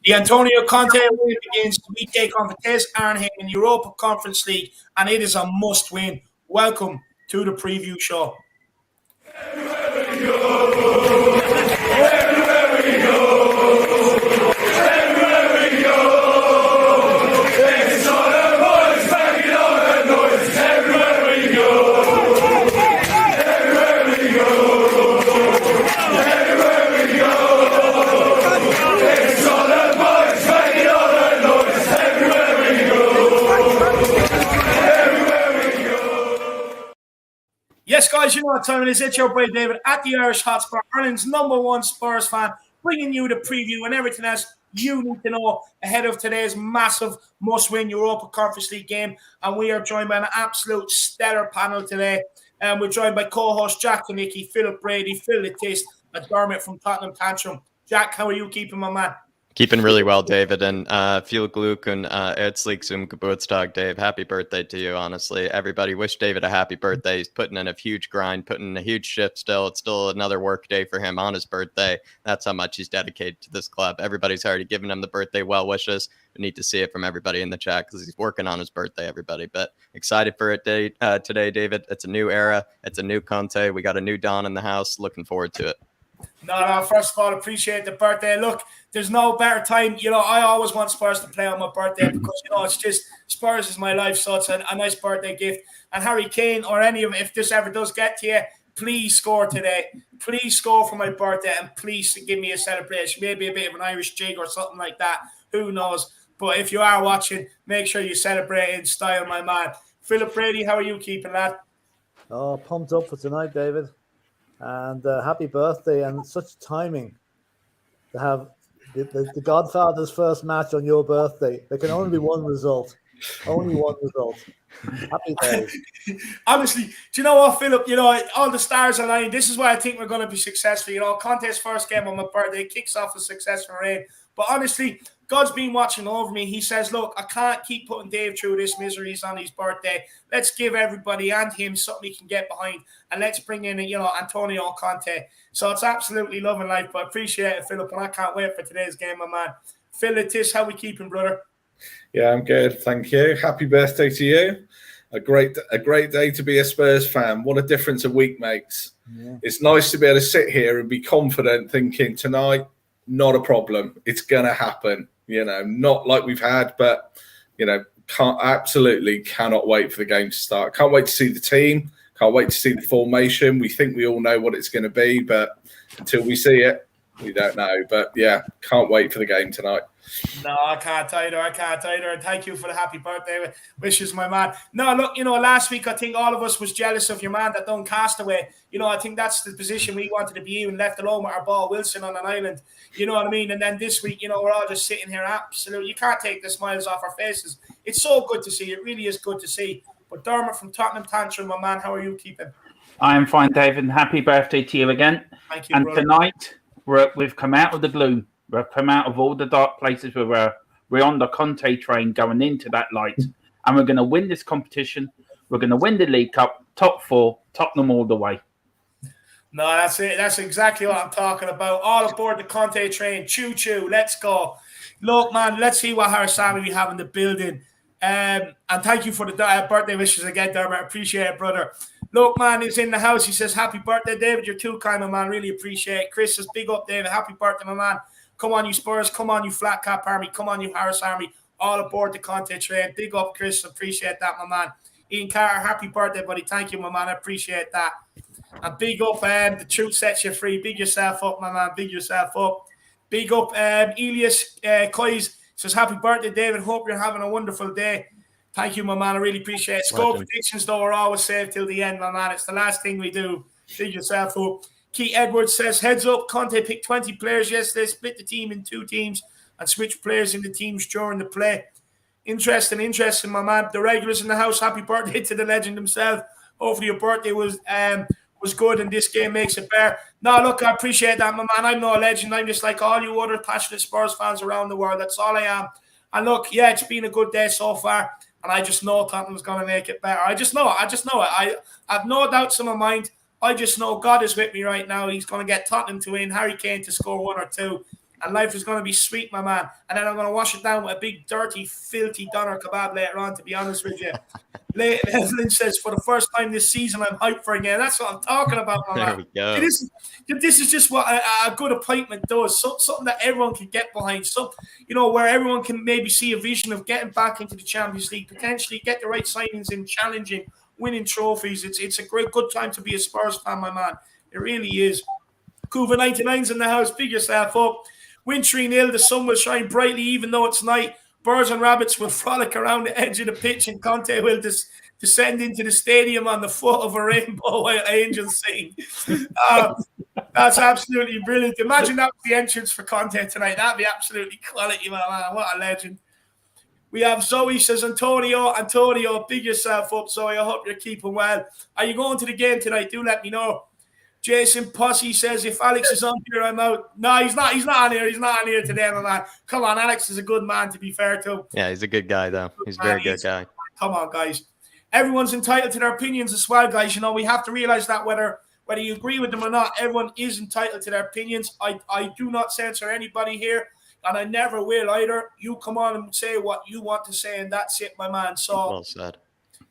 The Antonio Conte win begins. We take on Vitesse Arnhem in the Europa Conference League, and it is a must-win. Welcome to the preview show. Yes, guys, you know what time it is. It's your boy David at the Irish Hotspur, Ireland's #1 Spurs fan, bringing you the preview and everything else you need to know ahead of today's massive must-win Europa Conference League game. And we are joined by an absolute stellar panel today. We're joined by co-host Jack Konicki, Philip Brady, Phil Vitesse, and Dermot from Tottenham Tantrum. Jack, how are you keeping, my man? Keeping really well, David, and viel Glück und herzlich zum Geburtstag, Dave. Happy birthday to you, honestly. Everybody wish David a happy birthday. He's putting in a huge grind, putting in a huge shift still. It's still another work day for him on his birthday. That's how much he's dedicated to this club. Everybody's already given him the birthday well wishes. We need to see it from everybody in the chat because he's working on his birthday, everybody. But excited for it today, David. It's a new era. It's a new Conte. We got a new Don in the house. Looking forward to it. No, first of all, appreciate the birthday. Look, there's no better time. You know, I always want Spurs to play on my birthday because, you know, it's just Spurs is my life, so it's a nice birthday gift. And Harry Kane or any of them, if this ever does get to you, please score today. Please score for my birthday and please give me a celebration. Maybe a bit of an Irish jig or something like that. Who knows? But if you are watching, make sure you celebrate in style, my man. Philip Brady, how are you keeping, lad? Oh, pumped up for tonight, David. And happy birthday, and such timing to have the Godfather's first match on your birthday. There can only be one result. Only one result. Happy days. Honestly, do you know what, Philip? You know, all the stars are lying. This is why I think we're going to be successful. You know, Conte's first game on my birthday kicks off a successful reign. But honestly, God's been watching over me. He says, look, I can't keep putting Dave through this misery. He's on his birthday. Let's give everybody and him something he can get behind. And let's bring in, you know, Antonio Conte. So it's absolutely loving life. But I appreciate it, Philip. And I can't wait for today's game, my man. Phil Vitesse, how we keeping, brother? Yeah, I'm good. Thank you. Happy birthday to you. A great day to be a Spurs fan. What a difference a week makes. Yeah. It's nice to be able to sit here and be confident thinking tonight, not a problem. It's going to happen. You know, not like we've had, but, you know, absolutely cannot wait for the game to start. Can't wait to see the team. Can't wait to see the formation. We think we all know what it's going to be, but until we see it, we don't know. But, yeah, can't wait for the game tonight. No, I can't either. And thank you for the happy birthday wishes, my man. No, look, you know, last week I think all of us was jealous of your man that done Castaway. You know, I think that's the position we wanted to be in, left alone with our ball Wilson on an island. You know what I mean? And then this week, you know, we're all just sitting here absolutely. You can't take the smiles off our faces. It's so good to see. It really is good to see. But Dermot from Tottenham Tantrum, my man, how are you keeping? I am fine, David. Happy birthday to you again. Thank you, and brother. Tonight, we've come out of the gloom. We've come out of all the dark places where we're on the Conte train going into that light. And we're going to win this competition. We're going to win the League Cup, top 4, Tottenham all the way. No, that's it. That's exactly what I'm talking about. All aboard the Conte train. Choo-choo. Let's go. Look, man, let's see what Harasami we have in the building. And thank you for the birthday wishes again, Dermot. I appreciate it, brother. Look, man, he's in the house. He says, happy birthday, David. You're too kind, my man. Really appreciate it. Chris says, big up, David. Happy birthday, my man. Come on, you Spurs. Come on, you Flat Cap Army. Come on, you Harris Army. All aboard the Conte train. Big up, Chris. Appreciate that, my man. Ian Carter, happy birthday, buddy. Thank you, my man. I appreciate that. And big up, the truth sets you free. Big yourself up, my man. Big yourself up. Big up, Elias Coys says, happy birthday, David. Hope you're having a wonderful day. Thank you, my man. I really appreciate it. Score predictions, though, are always saved till the end, my man. It's the last thing we do. Big yourself up. Keith Edwards says, heads up, Conte picked 20 players yesterday, split the team in 2 teams and switched players in the teams during the play. Interesting, my man. The regulars in the house, happy birthday to the legend himself. Hopefully your birthday was good and this game makes it better. No, look, I appreciate that, my man. I'm no legend. I'm just like all you other passionate Spurs fans around the world. That's all I am. And look, yeah, it's been a good day so far. And I just know Tottenham's going to make it better. I just know it. I have no doubts in my mind. I just know God is with me right now. He's going to get Tottenham to win, Harry Kane to score 1 or 2. and life is going to be sweet, my man. And then I'm going to wash it down with a big, dirty, filthy doner kebab later on, to be honest with you. Leighton Evelyn says, for the first time this season, I'm hyped for again. That's what I'm talking about, my man. There we go. This is just what a good appointment does. Something that everyone can get behind. So, where everyone can maybe see a vision of getting back into the Champions League, potentially get the right signings in, challenging, winning trophies. It's a good time to be a Spurs fan, my man. It really is. Kuva 99's in the house. Pick yourself up. Win 3-0. The sun will shine brightly even though it's night. Birds and rabbits will frolic around the edge of the pitch, and Conte will descend into the stadium on the foot of a rainbow while angels sing. That's absolutely brilliant. Imagine that was the entrance for Conte tonight. That'd be absolutely quality, man. What a legend. We have Zoe says, Antonio, big yourself up, Zoe. I hope you're keeping well. Are you going to the game tonight? Do let me know. Jason Posse says, if Alex is on here, I'm out. No, he's not on here. He's not on here today, my man. Come on, Alex is a good man, to be fair to him. Yeah, he's a good guy, though. He's a very good guy. Come on, guys. Everyone's entitled to their opinions as well, guys. We have to realize that whether you agree with them or not, everyone is entitled to their opinions. I do not censor anybody here, and I never will either. You come on and say what you want to say, and that's it, my man. So, well said.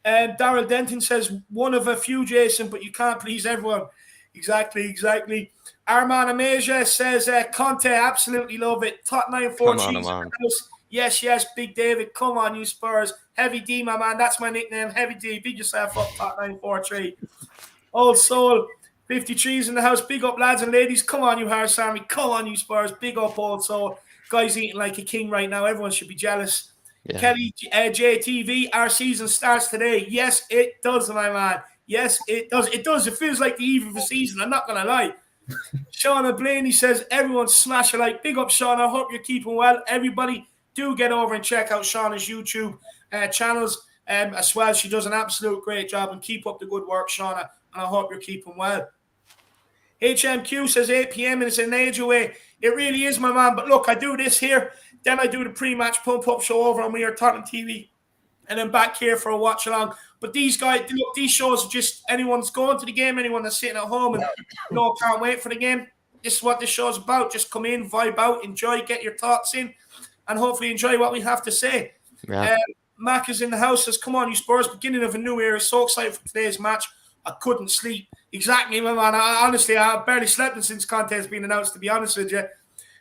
Daryl Denton says, one of a few, Jason, but you can't please everyone. Exactly. Arman Amasia says, Conte, absolutely love it. Tottenham 4 Yes, Big David. Come on, you Spurs. Heavy D, my man. That's my nickname. Heavy D. Big yourself up, Tottenham 4-3. Old Soul 53's in the house. Big up, lads and ladies. Come on, you Harris Army. Come on, you Spurs. Big up, Old Soul. Guy's eating like a king right now. Everyone should be jealous. Yeah. Kelly JTV, our season starts today. Yes, it does, my man. Yes, it does. It does. It feels like the eve of the season. I'm not going to lie. Shauna Blaney says, everyone smash a like. Big up, Shauna. Hope you're keeping well. Everybody, do get over and check out Shauna's YouTube channels as well. She does an absolute great job, and keep up the good work, Shauna. And I hope you're keeping well. HMQ says 8 p.m. and it's an age away. It really is, my man. But look, I do this here. Then I do the pre-match pump-up show over on your Tottenham TV. And then back here for a watch-along. But these guys, look, these shows are just anyone's going to the game, anyone that's sitting at home and can't wait for the game. This is what this show's about. Just come in, vibe out, enjoy, get your thoughts in, and hopefully enjoy what we have to say. Yeah. Mac is in the house, says, come on, you Spurs, beginning of a new era. So excited for today's match. I couldn't sleep. Exactly, my man. Honestly, I barely slept since Conte has been announced, to be honest with you.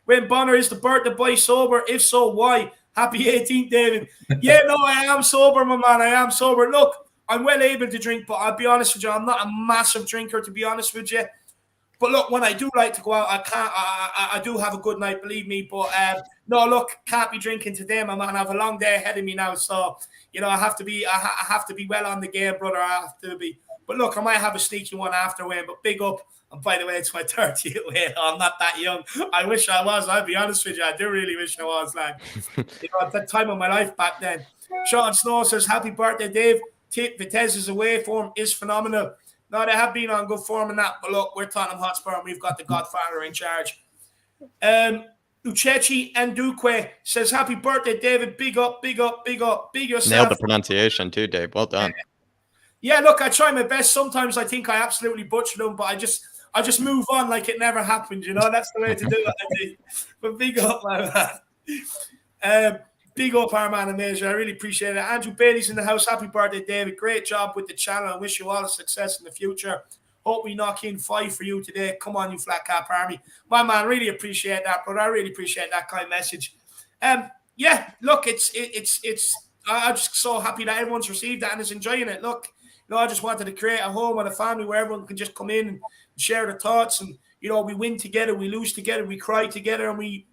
When Bonner is the birthday boy sober? If so, why? Happy 18th, David. Yeah, no, I am sober, my man. I am sober. Look, I'm well able to drink, but I'll be honest with you, I'm not a massive drinker, to be honest with you. But look, when I do like to go out, I do have a good night, believe me. But no, look, can't be drinking today, my man. I have a long day ahead of me now, so I have to be well on the game, brother. I have to be. But look, I might have a sneaky one after win. But big up. And by the way, it's my 30th win. I'm not that young. I wish I was. I'll be honest with you. I do really wish I was, like, at that time of my life back then. Sean Snow says, happy birthday, Dave. Vitesse's away form is phenomenal. No, they have been on good form in that. But look, we're Tottenham Hotspur and we've got the Godfather in charge. Uchechi Ndukwe says, happy birthday, David. Big up, big up, big up. Big yourself. Nailed the pronunciation too, Dave. Well done. Yeah, look, I try my best. Sometimes I think I absolutely butchered them, but I just move on like it never happened, That's the way to do it, I think. But big up, my man. Big up, Arman Amasia. I really appreciate it. Andrew Bailey's in the house. Happy birthday, David. Great job with the channel. I wish you all the success in the future. Hope we knock in 5 for you today. Come on, you flat cap army. My man, really appreciate that, brother. I really appreciate that kind of message. Yeah, look, I'm just so happy that everyone's received that and is enjoying it. Look, I just wanted to create a home and a family where everyone can just come in and share their thoughts, and we win together, we lose together, we cry together, and we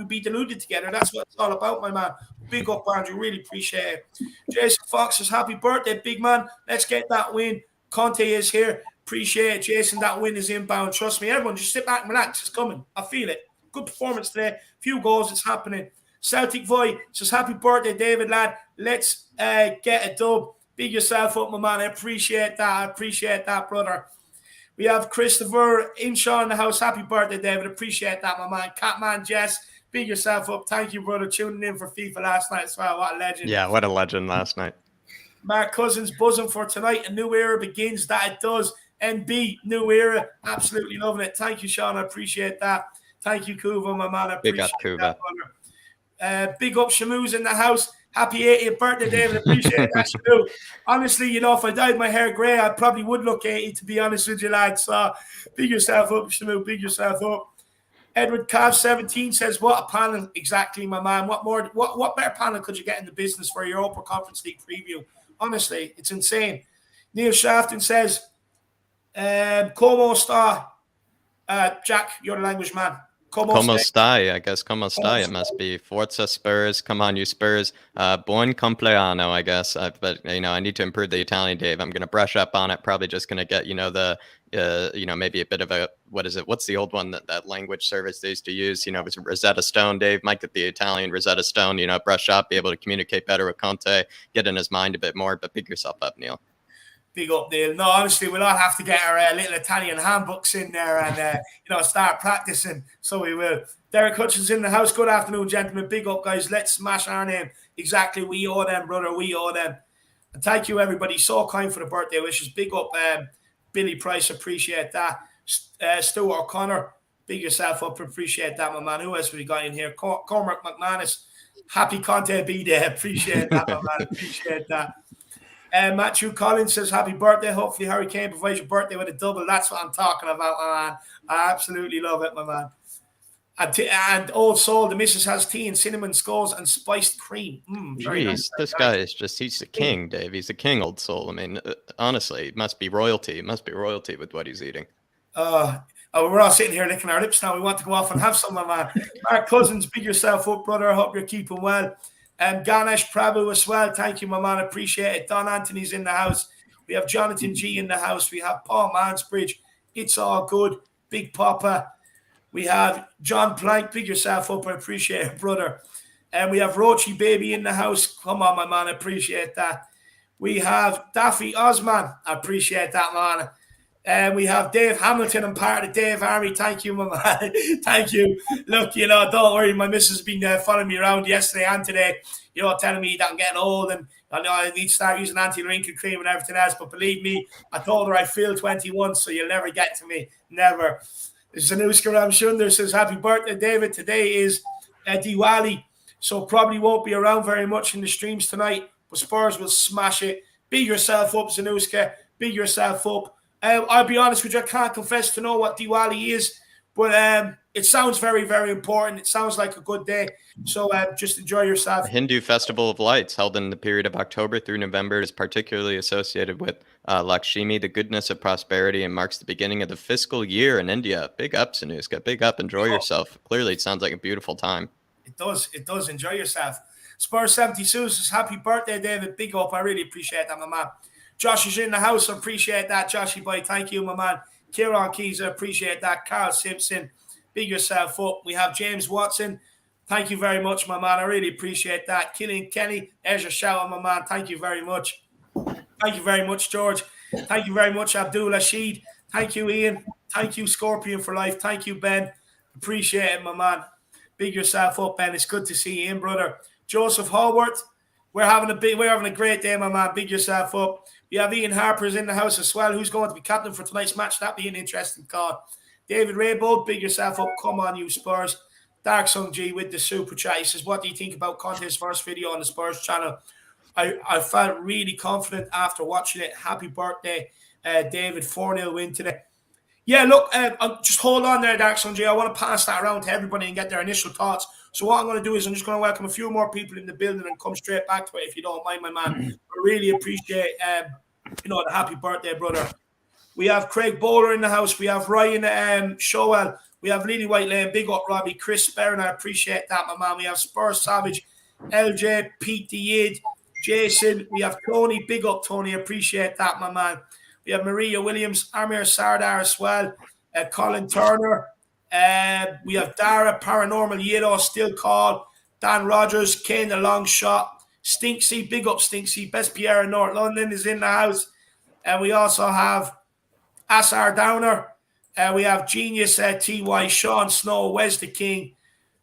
be deluded together. That's what it's all about, my man. Big up, Andrew. Really appreciate it. Jason Fox says, happy birthday, big man. Let's get that win. Conte is here. Appreciate it, Jason. That win is inbound. Trust me, everyone, just sit back and relax. It's coming. I feel it. Good performance today. Few goals. It's happening. Celtic Void says, happy birthday, David, lad. Let's get a dub. Big yourself up, my man. I appreciate that, brother. We have Christopher Inshaw in the house. Happy birthday, David. Appreciate that, my man. Catman Jess, big yourself up. Thank you, brother, tuning in for FIFA last night as well. What a legend. Yeah, what a legend last night. Mark Cousins buzzing for tonight. A new era begins. That it does. NB, new era. Absolutely loving it. Thank you, Sean. I appreciate that. Thank you, Kuva, my man. I Big up, appreciate Kuva. that, brother. Big up, Shamu's in the house. Happy 80th birthday, David. Appreciate that, Shamu. Honestly, you know, if I dyed my hair grey, I probably would look 80, to be honest with you, lads. So big yourself up, Shamu. Big yourself up. Edward Cav 17 says, "What a panel!" Exactly, my man. What better panel could you get in the business for your Europa Conference League preview? Honestly, it's insane. Neil Shafton says, "Como está?" Jack, you're the language man. Como stai? I guess como stai. It must be Forza Spurs. Come on, you Spurs. Buon compleanno, I guess. But you know, I need to improve the Italian, Dave. I'm gonna brush up on it. Probably just gonna get, you know, the maybe a bit of a, what is it? What's the old one that language service they used to use? You know, it was Rosetta Stone, Dave. Might get the Italian Rosetta Stone. You know, brush up, be able to communicate better with Conte, get in his mind a bit more. But pick yourself up, Neil. Big up, Neil. No, honestly, we'll all have to get our little Italian handbooks in there and, start practicing. So we will. Derek Hutchins in the house. Good afternoon, gentlemen. Big up, guys. Let's smash Arnhem. Exactly. We owe them, brother. We owe them. And thank you, everybody. So kind for the birthday wishes. Big up, Billy Price. Appreciate that. Stuart O'Connor. Big yourself up. Appreciate that, my man. Who else have we got in here? Cormac McManus. Happy Conte B-Day. Appreciate that, my man. Appreciate that. Matthew Collins says, "Happy birthday. Hopefully Harry Kane provides your birthday with a double." That's what I'm talking about, my man. I absolutely love it, my man. And Old Soul, the missus has tea and cinnamon skulls and spiced cream. Jeez, nice. This guy is he's a king, Dave. He's a king, Old Soul. I mean, honestly, it must be royalty. It must be royalty with what he's eating. We're all sitting here licking our lips now. We want to go off and have some, my man. Mark Cousins, big yourself up, brother. I hope you're keeping well. Ganesh Prabhu as well. Thank you, my man. Appreciate it. Don Anthony's in the house. We have Jonathan G in the house. We have Paul Mansbridge. It's all good. Big Papa. We have John Plank. Big yourself up. I appreciate it, brother. And we have Rochi Baby in the house. Come on, my man. I appreciate that. We have Daffy Osman. I appreciate that, man. And we have Dave Hamilton. I'm part of the Dave Army. Thank you, my man. Thank you. Look, don't worry. My missus has been following me around yesterday and today, telling me that I'm getting old and I need to start using anti-wrinkle cream and everything else. But believe me, I told her I feel 21, so you'll never get to me. Never. This is Anushka Ramchunder says, "Happy birthday, David. Today is Diwali, so probably won't be around very much in the streams tonight, but Spurs will smash it." Big yourself up, Zanuska. Big yourself up. I'll be honest with you, I can't confess to know what Diwali is, but it sounds very, very important. It sounds like a good day. So just enjoy yourself. The Hindu Festival of Lights, held in the period of October through November, is particularly associated with Lakshmi, the goodness of prosperity, and marks the beginning of the fiscal year in India. Big up, Sanuska. Big up. Enjoy yourself. Clearly, it sounds like a beautiful time. It does. It does. Enjoy yourself. Spurs 72 says, "Happy birthday, David." Big up. I really appreciate that, my man. Josh is in the house. I appreciate that, Joshy boy. Thank you, my man. Kieran Keys, I appreciate that. Carl Simpson, big yourself up. We have James Watson. Thank you very much, my man. I really appreciate that. Killian Kenny, there's your shout out, my man. Thank you very much. Thank you very much, George. Thank you very much, Abdul Rashid. Thank you, Ian. Thank you, Scorpion for life. Thank you, Ben. Appreciate it, my man. Big yourself up, Ben. It's good to see you in, brother. Joseph Hallworth. We're having a great day, my man. Big yourself up. We have Ian Harper's in the house as well, who's going to be captain for tonight's match. That'd be an interesting call. David Raybold, big yourself up. Come on, you Spurs. Dark Sung G with the super chat. He says, "What do you think about Conte's first video on the Spurs channel?" I felt really confident after watching it. Happy birthday, David. 4-0 win today. Yeah, look, just hold on there, Dark Sung G. I want to pass that around to everybody and get their initial thoughts. So what I'm going to do is I'm just going to welcome a few more people in the building and come straight back to it, if you don't mind, my man. I really appreciate, the happy birthday, brother. We have Craig Bowler in the house. We have Ryan Showell. We have Lily White Lane. Big up, Robbie. Chris Sperrin, I appreciate that, my man. We have Spurs Savage, LJ, Pete theirishyid, Jason. We have Tony. Big up, Tony. Appreciate that, my man. We have Maria Williams, Amir Sardar as well. Colin Turner. We have Dara, Paranormal Yido, Still Call, Dan Rogers, Kane, the long shot, Stinksy, big up Stinksy, Best Pierre in North London is in the house. And we also have Asar Downer. We have Genius TY, Sean Snow, Wes the King.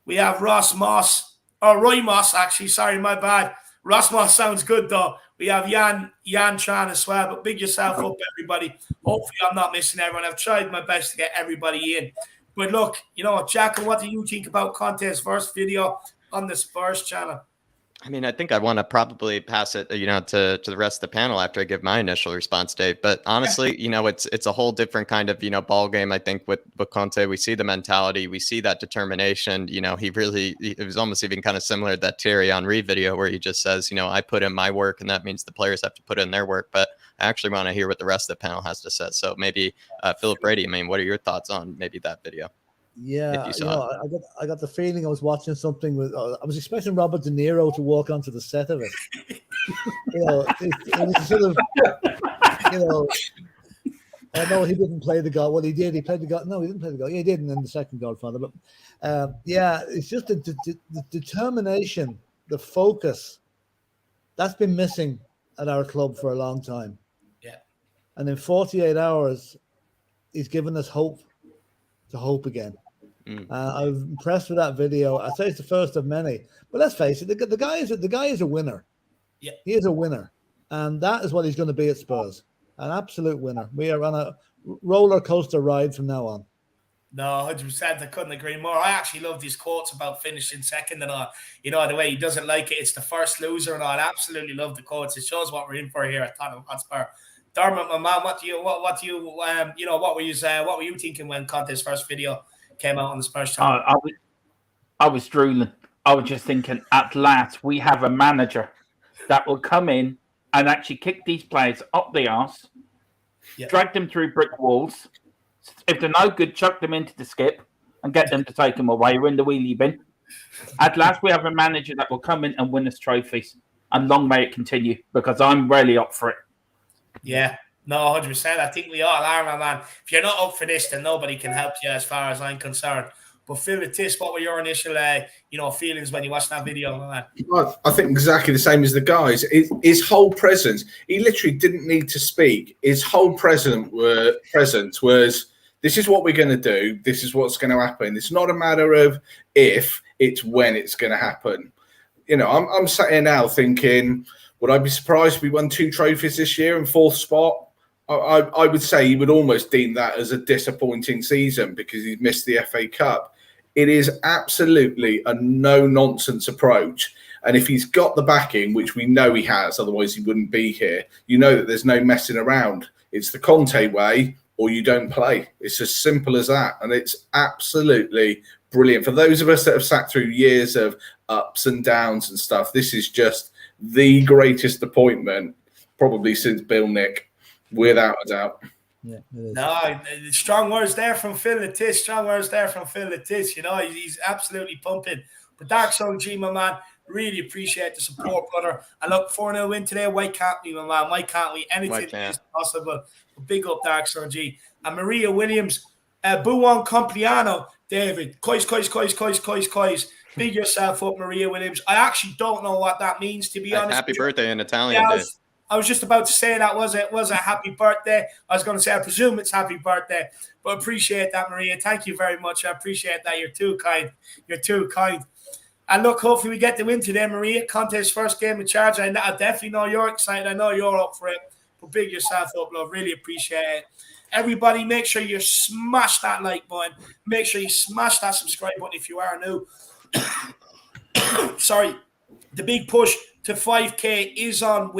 We have Roy Moss, actually, sorry, my bad. Ross Moss sounds good though. We have Yan Chan as well, but big yourself up, everybody. Hopefully I'm not missing everyone. I've tried my best to get everybody in. But look, Jack, what do you think about Conte's first video on the Spurs channel? I mean, I think I want to probably pass it, to the rest of the panel after I give my initial response, Dave. But honestly, it's a whole different kind of, ball game. I think with Conte, we see the mentality, we see that determination. It was almost even kind of similar to that Thierry Henry video where he just says, I put in my work, and that means the players have to put in their work. But I actually want to hear what the rest of the panel has to say. So maybe Philip Brady, I mean, what are your thoughts on maybe that video? Yeah, I got the feeling I was watching something with. I was expecting Robert De Niro to walk onto the set of it. It was sort of, I know he didn't play the God. Well, he did. He played the God. No, he didn't play the God. Yeah, he didn't in the second Godfather. But it's just the determination, the focus that's been missing at our club for a long time. Yeah, and in 48 hours, he's given us hope to hope again. I'm impressed with that video. I say it's the first of many, but let's face it, the guy is a winner. Yeah, he is a winner, and that is what he's going to be at Spurs, an absolute winner. We are on a roller coaster ride from now on. No, 100%. I couldn't agree more. I actually love these quotes about finishing second and all. The way he doesn't like it, it's the first loser and all. I absolutely love the quotes. It shows what we're in for here at Tottenham Hotspur. Dermot, my man, what were you thinking when Conte's first video came out on the Spurs channel? I was drooling. I was just thinking, at last we have a manager that will come in and actually kick these players up the arse, drag them through brick walls. If they're no good, chuck them into the skip and get them to take them away. We're in the wheelie bin. At last we have a manager that will come in and win us trophies, and long may it continue, because I'm really up for it. Yeah, no, 100%. I think we all are, my man. If you're not up for this, then nobody can help you as far as I'm concerned. But Phil, Vitesse, what were your initial, feelings when you watched that video, my man? Well, I think exactly the same as the guys. His whole presence, he literally didn't need to speak. His whole presence was, this is what we're going to do. This is what's going to happen. It's not a matter of if, it's when it's going to happen. I'm sat here now thinking, would I be surprised if we won 2 trophies this year and 4th spot? I would say he would almost deem that as a disappointing season because he's missed the FA Cup. It is absolutely a no-nonsense approach. And if he's got the backing, which we know he has, otherwise he wouldn't be here, that there's no messing around. It's the Conte way or you don't play. It's as simple as that. And it's absolutely brilliant. For those of us that have sat through years of ups and downs and stuff, this is just the greatest appointment probably since Bill Nick, without a doubt. Yeah, no, strong words there from Phil Vitesse. Strong words there from Phil Vitesse. He's absolutely pumping. But Dark Sun G, my man, really appreciate the support, brother. And look, 4-0 win today. Why can't we, my man? Why can't we? Anything is possible. Big up, Dark Sun G. And Maria Williams, Buon Compliano, David. Cois. Big yourself up, Maria Williams. I actually don't know what that means, to be honest. Happy birthday in Italian, Dave. I was just about to say that was a happy birthday. I was going to say, I presume it's happy birthday, but appreciate that, Maria. Thank you very much. I appreciate that. You're too kind. And look, hopefully we get the win today, Maria. Conte's first game in charge. I definitely know you're excited. I know you're up for it. But big yourself up, love. Really appreciate it. Everybody, make sure you smash that like button. Make sure you smash that subscribe button if you are new. Sorry. The big push to 5K is on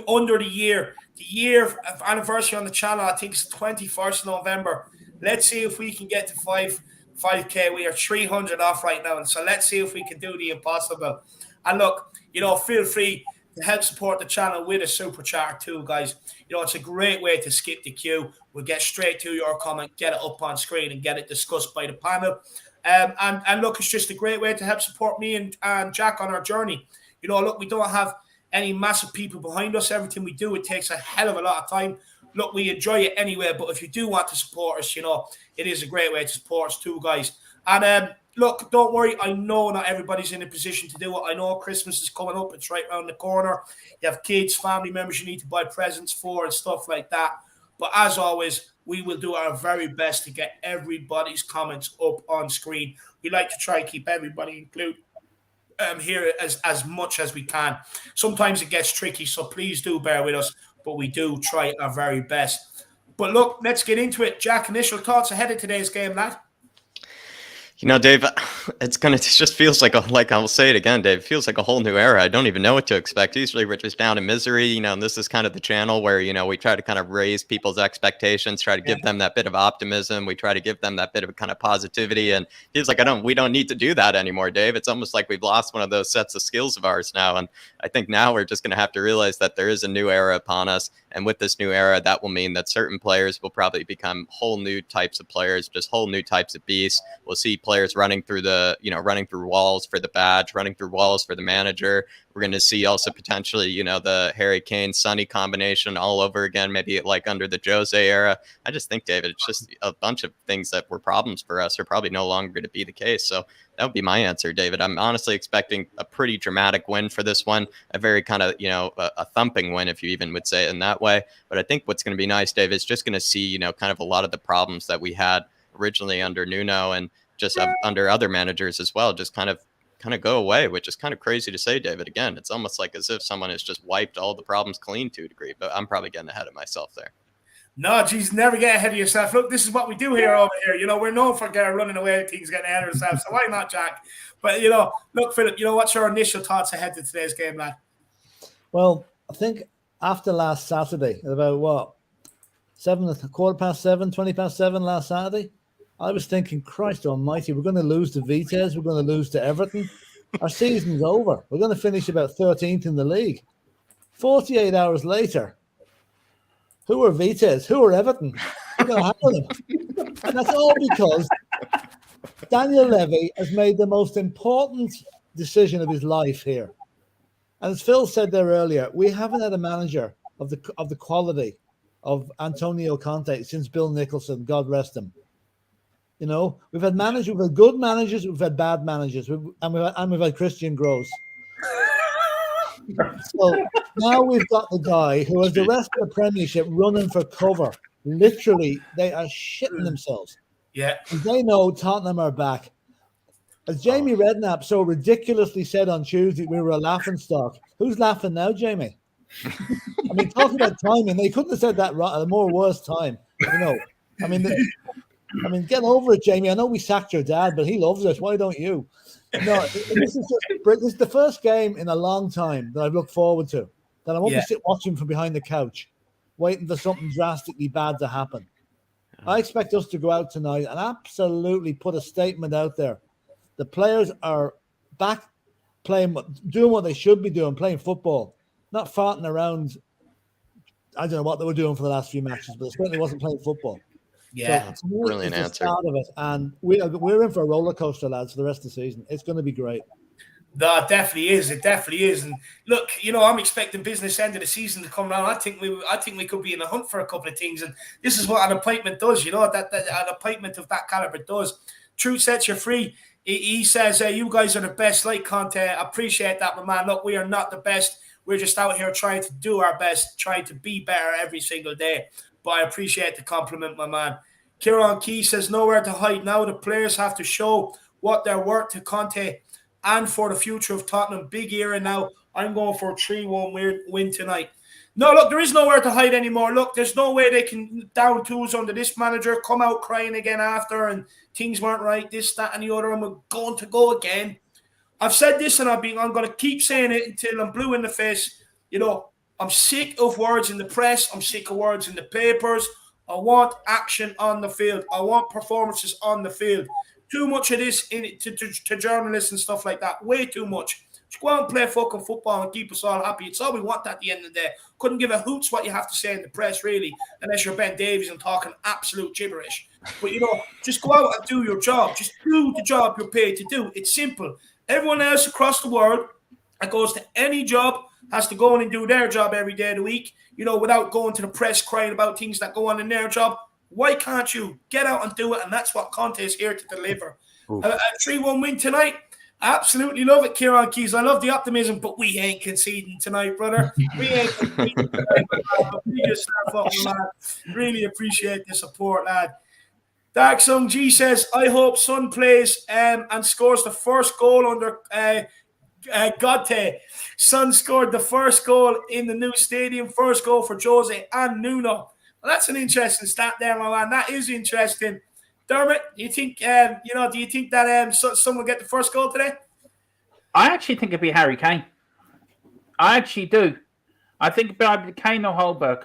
under the year. The year of anniversary on the channel, I think, is 21st of November. Let's see if we can get to 5K. We are 300 off right now. And so let's see if we can do the impossible. And look, feel free to help support the channel with a super chat too, guys. It's a great way to skip the queue. We'll get straight to your comment, get it up on screen and get it discussed by the panel. And look, it's just a great way to help support me and Jack on our journey. Look, we don't have any massive people behind us. Everything we do, it takes a hell of a lot of time. Look, we enjoy it anyway, but if you do want to support us, it is a great way to support us too, guys. And look, don't worry. I know not everybody's in a position to do it. I know Christmas is coming up. It's right around the corner. You have kids, family members you need to buy presents for and stuff like that. But as always, we will do our very best to get everybody's comments up on screen. We like to try and keep everybody included here as much as we can. Sometimes it gets tricky, so please do bear with us, but we do try our very best. But look, let's get into it. Jack, initial thoughts ahead of today's game, lad? You know, Dave, it just feels like I'll say it again, Dave, it feels like a whole new era. I don't even know what to expect. Usually we're just down in misery, and this is kind of the channel where, we try to kind of raise people's expectations, try to give them that bit of optimism. We try to give them that bit of kind of positivity. And it feels like we don't need to do that anymore, Dave. It's almost like we've lost one of those sets of skills of ours now. And I think now we're just going to have to realize that there is a new era upon us. And with this new era, that will mean that certain players will probably become whole new types of players, just whole new types of beasts. We'll see players running through running through walls for the badge, running through walls for the manager. We're going to see also potentially, the Harry Kane Sonny combination all over again, maybe like under the Jose era. I just think, David, it's just a bunch of things that were problems for us are probably no longer going to be the case. So that would be my answer, David. I'm honestly expecting a pretty dramatic win for this one, a very kind of, a thumping win, if you even would say it in that way. But I think what's going to be nice, David, is just going to see, kind of a lot of the problems that we had originally under Nuno and just under other managers as well, just kind of go away, which is kind of crazy to say, David. Again, it's almost like as if someone has just wiped all the problems clean to a degree, but I'm probably getting ahead of myself there. No, geez, never get ahead of yourself. Look, this is what we do here over here. We're known for running away at things, getting ahead of ourselves. So why not, Jack? But, look, Philip, what's your initial thoughts ahead of today's game, lad? Well, I think after last Saturday, at about 20 past 7 last Saturday, I was thinking, Christ almighty, we're going to lose to Vitesse. We're going to lose to Everton. Our season's over. We're going to finish about 13th in the league. 48 hours later, who are Vitesse? Who are Everton? We're going to handle them. And that's all because Daniel Levy has made the most important decision of his life here. And as Phil said there earlier, we haven't had a manager of the quality of Antonio Conte since Bill Nicholson, God rest him. We've had good managers, we've had bad managers, and we've had Christian Gross. So now we've got the guy who has the rest of the Premiership running for cover. Literally, they are shitting themselves. Yeah. They know Tottenham are back. As Jamie Redknapp so ridiculously said on Tuesday, we were a laughing stock. Who's laughing now, Jamie? I mean, talking about timing, they couldn't have said that at a more worse time. I mean, get over it, Jamie. I know we sacked your dad, but he loves us. Why don't you? No, this is the first game in a long time that I've looked forward to. That I won't be watching from behind the couch, waiting for something drastically bad to happen. I expect us to go out tonight and absolutely put a statement out there. The players are back playing, doing what they should be doing, playing football, not farting around. I don't know what they were doing for the last few matches, but it certainly wasn't playing football. Yeah, so brilliant answer. Start of it, and we're in for a roller coaster, lads, for the rest of the season. It's going to be great. No, it definitely is. It definitely is. And look, I'm expecting business end of the season to come around. I think we could be in a hunt for a couple of things, and this is what an appointment does. That an appointment of that caliber does. Truth sets you free. He says, "You guys are the best." Like Conte, I appreciate that, my man. Look, we are not the best. We're just out here trying to do our best, trying to be better every single day. But I appreciate the compliment, my man. Kieran Key says, nowhere to hide now. The players have to show what they're worth to Conte and for the future of Tottenham. Big era now. I'm going for a 3-1 win tonight. No, look, there is nowhere to hide anymore. Look, there's no way they can down tools under this manager, come out crying again after, and things weren't right, this, that, and the other, and we're going to go again. I've said this, and I'm going to keep saying it until I'm blue in the face. I'm sick of words in the press. I'm sick of words in the papers. I want action on the field. I want performances on the field. Too much of this to journalists and stuff like that. Way too much. Just go out and play fucking football and keep us all happy. It's all we want at the end of the day. Couldn't give a hoots what you have to say in the press, really, unless you're Ben Davies and talking absolute gibberish. But, just go out and do your job. Just do the job you're paid to do. It's simple. Everyone else across the world that goes to any job has to go in and do their job every day of the week, without going to the press crying about things that go on in their job. Why can't you get out and do it? And that's what Conte is here to deliver. A 3-1 win tonight. Absolutely love it, Kieran Keys. I love the optimism, but we ain't conceding tonight, brother. We ain't conceding tonight. Beat yourself up, man. Really appreciate the support, lad. Dark Sung G says, I hope Son plays and scores the first goal under Conte. Son scored the first goal in the new stadium, first goal for Jose and Nuno. Well, that's an interesting stat there, my man. That is interesting. Dermot, do you think that someone will get the first goal today? I actually think it'd be Harry Kane. I actually do. I think it'd be either Kane or Holberg.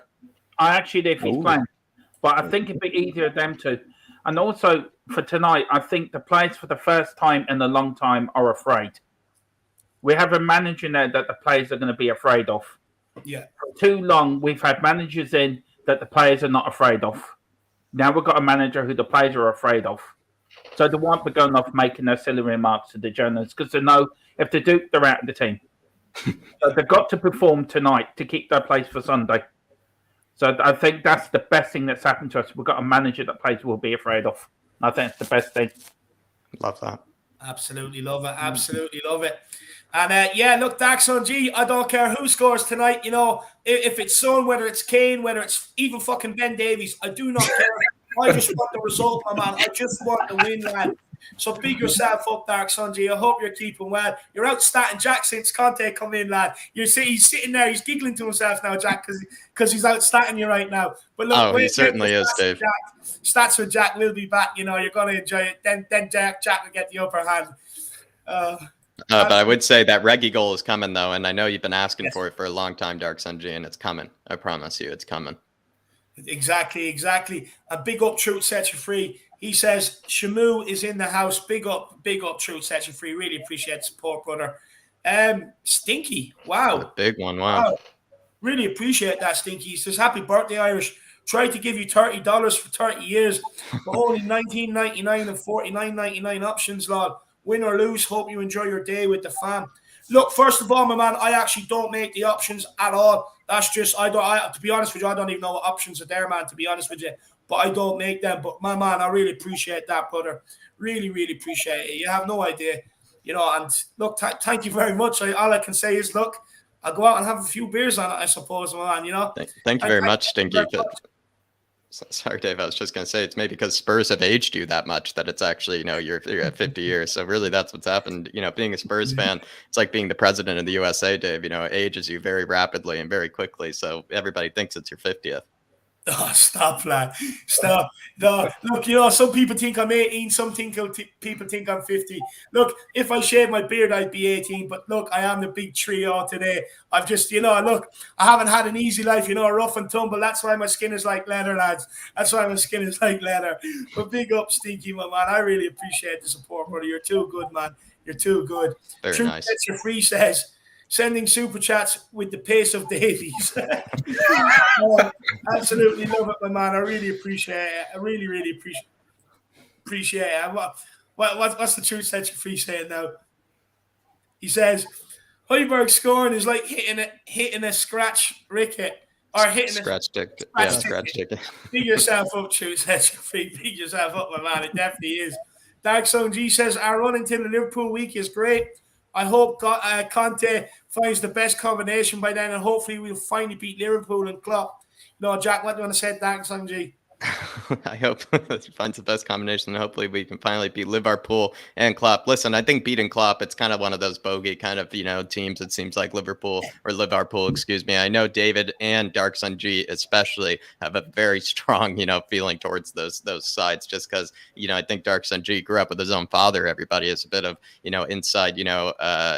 I actually do if he's playing. But I think it'd be either of them two. And also, for tonight, I think the players for the first time in a long time are afraid. We have a manager now that the players are going to be afraid of. Yeah. For too long, we've had managers in that the players are not afraid of. Now we've got a manager who the players are afraid of. So they won't be going off making their silly remarks to the journalists because they know if they do, they're out of the team. So they've got to perform tonight to keep their place for Sunday. So I think that's the best thing that's happened to us. We've got a manager that players will be afraid of. I think it's the best thing. Love that. Absolutely love it. Absolutely love it. And look, Dax on G, I don't care who scores tonight. You know, if it's Son, whether it's Kane, whether it's even fucking Ben Davies, I do not care. I just want the result, my man. I just want the win, lad. So big yourself up, Dark Sunji. I hope you're keeping well. You're out statting Jack since Conte come in, lad. He's sitting there. He's giggling to himself now, Jack, because he's out statting you right now. But look, he certainly is, Dave. Stats with Jack will be back. You know, you're going to enjoy it. Then Jack will get the upper hand. But I would say that Reggie goal is coming, though, and I know you've been asking for it for a long time, Dark Sunji, and it's coming. I promise you, it's coming. Exactly. A big up, Truth Sets You Free. He says, Shamu is in the house. Big up, Truth Sets You Free. Really appreciate the support, brother. Stinky, wow. A big one, wow. Really appreciate that, Stinky. He says, happy birthday, Irish. Tried to give you $30 for 30 years, but only $19.99 and $49.99 options, lad. Win or lose, hope you enjoy your day with the fam. Look, first of all, my man, I actually don't make the options at all. That's just, to be honest with you, I don't even know what options are there, man, to be honest with you. But I don't make them. But, my man, I really appreciate that, brother. Really, really appreciate it. You have no idea. You know, and look, thank you very much. All I can say is, look, I'll go out and have a few beers on it, I suppose, my man, you know. Thank you very much, Stinky. Sorry, Dave. I was just going to say it's maybe because Spurs have aged you that much that it's actually, you know, you're at 50 years. So really that's what's happened. You know, being a Spurs fan, it's like being the president of the USA, Dave. You know, it ages you very rapidly and very quickly. So everybody thinks it's your 50th. Oh, stop, lad. Stop. No, look, you know, some people think I'm 18. Some people think I'm 50. Look, if I shave my beard, I'd be 18. But look, I am the big trio today. I've just, you know, look, I haven't had an easy life, you know, rough and tumble. That's why my skin is like leather, lads. That's why my skin is like leather. But big up, Stinky, my man. I really appreciate the support, brother. You're too good, man. You're too good. Very Truth nice. Sets You Free says, sending super chats with the pace of Davies. Absolutely love it, my man. I really appreciate it. I really, really appreciate it. What's the Truth Set You Free saying now? He says, Højbjerg scoring is like hitting a scratch ricket. Or hitting scratch ticket. Scratch ticket. Big yourself up, Truth Set You Free. Big yourself up, my man. It definitely is. Dark Song G says, our run into the Liverpool week is great. I hope Conte finds the best combination by then, and hopefully we'll finally beat Liverpool and Klopp. No, Jack, what do you want to say? Thanks, Sanji. I hope he finds the best combination, and hopefully we can finally beat Liverpool and Klopp. Listen, I think beating Klopp, it's kind of one of those bogey kind of, you know, teams. It seems like Liverpool, excuse me. I know David and Dark Sun G especially have a very strong, you know, feeling towards those sides, just because, you know, I think Dark Sun G grew up with his own father. Everybody has a bit of, you know, inside, you know,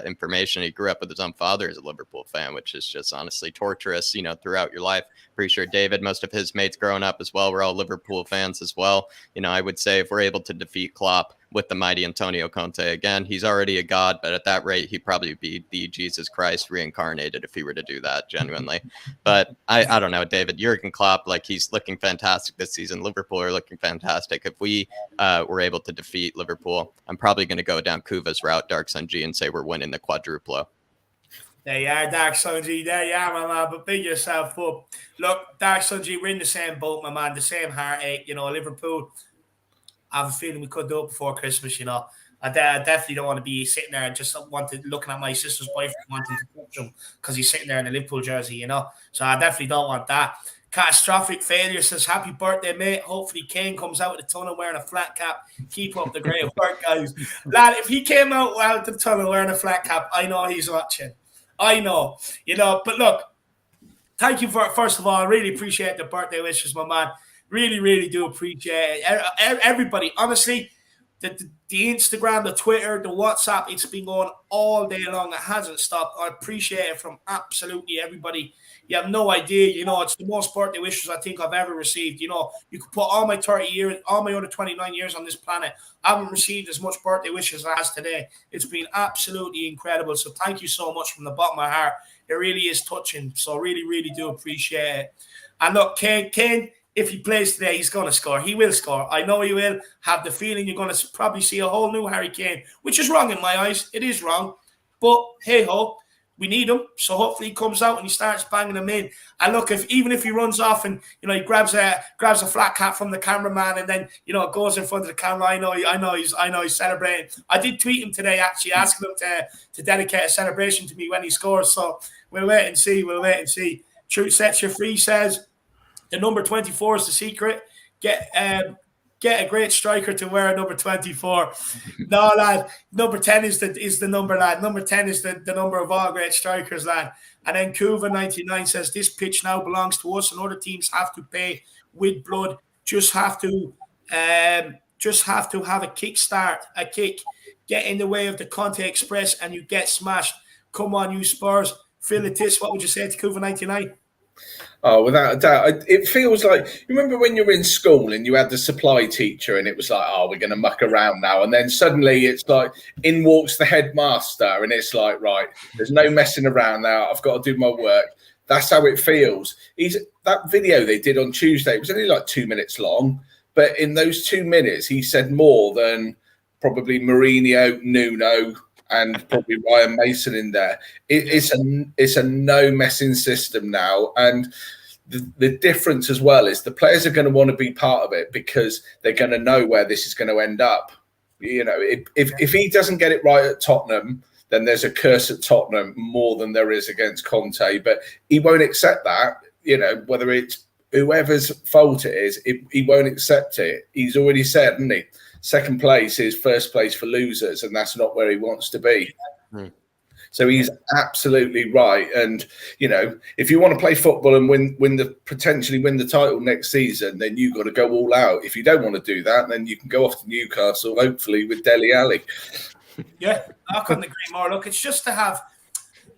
information. He grew up with his own father as a Liverpool fan, which is just honestly torturous, you know, throughout your life. Pretty sure David, most of his mates growing up as well, were all Liverpool fans as well. You know, I would say if we're able to defeat Klopp with the mighty Antonio Conte, again, he's already a god, but at that rate, he'd probably be the Jesus Christ reincarnated if he were to do that, genuinely. But I don't know, David, Jurgen Klopp, like, he's looking fantastic this season. Liverpool are looking fantastic. If we were able to defeat Liverpool, I'm probably going to go down Kuva's route, Dark Sun G, and say we're winning the quadruplo. There you are, Dark Sunji. There you are, my man. But big yourself up. Look, Dark Sunji, we're in the same boat, my man. The same heartache. You know, Liverpool, I have a feeling we could do it before Christmas, you know. I definitely don't want to be sitting there and just looking at my sister's boyfriend wanting to touch him because he's sitting there in a Liverpool jersey, you know. So I definitely don't want that. Catastrophic failure says, happy birthday, mate. Hopefully Kane comes out with the tunnel wearing a flat cap. Keep up the great work, guys. Lad, if he came out the tunnel wearing a flat cap, I know he's watching. I know, you know, but look, thank you for, first of all, I really appreciate the birthday wishes, my man. Really, really do appreciate it. Everybody, honestly, the Instagram, the Twitter, the WhatsApp, it's been going all day long. It hasn't stopped. I appreciate it from absolutely everybody. You have no idea. It's the most birthday wishes I think I've ever received. You could put all my 30 years, all my other 29 years on this planet. I haven't received as much birthday wishes as today. It's been absolutely incredible. So thank you so much from the bottom of my heart. It really is touching. So really, really do appreciate it. And look, Kane, if he plays today, he's going to score. He will score. I know he will. Have the feeling you're going to probably see a whole new Harry Kane, which is wrong in my eyes. It is wrong. But hey-ho, we need him. So hopefully he comes out and he starts banging them in. And look, even if he runs off and, he grabs a flat cap from the cameraman and then, goes in front of the camera, I know he's celebrating. I did tweet him today, actually, asking him to dedicate a celebration to me when he scores. So we'll wait and see. Truth Sets You Free says, the number 24 is the secret. Get a great striker to wear a number 24. No, lad. Number 10 is the number, lad. Number 10 is the number of all great strikers, lad. And then Kuva99 says, this pitch now belongs to us and other teams have to pay with blood. Just have to have a kick. Get in the way of the Conte Express and you get smashed. Come on, you Spurs. Vitesse, what would you say to Kuva99? Oh, without a doubt. It feels like, you remember when you were in school and you had the supply teacher and it was like, oh, we're going to muck around now. And then suddenly it's like, in walks the headmaster and it's like, right, there's no messing around now. I've got to do my work. That's how it feels. That video they did on Tuesday, it was only like 2 minutes long. But in those 2 minutes, he said more than probably Mourinho, Nuno, and probably Ryan Mason in there. It's a no messing system now, and the difference as well is the players are going to want to be part of it because they're going to know where this is going to end up. If he doesn't get it right at Tottenham, then there's a curse at Tottenham more than there is against Conte. But he won't accept that. Whether it's whoever's fault it is, he won't accept it. He's already said, hasn't he? Second place is first place for losers, and that's not where he wants to be. So he's absolutely right. And, if you want to play football and potentially win the title next season, then you've got to go all out. If you don't want to do that, then you can go off to Newcastle, hopefully with Dele Alli. Yeah, I couldn't agree more. Look, it's just to have,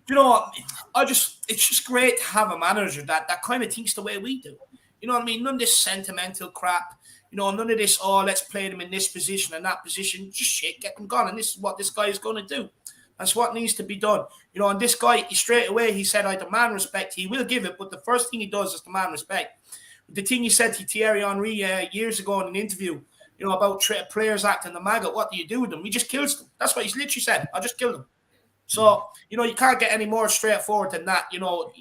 it's just great to have a manager that kind of thinks the way we do. You know what I mean? None of this sentimental crap. None of this, let's play them in this position and that position. Just shit, get them gone. And this is what this guy is going to do. That's what needs to be done. And this guy, straight away, he said, I demand respect. He will give it, but the first thing he does is demand respect. The thing he said to Thierry Henry years ago in an interview, about players acting the maggot, what do you do with them? He just kills them. That's what he's literally said. I just kill them. So, you can't get any more straightforward than that,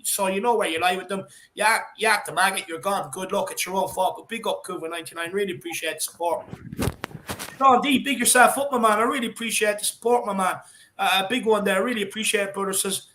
So you know where you lie with them. You act the maggot, you're gone. Good luck. It's your own fault. But big up, Kuva99. Really appreciate the support. Sean D, big yourself up, my man. I really appreciate the support, my man. A big one there. I really appreciate it, brother. Says,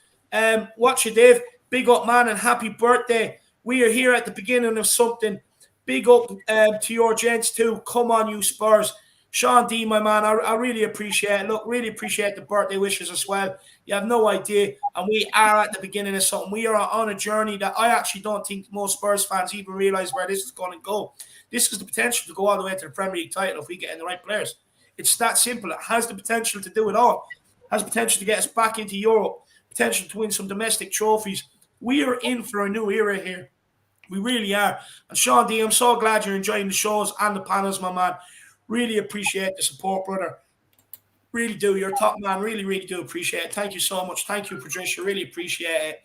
watch you, Dave. Big up, man, and happy birthday. We are here at the beginning of something. Big up to your gents, too. Come on, you Spurs. Sean D, my man, I really appreciate it. Look, really appreciate the birthday wishes as well. You have no idea. And we are at the beginning of something. We are on a journey that I actually don't think most Spurs fans even realise where this is going to go. This has the potential to go all the way to the Premier League title if we get in the right players. It's that simple. It has the potential to do it all. It has potential to get us back into Europe. Potential to win some domestic trophies. We are in for a new era here. We really are. And Sean D, I'm so glad you're enjoying the shows and the panels, my man. Really appreciate the support, brother. Really do. You're top man. Really, really do appreciate it. Thank you so much. Thank you, Patricia. Really appreciate it.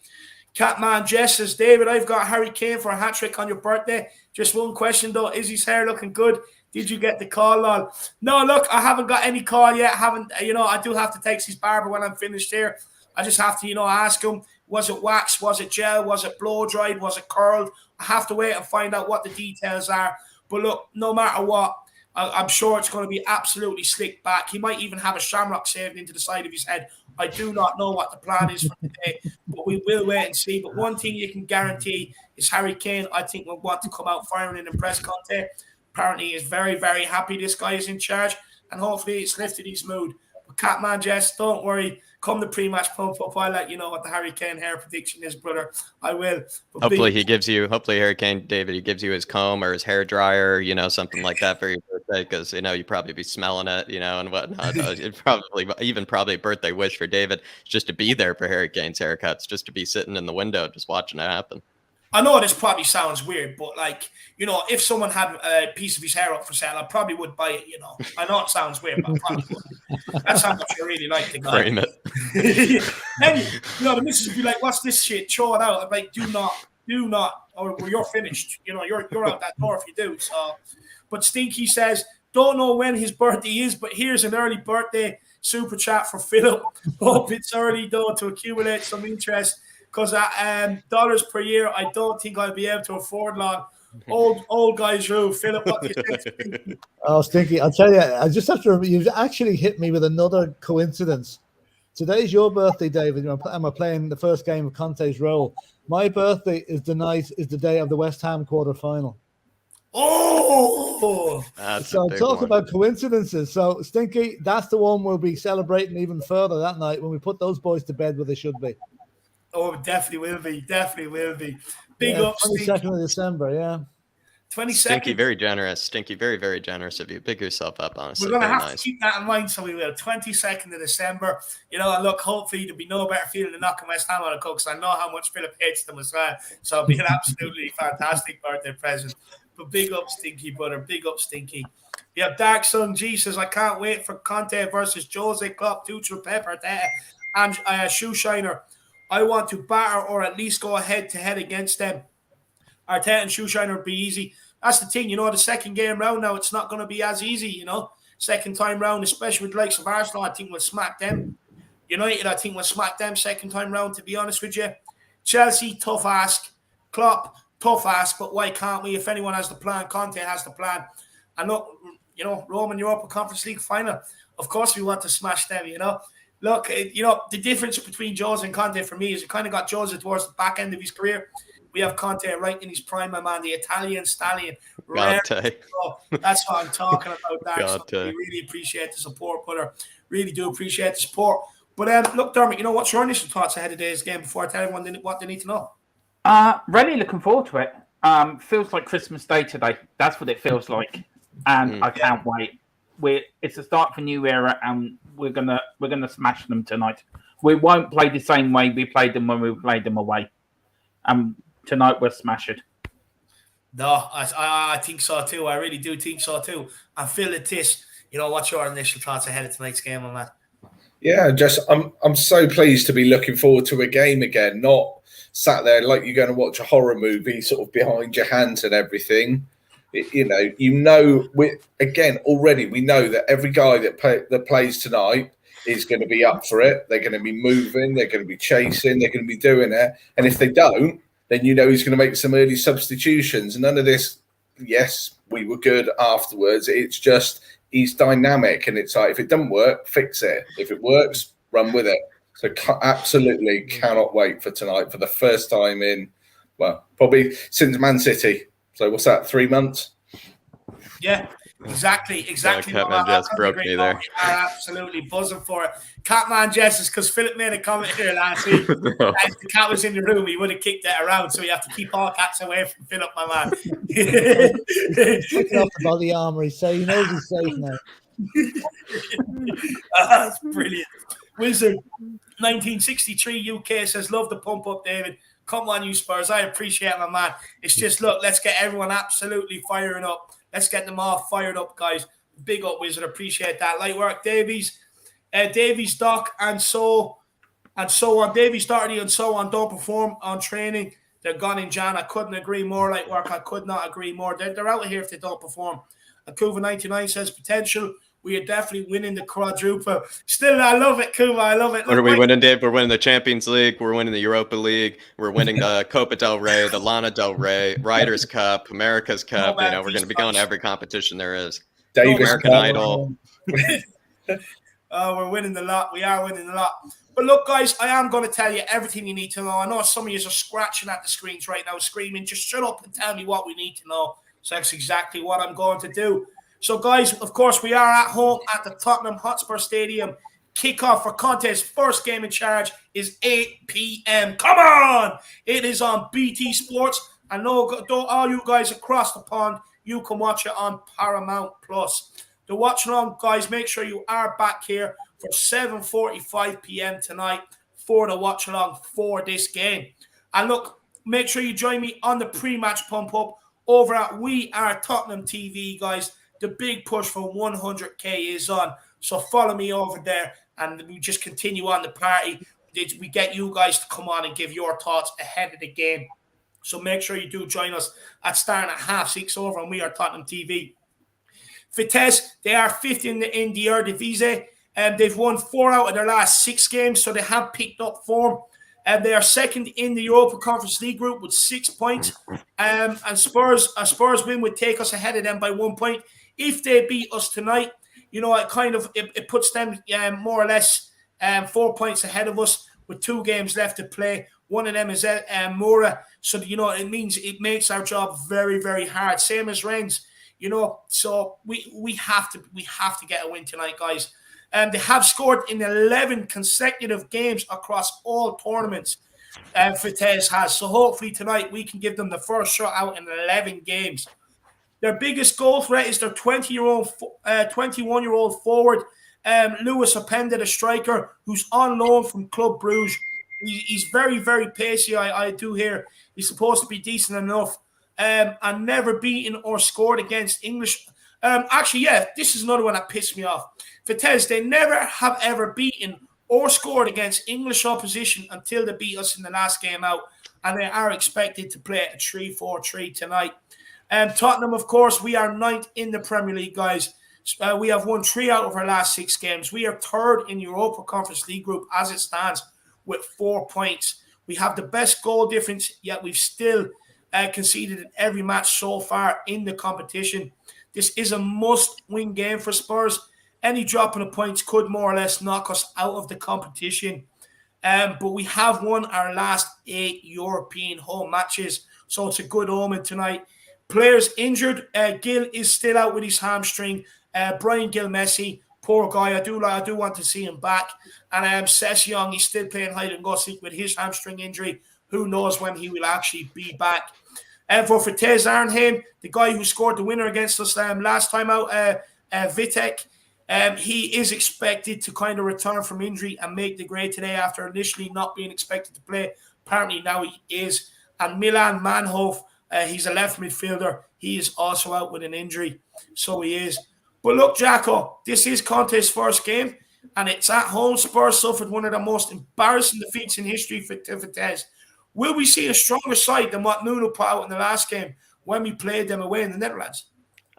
Catman Jess says, David, I've got Harry Kane for a hat-trick on your birthday. Just one question, though. Is his hair looking good? Did you get the call, lol? No, look, I haven't got any call yet. I do have to text his barber when I'm finished here. I just have to, ask him, was it wax? Was it gel? Was it blow-dried? Was it curled? I have to wait and find out what the details are. But look, no matter what, I'm sure it's going to be absolutely slick back. He might even have a shamrock saved into the side of his head. I do not know what the plan is for today, but we will wait and see. But one thing you can guarantee is Harry Kane, I think, will want to come out firing and impress Conte. Apparently, he's very, very happy this guy is in charge, and hopefully it's lifted his mood. But Catman Jess, don't worry. Come the pre-match pump up, I'll let you know what the Harry Kane hair prediction is, brother. I will. But hopefully Harry Kane, David, he gives you his comb or his hair dryer, something like that for your birthday, because you'd probably be smelling it, and whatnot. It'd probably a birthday wish for David just to be there for Harry Kane's haircuts, just to be sitting in the window just watching it happen. I know this probably sounds weird, but if someone had a piece of his hair up for sale, I probably would buy it, I know it sounds weird, but I probably would. That's how much I really like the guy. Frame it. And, the missus would be like, what's this shit? Throw it out. I'm like, do not, or you're finished. You're out that door if you do. So, but Stinky says, don't know when his birthday is, but here's an early birthday super chat for Philip. Hope it's early, though, to accumulate some interest. Because at dollars per year, I don't think I'll be able to afford long. Old guys rule. Philip, what do you think? Oh, Stinky, I'll tell you, I just have to remember, you've actually hit me with another coincidence. Today's your birthday, David, and we're playing the first game of Conte's role. My birthday is the day of the West Ham quarter-final. Oh! So talk about coincidences. So, Stinky, that's the one we'll be celebrating even further that night when we put those boys to bed where they should be. Oh, it definitely will be. Big up, 22nd of December, yeah. 22nd. Stinky, very generous. Stinky, very, very generous of you. Pick yourself up, honestly. We're going to have to keep that in mind, so we will. 22nd of December. And look, hopefully there'll be no better feeling than knocking West Ham on the cook, because I know how much Philip hates them as well. So it'll be an absolutely fantastic birthday present. But big up, Stinky, brother. Big up, Stinky. We have Dark Sun G says, I can't wait for Conte versus Jose Klopp, Tuchel, Pepper, and Shoeshiner. I want to batter or at least go head-to-head against them. Arteta and Shoeshiner would be easy. That's the thing, the second game round now, it's not going to be as easy, Second time round, especially with the likes of Arsenal, I think we'll smack them. United, I think we'll smack them second time round, to be honest with you. Chelsea, tough ask. Klopp, tough ask, but why can't we? If anyone has the plan, Conte has the plan. And look, Roman Europa Conference League final, of course we want to smash them, Look, the difference between Jose and Conte for me is you kind of got Jose towards the back end of his career. We have Conte right in his prime, my man, the Italian stallion. That's what I'm talking about, So we really appreciate the support, brother. Really do appreciate the support. But look, Dermot, what's your initial thoughts ahead of today's game before I tell everyone what they need to know? Really looking forward to it. Feels like Christmas Day today. That's what it feels like. And I can't wait. It's the start of a new era, and we're gonna smash them tonight. We won't play the same way we played them when we played them away. Tonight we'll smash it. No, I think so too. I really do think so too. And Phil, at this, what's your initial thoughts ahead of tonight's game, my man? Yeah, I'm so pleased to be looking forward to a game again. Not sat there like you're going to watch a horror movie, sort of behind your hands and everything. Already we know that every guy that plays tonight is going to be up for it. They're going to be moving, they're going to be chasing, they're going to be doing it. And if they don't, then he's going to make some early substitutions. None of this, yes, we were good afterwards. It's just he's dynamic, and it's like, if it doesn't work, fix it. If it works, run with it. So absolutely cannot wait for tonight for the first time in, probably since Man City. So what's that, 3 months? Yeah, exactly. Catman Jess broke me there. Absolutely buzzing for it. Catman Jess is because Philip made a comment here last week. If the cat was in the room, he would have kicked it around. So you have to keep all cats away from Philip, my man. Looking off the body armory, so he knows he's safe now. That's brilliant. Wizard 1963 UK says, love the pump up, David. Come on, you Spurs. I appreciate it, my man. It's just, look, let's get everyone absolutely firing up. Let's get them all fired up, guys. Big up, Wizard. Appreciate that. Light work, Davies. Davies, Doc, and so on. Davies, Doherty, and so on don't perform on training. They're gone in Jan. I couldn't agree more. Light work, I could not agree more. They're out of here if they don't perform. Akuva99 says potential. We are definitely winning the quadruple. Still, I love it, Kuma. I love it. What are we winning, Dave? We're winning the Champions League. We're winning the Europa League. We're winning the Copa del Rey, the Lana del Rey, Riders Cup, America's Cup. We're going to be going to every competition there is. American Idol. We're winning the lot. We are winning the lot. But look, guys, I am going to tell you everything you need to know. I know some of you are scratching at the screens right now, screaming, just shut up and tell me what we need to know. So that's exactly what I'm going to do. So, guys, of course, we are at home at the Tottenham Hotspur Stadium Kickoff for Conte's first game in charge is 8 p.m. Come on! It is on BT Sports. I know all you guys across the pond, you can watch it on Paramount Plus. The watch along, guys, make sure you are back here for 7:45 p.m. tonight for the watch along for this game. And look, make sure you join me on the pre-match pump up over at We Are Tottenham TV, guys. The big push for 100k is on. So follow me over there and we just continue on the party. We get you guys to come on and give your thoughts ahead of the game. So make sure you do join us at starting at 6:30 over on We Are Tottenham TV. Vitesse, they are 5th in the Eredivisie. They've won 4 out of their last 6 games, so they have picked up form. They are 2nd in the Europa Conference League group with 6 points. And a Spurs win would take us ahead of them by 1 point. If they beat us tonight, you know, it puts them more or less 4 points ahead of us with 2 games left to play. One of them is Mura. So, you know, it means it makes our job very, very hard. Same as Rennes, you know. So we have to get a win tonight, guys. They have scored in 11 consecutive games across all tournaments. Vitesse has. So hopefully tonight we can give them the first shot out in 11 games. Their biggest goal threat is their 21-year-old forward, Lewis Openda, the striker, who's on loan from Club Brugge. He's very, very pacey, I do hear. He's supposed to be decent enough. And never beaten or scored against English. Actually, yeah, this is another one that pissed me off. Vitesse, they never have ever beaten or scored against English opposition until they beat us in the last game out. And they are expected to play a 3-4-3 tonight. Tottenham, of course, we are 9th in the Premier League, guys. We have won 3 out of our last 6 games. We are 3rd in the Europa Conference League group as it stands with 4 points. We have the best goal difference, yet we've still conceded in every match so far in the competition. This is a must-win game for Spurs. Any drop in the points could more or less knock us out of the competition. But we have won our last 8 European home matches, so it's a good omen tonight. Players injured. Gill is still out with his hamstring. Brian Gill-Messi, poor guy. I do want to see him back. And Session, he's still playing hide and go seek with his hamstring injury. Who knows when he will actually be back. For Vitesse Arnhem, the guy who scored the winner against us last time out, Vitek, he is expected to kind of return from injury and make the grade today after initially not being expected to play. Apparently now he is. And Milan Manhoef, he's a left midfielder. He is also out with an injury. So he is. But look, Jacko, this is Conte's first game, and it's at home. Spurs suffered one of the most embarrassing defeats in history for Vitesse. Will we see a stronger side than what Nuno put out in the last game when we played them away in the Netherlands?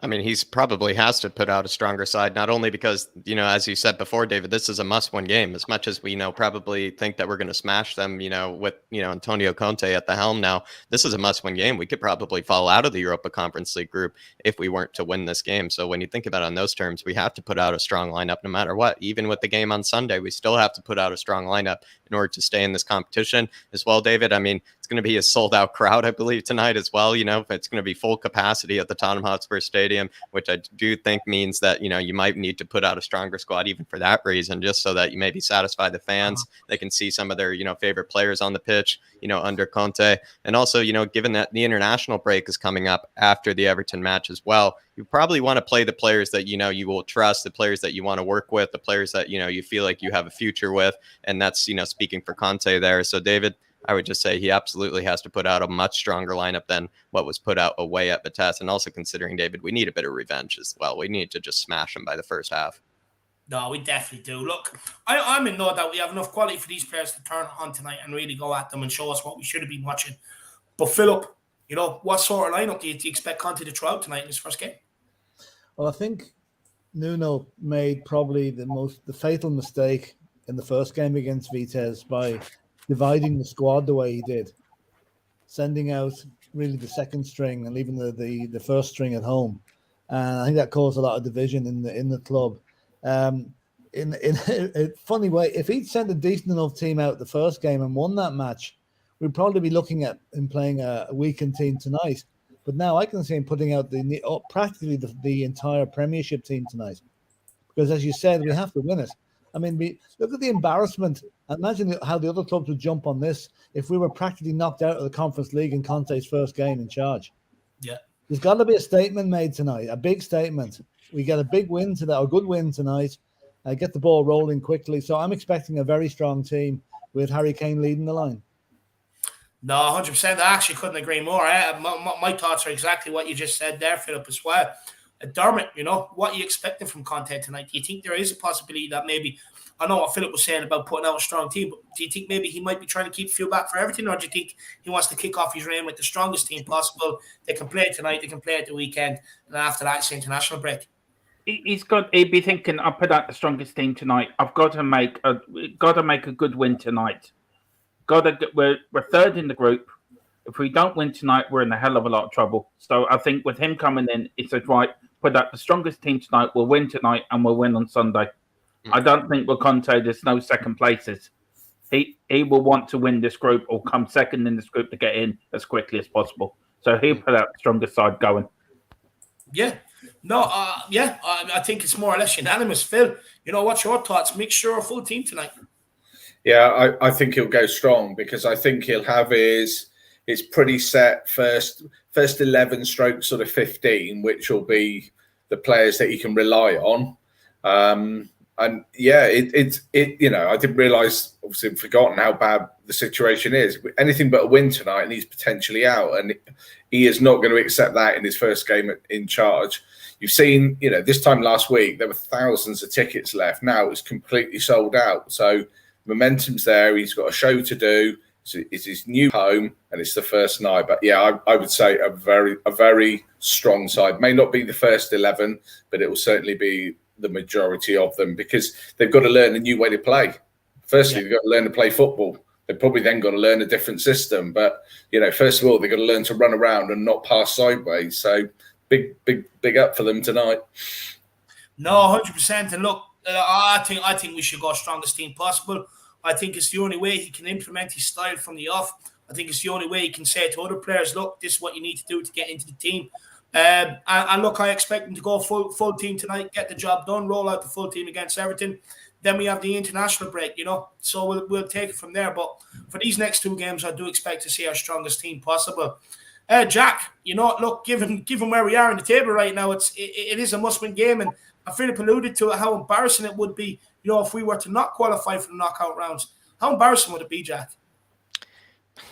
I mean, he's probably has to put out a stronger side, not only because, you know, as you said before, David, this is a must-win game. As much as we, probably think that we're going to smash them, with, Antonio Conte at the helm now, this is a must-win game. We could probably fall out of the Europa Conference League group if we weren't to win this game. So when you think about it on those terms, we have to put out a strong lineup no matter what. Even with the game on Sunday, we still have to put out a strong lineup in order to stay in this competition as well, David. I mean, it's going to be a sold-out crowd, I believe, tonight as well. It's going to be full capacity at the Tottenham Hotspur Stadium, which I do think means that, you might need to put out a stronger squad even for that reason, just so that you maybe satisfy the fans. They can see some of their, favorite players on the pitch, under Conte. And also, given that the international break is coming up after the Everton match as well, you probably want to play the players that, you will trust, the players that you want to work with, the players that, you feel like you have a future with. And that's, speaking for Conte there. So, David, I would just say he absolutely has to put out a much stronger lineup than what was put out away at Vitesse. And also considering, David, we need a bit of revenge as well. We need to just smash them by the first half. No, we definitely do. Look, I'm in no doubt we have enough quality for these players to turn on tonight and really go at them and show us what we should have been watching. But Philip, what sort of lineup do you expect Conte to throw out tonight in his first game? Well, I think Nuno made probably the fatal mistake in the first game against Vitesse by dividing the squad the way he did, sending out really the second string and leaving the first string at home. And I think that caused a lot of division in the club. In a funny way, if he'd sent a decent enough team out the first game and won that match, we'd probably be looking at him playing a weakened team tonight. But now I can see him putting out practically the entire Premiership team tonight. Because as you said, we have to win it. I mean, look at the embarrassment. Imagine how the other clubs would jump on this if we were practically knocked out of the Conference League in Conte's first game in charge. Yeah. There's got to be a statement made tonight, a big statement. We get a big win today, a good win tonight, get the ball rolling quickly. So I'm expecting a very strong team with Harry Kane leading the line. No, 100%. I actually couldn't agree more. My thoughts are exactly what you just said there, Philip, as well. Dermot, what are you expecting from Conte tonight? Do you think there is a possibility that maybe, I know what Philip was saying about putting out a strong team, but do you think maybe he might be trying to keep fuel back for everything, or do you think he wants to kick off his reign with the strongest team possible? They can play tonight, they can play at the weekend, and after that, it's the international break. He'd be thinking, I'll put out the strongest team tonight. I've got to make a good win tonight. We're third in the group. If we don't win tonight, we're in a hell of a lot of trouble. So I think with him coming in, he said, right, put out the strongest team tonight. We'll win tonight and we'll win on Sunday. I don't think with Conte, there's no second places. He will want to win this group or come second in this group to get in as quickly as possible. So he'll put out the strongest side going. Yeah. No, I think it's more or less unanimous. Phil, what's your thoughts? Make sure a full team tonight. Yeah, I think he'll go strong because I think he'll have his pretty set first 11 stroke sort of 15, which will be the players that he can rely on. And yeah, I didn't realise, obviously I've forgotten how bad the situation is. Anything but a win tonight and he's potentially out, and he is not going to accept that in his first game in charge. You've seen, this time last week, there were thousands of tickets left. Now it's completely sold out. So momentum's there. He's got a show to do. It's his new home and it's the first night. But yeah, I would say a very strong side. May not be the first 11, but it will certainly be the majority of them because they've got to learn a new way to play. Firstly, they've got to learn to play football. They've probably then got to learn a different system. But, first of all, they've got to learn to run around and not pass sideways. So big up for them tonight. No, 100%. And look, I think we should go strongest team possible. I think it's the only way he can implement his style from the off. I think it's the only way he can say to other players, look, this is what you need to do to get into the team. And look, I expect him to go full team tonight, get the job done, roll out the full team against Everton. Then we have the international break, so we'll take it from there. But for these next two games, I do expect to see our strongest team possible. Jack, look, given where we are in the table right now, it is a must-win game, and Philip alluded to how embarrassing it would be, if we were to not qualify for the knockout rounds. How embarrassing would it be, Jack?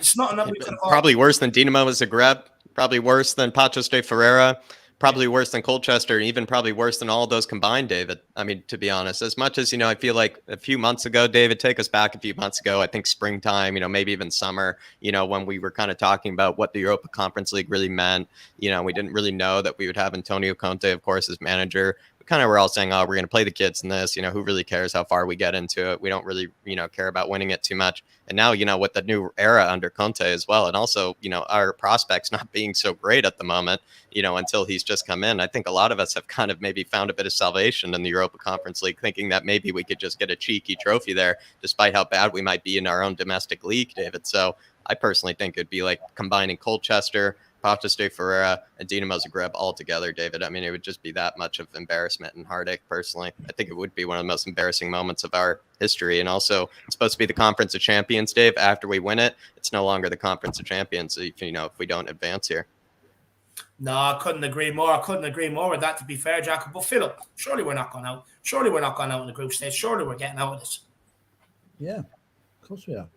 It's not enough. Probably worse than Dinamo Zagreb. Probably worse than Paços de Ferreira. Probably worse than Colchester, and even probably worse than all those combined, David. I mean, to be honest, as much as, I feel like a few months ago, David, take us back a few months ago, I think springtime, maybe even summer, when we were kind of talking about what the Europa Conference League really meant, we didn't really know that we would have Antonio Conte, of course, as manager. Kind of we're all saying, we're going to play the kids in this, who really cares how far we get into it? We don't really, care about winning it too much. And now, with the new era under Conte as well. And also, our prospects not being so great at the moment, until he's just come in. I think a lot of us have kind of maybe found a bit of salvation in the Europa Conference League, thinking that maybe we could just get a cheeky trophy there, despite how bad we might be in our own domestic league, David. So I personally think it'd be like combining Colchester, Paços de Ferreira, and Dinamo Zagreb all together, David. I mean, it would just be that much of embarrassment and heartache, personally. I think it would be one of the most embarrassing moments of our history. And also, it's supposed to be the Conference of Champions, Dave. After we win it, it's no longer the Conference of Champions, if we don't advance here. No, I couldn't agree more. I couldn't agree more with that, to be fair, Jacob. But Philip, surely we're not going out. Surely we're not going out in the group stage. Surely we're getting out of this. Yeah, of course we are.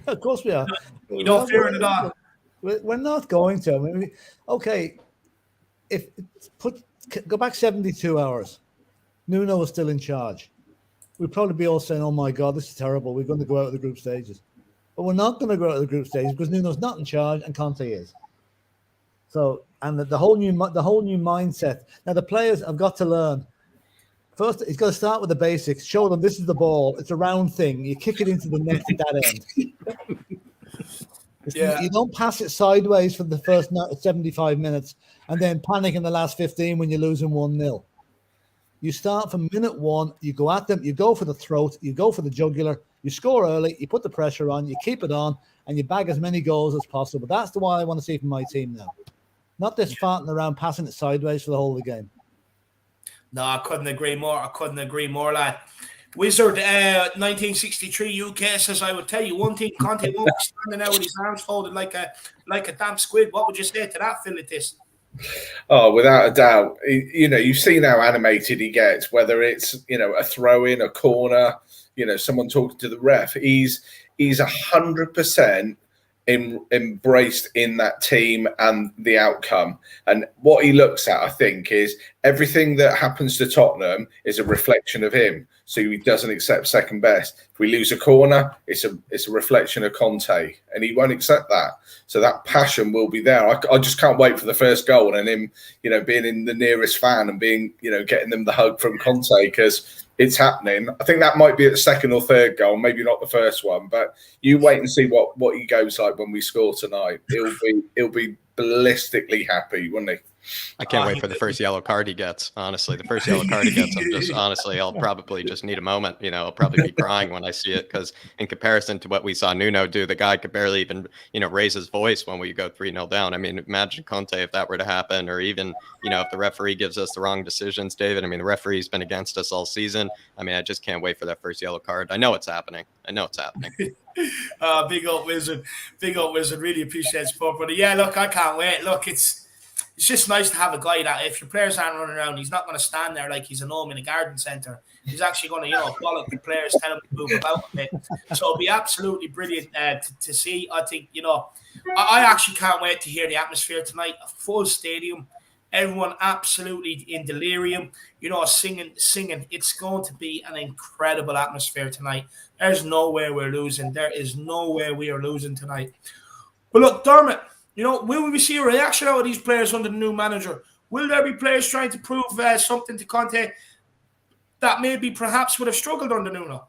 Of course we are. You don't fear it at all. We're not going to. I mean, okay, go back 72 hours. Nuno was still in charge. We'd probably be all saying, "Oh my God, this is terrible. We're going to go out of the group stages." But we're not going to go out of the group stages because Nuno's not in charge and Conte is. So, and the whole new mindset. Now the players have got to learn. First, he's got to start with the basics. Show them this is the ball. It's a round thing. You kick it into the net at that end. Yeah. You don't pass it sideways for the first 75 minutes and then panic in the last 15 when you're losing 1-0. You start from minute one, you go at them, you go for the throat, you go for the jugular, you score early, you put the pressure on, you keep it on, and you bag as many goals as possible. That's the one I want to see from my team now. Not this farting around, passing it sideways for the whole of the game. No, I couldn't agree more. Lad. Wizard 1963 UK says, I would tell you one thing, Conte won't be standing there with his arms folded like a damn squid. What would you say to that, Vitesse? Oh, without a doubt. You've seen how animated he gets, whether it's, a throw in, a corner, someone talking to the ref. He's 100% embraced in that team and the outcome. And what he looks at, I think, is everything that happens to Tottenham is a reflection of him. So he doesn't accept second best. If we lose a corner, it's a reflection of Conte, and he won't accept that. So that passion will be there. I just can't wait for the first goal and him, being in the nearest fan and being, getting them the hug from Conte, because it's happening. I think that might be at the second or third goal, maybe not the first one, but you wait and see what he goes like when we score tonight. He'll be ballistically happy, won't he? I can't wait for the first yellow card he gets. Honestly, the first yellow card he gets, I'll probably just need a moment. I'll probably be crying when I see it, because in comparison to what we saw Nuno do, the guy could barely even, raise his voice when we go 3-0 down. I mean, imagine Conte if that were to happen, or even, if the referee gives us the wrong decisions, David. I mean, the referee's been against us all season. I mean, I just can't wait for that first yellow card. I know it's happening. Big up Wizard. Really appreciate support, brother. Yeah, look, I can't wait. Look, it's just nice to have a guy that, if your players aren't running around, he's not going to stand there like he's a gnome in a garden centre. He's actually going to, bollock the players, tell them to move about a bit. So it'll be absolutely brilliant to see. I think, I actually can't wait to hear the atmosphere tonight. A full stadium, everyone absolutely in delirium, singing. It's going to be an incredible atmosphere tonight. There's no way we're losing. There is no way we are losing tonight. But look, Dermot, will we see a reaction out of these players under the new manager? Will there be players trying to prove something to Conte that maybe perhaps would have struggled under Nuno?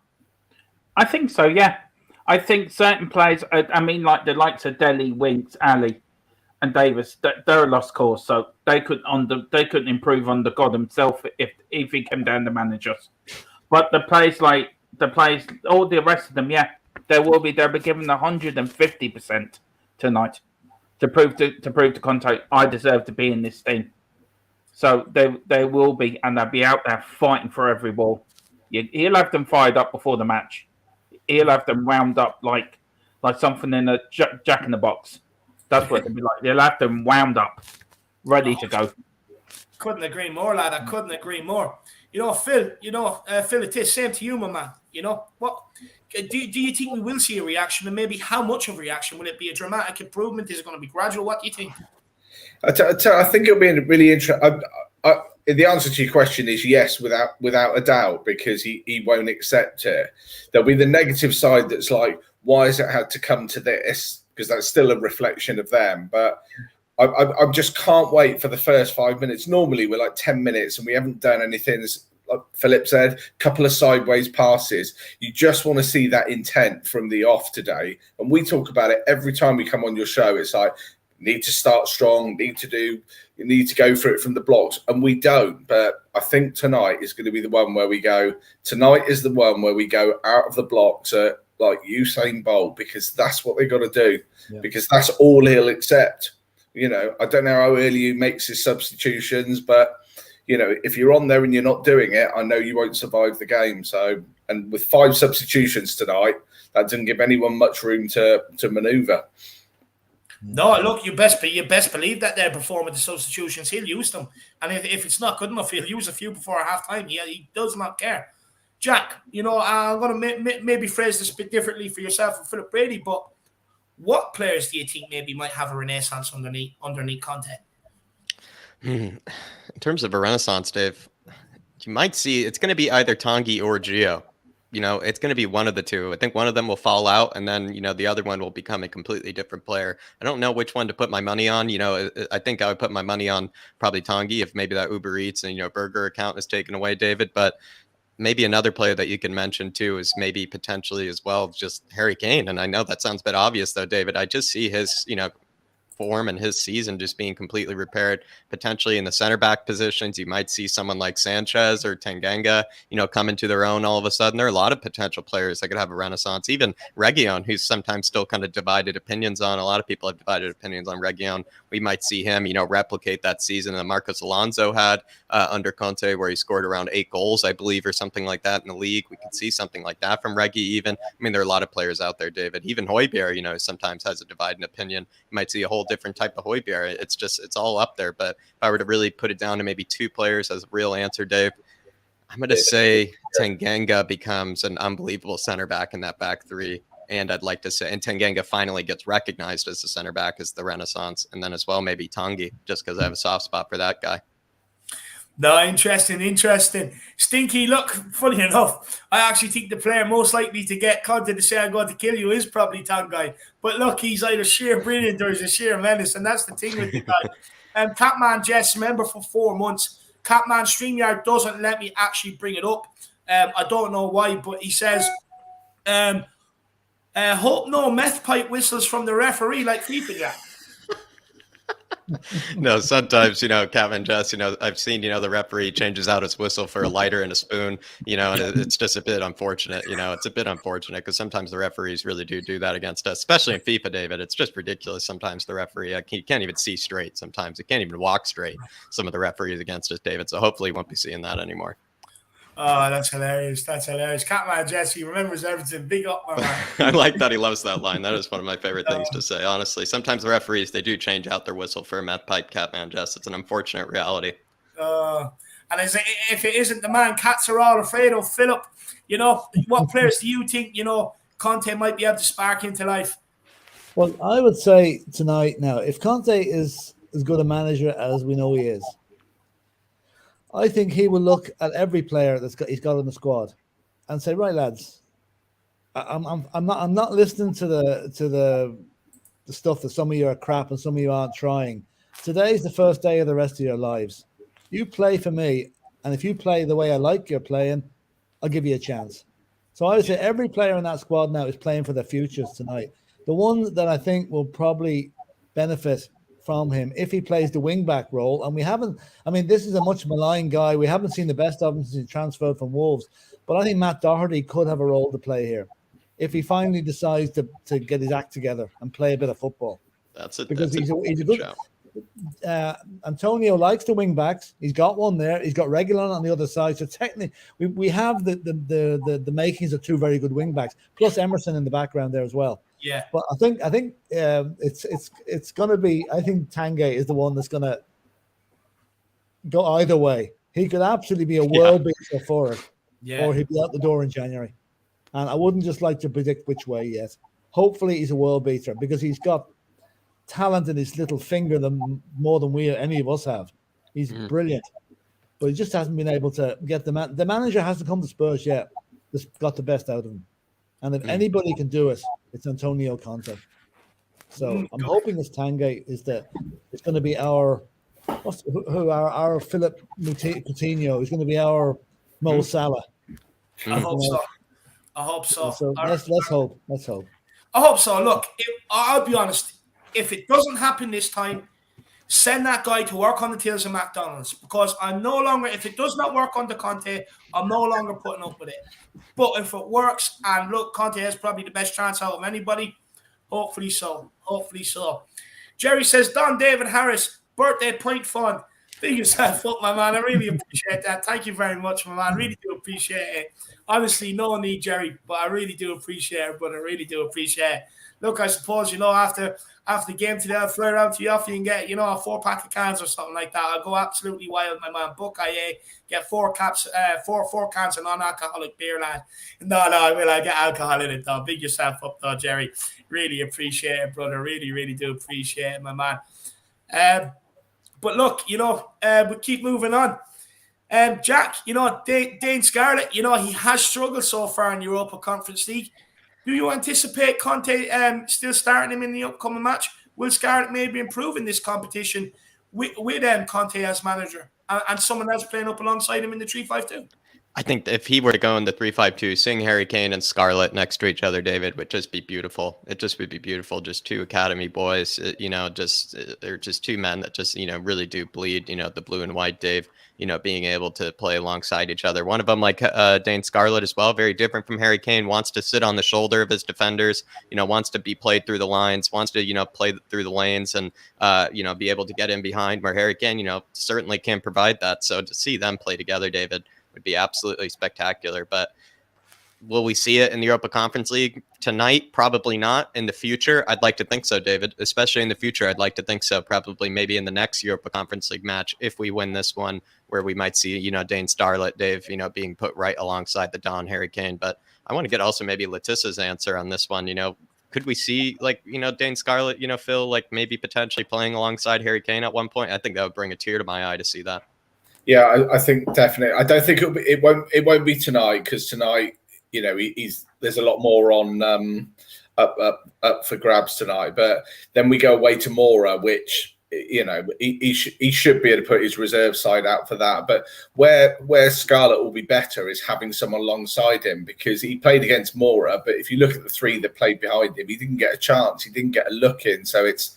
I think so, yeah. I think certain players, like the likes of Dele, Winks, Ali, and Davis, they're a lost cause. So they couldn't improve under God himself if he came down to manage us. But all the rest of them, yeah, they'll be given 150% tonight to prove to Conte, I deserve to be in this team. So they will be, and they'll be out there fighting for every ball. He'll have them fired up before the match. He'll have them wound up like something in a jack in the box. That's what it'll be like. He'll have them wound up, ready to go. Couldn't agree more, lad. I couldn't agree more. Phil, Phil, it is same to you, my man. What do you think we will see a reaction, and maybe how much of a reaction? Will it be a dramatic improvement? Is it going to be gradual? What do you think? I think it'll be really interesting. The answer to your question is yes, without a doubt, because he won't accept it. There'll be the negative side that's like, why has it had to come to this? Because that's still a reflection of them. But I just can't wait for the first 5 minutes. Normally we're like 10 minutes and we haven't done anything. Like Philip said, a couple of sideways passes. You just want to see that intent from the off today. And we talk about it every time we come on your show. It's like, need to start strong, you need to go for it from the blocks. And we don't. But I think tonight is going to be the one where we go. Tonight is the one where we go out of the blocks like Usain Bolt, because that's what they got to do. Yeah. Because that's all he'll accept. I don't know how early he makes his substitutions, but if you're on there and you're not doing it, I know you won't survive the game. So, and with 5 substitutions tonight, that didn't give anyone much room to manoeuvre. No, look, you best believe that they're performing the substitutions. He'll use them, and if it's not good enough, he'll use a few before half time. Yeah, he does not care. Jack, I'm going to maybe phrase this a bit differently for yourself and Philip Brady, but what players do you think maybe might have a renaissance underneath Conte? In terms of a renaissance, Dave, you might see it's going to be either Tanguy or Gio. It's going to be one of the two. I think one of them will fall out, and then, the other one will become a completely different player. I don't know which one to put my money on. I think I would put my money on probably Tanguy if maybe that Uber Eats and, burger account is taken away, David. But maybe another player that you can mention too is maybe potentially as well just Harry Kane. And I know that sounds a bit obvious though, David. I just see his, form and his season just being completely repaired. Potentially in the center back positions, you might see someone like Sanchez or Tanganga, come into their own all of a sudden. There are a lot of potential players that could have a renaissance. Even Reguilon, who's sometimes still kind of divided opinions on. A lot of people have divided opinions on Reguilon. We might see him, replicate that season that Marcos Alonso had under Conte, where he scored around 8 goals, I believe, or something like that in the league. We could see something like that from Reggie even. I mean, there are a lot of players out there, David. Even Hojbjerg, sometimes has a divided opinion. You might see a whole different type of Hojbjerg. It's all up there. But if I were to really put it down to maybe 2 players as a real answer, Dave, I'm going to say Tanganga becomes an unbelievable center back in that back 3. And I'd like to say, and Tanganga finally gets recognized as the center back as the renaissance. And then as well, maybe Tanguy, just because I have a soft spot for that guy. No, interesting. Stinky, look, funny enough, I actually think the player most likely to get Conte to say I'm going to kill you is probably Tanguy. But look, he's either sheer brilliant or he's a sheer menace, and that's the thing with the guy. Catman Jess, member for 4 months. Catman StreamYard doesn't let me actually bring it up. I don't know why, but he says, hope no meth pipe whistles from the referee like FIFA. Yeah. No, sometimes, Kevin, Jess, I've seen, the referee changes out his whistle for a lighter and a spoon, and it's just a bit unfortunate. It's a bit unfortunate because sometimes the referees really do that against us, especially in FIFA, David. It's just ridiculous. Sometimes the referee, he can't even see straight. Sometimes he can't even walk straight. Some of the referees against us, David. So hopefully we won't be seeing that anymore. Oh, that's hilarious. Catman Jesse remembers everything. Big up, my man. I like that he loves that line. That is one of my favorite things to say, honestly. Sometimes the referees, they do change out their whistle for a meth pipe, Catman Jess. It's an unfortunate reality. And if it isn't the man cats are all afraid of, Philip, what players do you think, Conte might be able to spark into life? Well, I would say tonight now, if Conte is as good a manager as we know he is, I think he will look at every player he's got in the squad and say, right, lads, I'm not listening to the stuff that some of you are crap and some of you aren't trying. Today's the first day of the rest of your lives. You play for me, and if you play the way I like you're playing, I'll give you a chance. So I would say every player in that squad now is playing for their futures tonight. The one that I think will probably benefit from him if he plays the wing-back role, and this is a much maligned guy. We haven't seen the best of him since he transferred from Wolves, but I think Matt Doherty could have a role to play here if he finally decides to get his act together and play a bit of football. He's a good shout. Antonio likes the wing-backs. He's got one there. He's got Reguilon on the other side. So technically, we have the makings of 2 very good wing-backs, plus Emerson in the background there as well. Yeah, but I think it's going to be. I think Tanguy is the one that's going to go either way. He could absolutely be a world beater for it, or he'd be out the door in January. And I wouldn't just like to predict which way yet. Hopefully, he's a world beater because he's got talent in his little finger more than any of us have. He's brilliant, but he just hasn't been able to get the manager hasn't come to Spurs yet. That's got the best out of him. And if anybody can do it, it's Antonio Conte. So I'm hoping this Tanguy is it's going to be our Philip Coutinho is going to be our Mo Salah. I hope so. So let's hope. I hope so. Look, I'll be honest. If it doesn't happen this time, send that guy to work on the tills of McDonald's because I'm no longer. If it does not work under Conte, I'm no longer putting up with it. But if it works, and look, Conte has probably the best chance out of anybody. Hopefully so. Jerry says, Don David Harris, birthday point fund. Big yourself up, my man. I really appreciate that. Thank you very much, my man. Really do appreciate it. Honestly, no need, Jerry, but I really do appreciate it, brother. I really do appreciate it. Look, I suppose, after the game today, I'll fly around to you after you can get, a 4-pack of cans or something like that. I'll go absolutely wild, my man. Book IA, get 4 cans of non-alcoholic beer, lad. No, I will. I get alcohol in it, though. Big yourself up, though, Jerry. Really appreciate it, brother. Really, really do appreciate it, my man. But look, we keep moving on. Jack, Dane Scarlett, he has struggled so far in Europa Conference League. Do you anticipate Conte still starting him in the upcoming match? Will Scarlett maybe improve in this competition with Conte as manager and someone else playing up alongside him in the 3-5-2? I think if he were to go in the 3-5-2, seeing Harry Kane and Scarlett next to each other, David, would just be beautiful. It just would be beautiful. Just two academy boys, they're just two men that just, really do bleed, the blue and white, Dave, being able to play alongside each other. One of them, like Dane Scarlett as well, very different from Harry Kane, wants to sit on the shoulder of his defenders, wants to be played through the lines, wants to, play through the lanes and, be able to get in behind, where Harry Kane, certainly can provide that. So to see them play together, David, would be absolutely spectacular. But will we see it in the Europa Conference League tonight? Probably not. In the future, I'd like to think so, David. Especially in the future, I'd like to think so. Probably maybe in the next Europa Conference League match, if we win this one, where we might see, Dane Scarlett, Dave, being put right alongside the Don Harry Kane. But I want to get also maybe Letitia's answer on this one. Could we see Dane Scarlett, Phil, maybe potentially playing alongside Harry Kane at one point? I think that would bring a tear to my eye to see that. Yeah, I think definitely. I don't think it won't be tonight, because tonight, there's a lot more on up for grabs tonight. But then we go away to Mora, which he should be able to put his reserve side out for that. But where Scarlett will be better is having someone alongside him, because he played against Mora. But if you look at the three that played behind him, he didn't get a chance. He didn't get a look in. So it's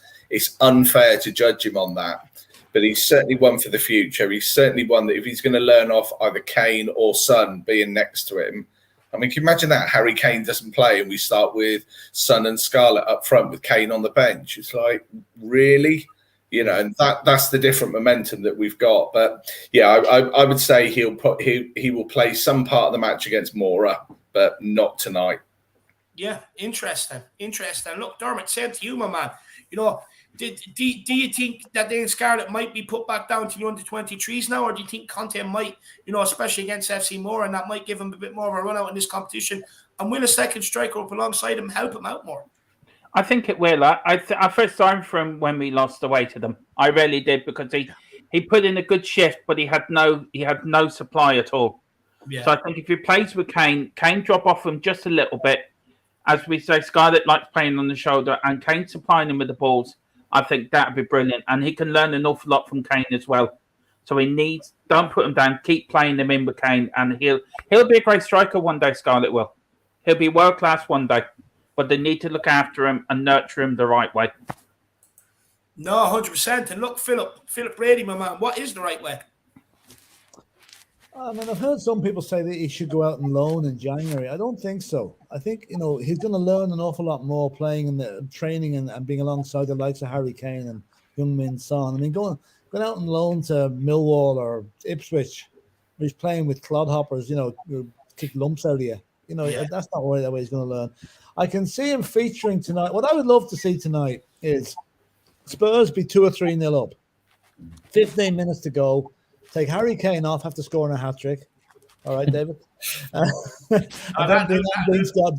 unfair to judge him on that. But he's certainly one for the future. He's certainly one that if he's going to learn off either Kane or Son being next to him. I mean, can you imagine that? Harry Kane doesn't play and we start with Son and Scarlett up front with Kane on the bench. It's like, really? And that's the different momentum that we've got. But yeah, I would say he will play some part of the match against Mora, but not tonight. Yeah, interesting. Look, Dermot, same to you, my man. Do you think that Dane Scarlett might be put back down to the under-23s now, or do you think Conte might, especially against FC Moore, and that might give him a bit more of a run out in this competition, and will a second striker up alongside him help him out more? I think it will. I first saw him from when we lost away to them. I really did, because he put in a good shift, but he had no supply at all. Yeah. So I think if he plays with Kane drop off him just a little bit. As we say, Scarlett likes playing on the shoulder, and Kane supplying him with the balls. I think that would be brilliant. And he can learn an awful lot from Kane as well. So don't put him down, keep playing him in with Kane, and he'll be a great striker one day, Scarlett will. He'll be world class one day. But they need to look after him and nurture him the right way. No, 100%. And look, Philip Brady, my man, what is the right way? I mean, I've heard some people say that he should go out and loan in January. I don't think so. I think, he's going to learn an awful lot more playing in the training and being alongside the likes of Harry Kane and Heung-min Son. I mean, going out and loan to Millwall or Ipswich, where he's playing with clodhoppers, kick lumps out of you. That's not the way he's going to learn. I can see him featuring tonight. What I would love to see tonight is Spurs be 2 or 3-0 up. 15 minutes to go. Take Harry Kane off, have to score in a hat-trick. All right, David?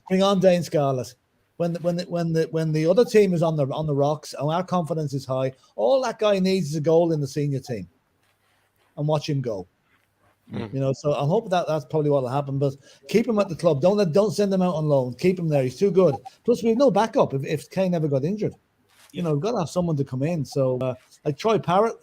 Bring on Dane Scarlett. When the other team is on the rocks and our confidence is high, all that guy needs is a goal in the senior team. And watch him go. So I hope that's probably what will happen. But keep him at the club. Don't send him out on loan. Keep him there. He's too good. Plus, we have no backup if Kane ever got injured. We've got to have someone to come in. So, like Troy Parrott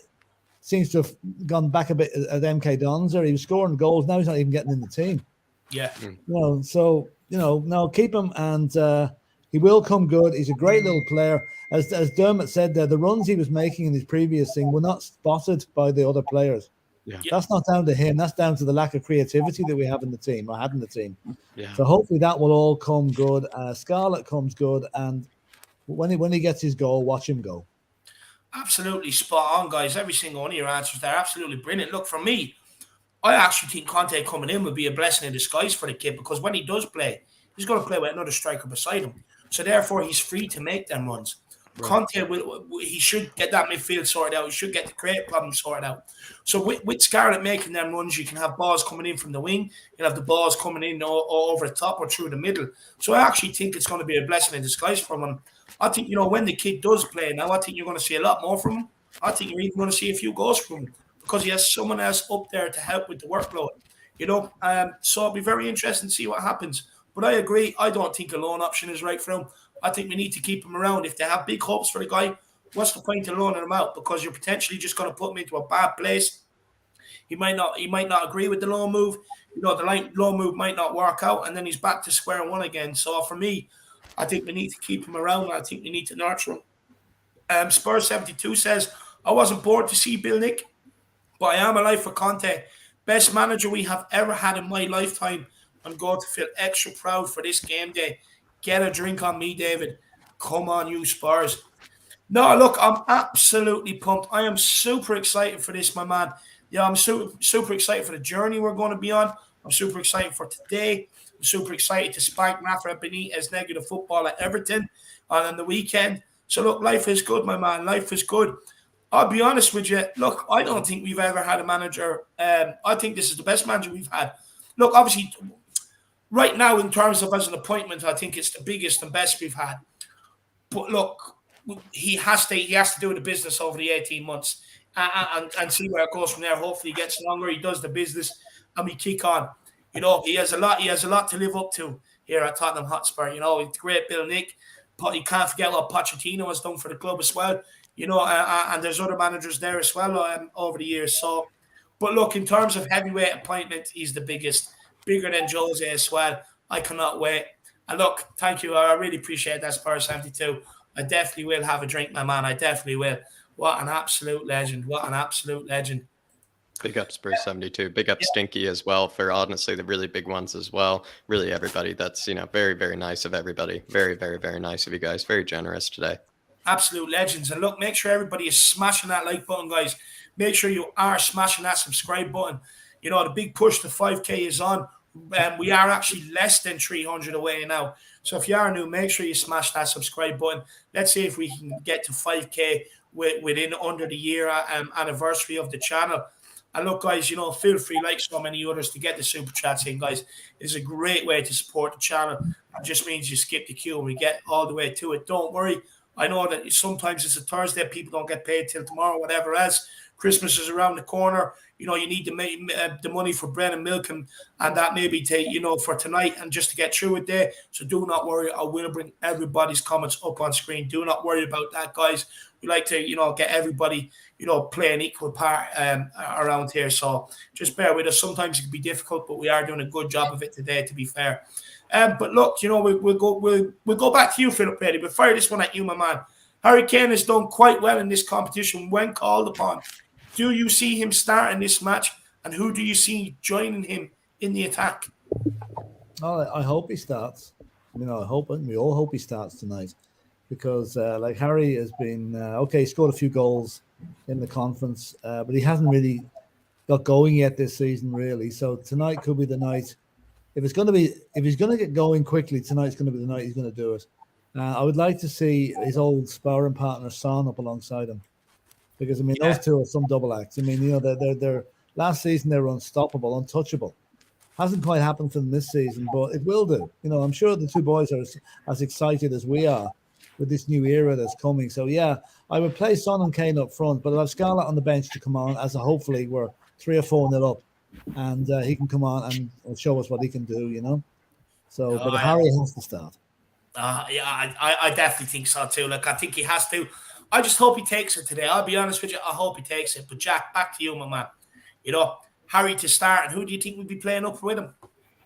seems to have gone back a bit at MK Dons. He was scoring goals. Now he's not even getting in the team. Yeah. No, keep him, and he will come good. He's a great little player. As Dermot said there, the runs he was making in his previous thing were not spotted by the other players. Yeah. That's not down to him. That's down to the lack of creativity that we have in the team, or had in the team. Yeah. So hopefully that will all come good. Scarlett comes good, and when he gets his goal, watch him go. Absolutely spot on, guys. Every single one of your answers there, absolutely brilliant. Look, for me, I actually think Conte coming in would be a blessing in disguise for the kid, because when he does play, he's going to play with another striker beside him. So therefore, he's free to make them runs. Right. Conte he should get that midfield sorted out. He should get the creative problem sorted out. So with Scarlett making them runs, you can have balls coming in from the wing. You'll have the balls coming in all over the top or through the middle. So I actually think it's going to be a blessing in disguise for him. I think, when the kid does play now, I think you're going to see a lot more from him. I think you're even going to see a few goals from him, because he has someone else up there to help with the workload. So it'll be very interesting to see what happens. But I agree. I don't think a loan option is right for him. I think we need to keep him around. If they have big hopes for the guy, what's the point of loaning him out? Because you're potentially just going to put him into a bad place. He might not agree with the loan move. The loan move might not work out, and then he's back to square one again. So for me, I think we need to keep him around. I think we need to nurture him. Spurs 72 says, I wasn't bored to see Bill Nick, but I am alive for Conte. Best manager we have ever had in my lifetime. I'm going to feel extra proud for this game day. Get a drink on me, David. Come on, you Spurs. No, look, I'm absolutely pumped. I am super excited for this, my man. Yeah, I'm super excited for the journey we're going to be on. I'm super excited for today. I'm super excited to spank Rafa Benitez negative football at Everton on the weekend. So, look, life is good, my man. Life is good. I'll be honest with you. Look, I don't think we've ever had a manager. I think this is the best manager we've had. Look, obviously, right now, in terms of as an appointment, I think it's the biggest and best we've had. But look, he has to do the business over the 18 months and see where it goes from there. Hopefully, he gets longer. He does the business, and we kick on. He has a lot to live up to here at Tottenham Hotspur. It's great, Bill Nick, but you can't forget what Pochettino has done for the club as well. And there's other managers there as well over the years. So, but look, in terms of heavyweight appointment, he's the biggest, bigger than Jose as well. I cannot wait. And look, thank you. I really appreciate that, Spurs 72. I definitely will have a drink, my man. I definitely will. What an absolute legend. What an absolute legend. Big up Spurs 72. Big up Stinky as well for honestly the really big ones as well. Really everybody. That's, very, very nice of everybody. Very, very, very nice of you guys. Very generous today. Absolute legends. And look, make sure everybody is smashing that like button, guys. Make sure you are smashing that subscribe button. The big push to 5K is on. We are actually less than 300 away now. So if you are new, make sure you smash that subscribe button. Let's see if we can get to 5K within under the year anniversary of the channel. And look, guys, feel free, like so many others, to get the super chats in, guys. It's a great way to support the channel. It just means you skip the queue and we get all the way to it. Don't worry. I know that sometimes it's a Thursday, people don't get paid till tomorrow, whatever else. Christmas is around the corner. You need to make the money for bread and milk, and that maybe take, for tonight and just to get through it there. So do not worry. I will bring everybody's comments up on screen. Do not worry about that, guys. We like to, get everybody, play an equal part around here. So just bear with us. Sometimes it can be difficult, but we are doing a good job of it today, to be fair. But look, we'll go back to you, Philip Brady. But fire this one at you, my man. Harry Kane has done quite well in this competition when called upon. Do you see him starting this match, and who do you see joining him in the attack? Oh, I hope he starts. We all hope he starts tonight, because Harry has been he scored a few goals in the conference, but he hasn't really got going yet this season, really. So tonight could be the night. If he's going to get going quickly, tonight's going to be the night he's going to do it. I would like to see his old sparring partner Son up alongside him, because those two are some double acts. They're last season they were unstoppable, untouchable. Hasn't quite happened for them this season, but it will do. I'm sure the two boys are as excited as we are with this new era that's coming. So yeah, I would play Son and Kane up front, but I'll have Scarlett on the bench to come on as hopefully we're 3 or 4-0 up, and he can come on and show us what he can do. So, but Harry has to start. I definitely think so too. Like, I think he has to. I just hope he takes it today. I'll be honest with you. I hope he takes it. But Jack, back to you, my man. Harry to start, and who do you think will be playing up with him?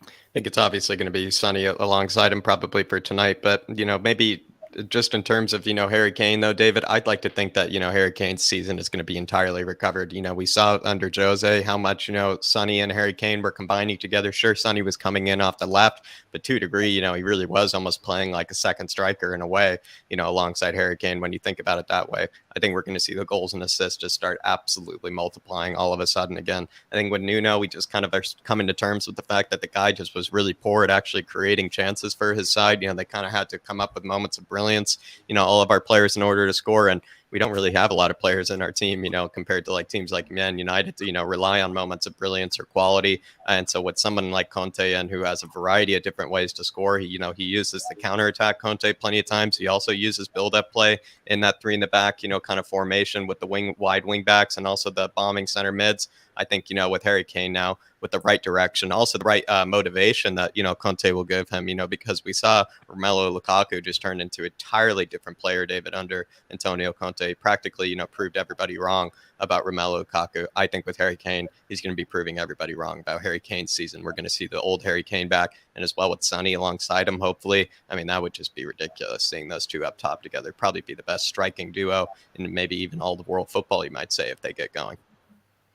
I think it's obviously going to be Sonny alongside him probably for tonight, but maybe just in terms of Harry Kane though, David, I'd like to think that Harry Kane's season is going to be entirely recovered. We saw under Jose how much Sonny and Harry Kane were combining together. Sure, Sonny was coming in off the left, but to a degree, he really was almost playing like a second striker in a way, alongside Harry Kane. When you think about it that way, I think we're going to see the goals and assists just start absolutely multiplying all of a sudden again. I think with Nuno, we just kind of are coming to terms with the fact that the guy just was really poor at actually creating chances for his side. They kind of had to come up with moments of brilliance, all of our players in order to score. And we don't really have a lot of players in our team, compared to teams like Man United to, rely on moments of brilliance or quality. And so with someone like Conte, and who has a variety of different ways to score, he uses the counterattack, Conte, plenty of times. He also uses build-up play in that 3 in the back, kind of formation with the wide wing backs and also the bombing center mids. I think, with Harry Kane now, with the right direction, also the right motivation that, Conte will give him, because we saw Romelu Lukaku just turned into an entirely different player, David, under Antonio Conte. He practically, proved everybody wrong about Romelu Lukaku. I think with Harry Kane, he's going to be proving everybody wrong about Harry Kane's season. We're going to see the old Harry Kane back, and as well with Sonny alongside him, hopefully. I mean, that would just be ridiculous seeing those two up top together. Probably be the best striking duo in maybe even all of world football, you might say, if they get going.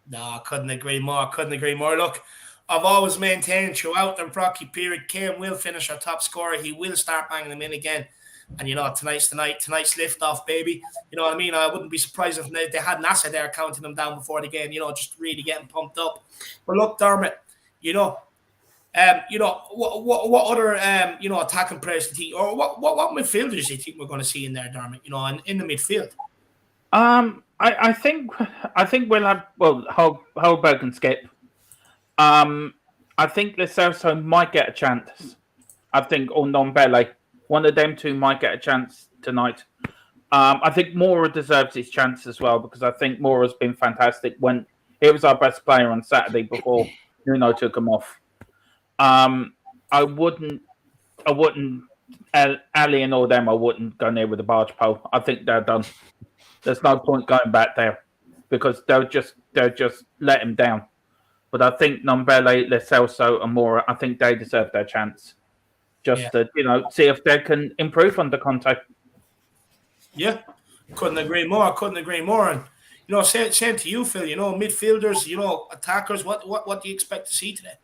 No, I couldn't agree more. Look, I've always maintained throughout the rocky period, Kane will finish our top scorer. He will start banging them in again. And, tonight's the night. Tonight's lift-off, baby. You know what I mean? I wouldn't be surprised if they had NASA there counting them down before the game, just really getting pumped up. But look, Dermot, what other, attacking players do you think, or what midfielders do you think we're going to see in there, Dermot, in the midfield? I think we'll have Holberg and Skip. I think Lo Celso might get a chance. I think or Ndombele, one of them two might get a chance tonight. I think Mora deserves his chance as well because I think Mora's been fantastic when he was our best player on Saturday before Nuno took him off. I wouldn't Ali and all them. I wouldn't go near with a barge pole. I think they're done. There's no point going back there because they'll just let him down. But I think Ndombele, Lo Celso, and Mora, I think they deserve their chance. Just to see if they can improve under Conte. Yeah, couldn't agree more. And same to you, Phil. Midfielders, attackers. What do you expect to see today?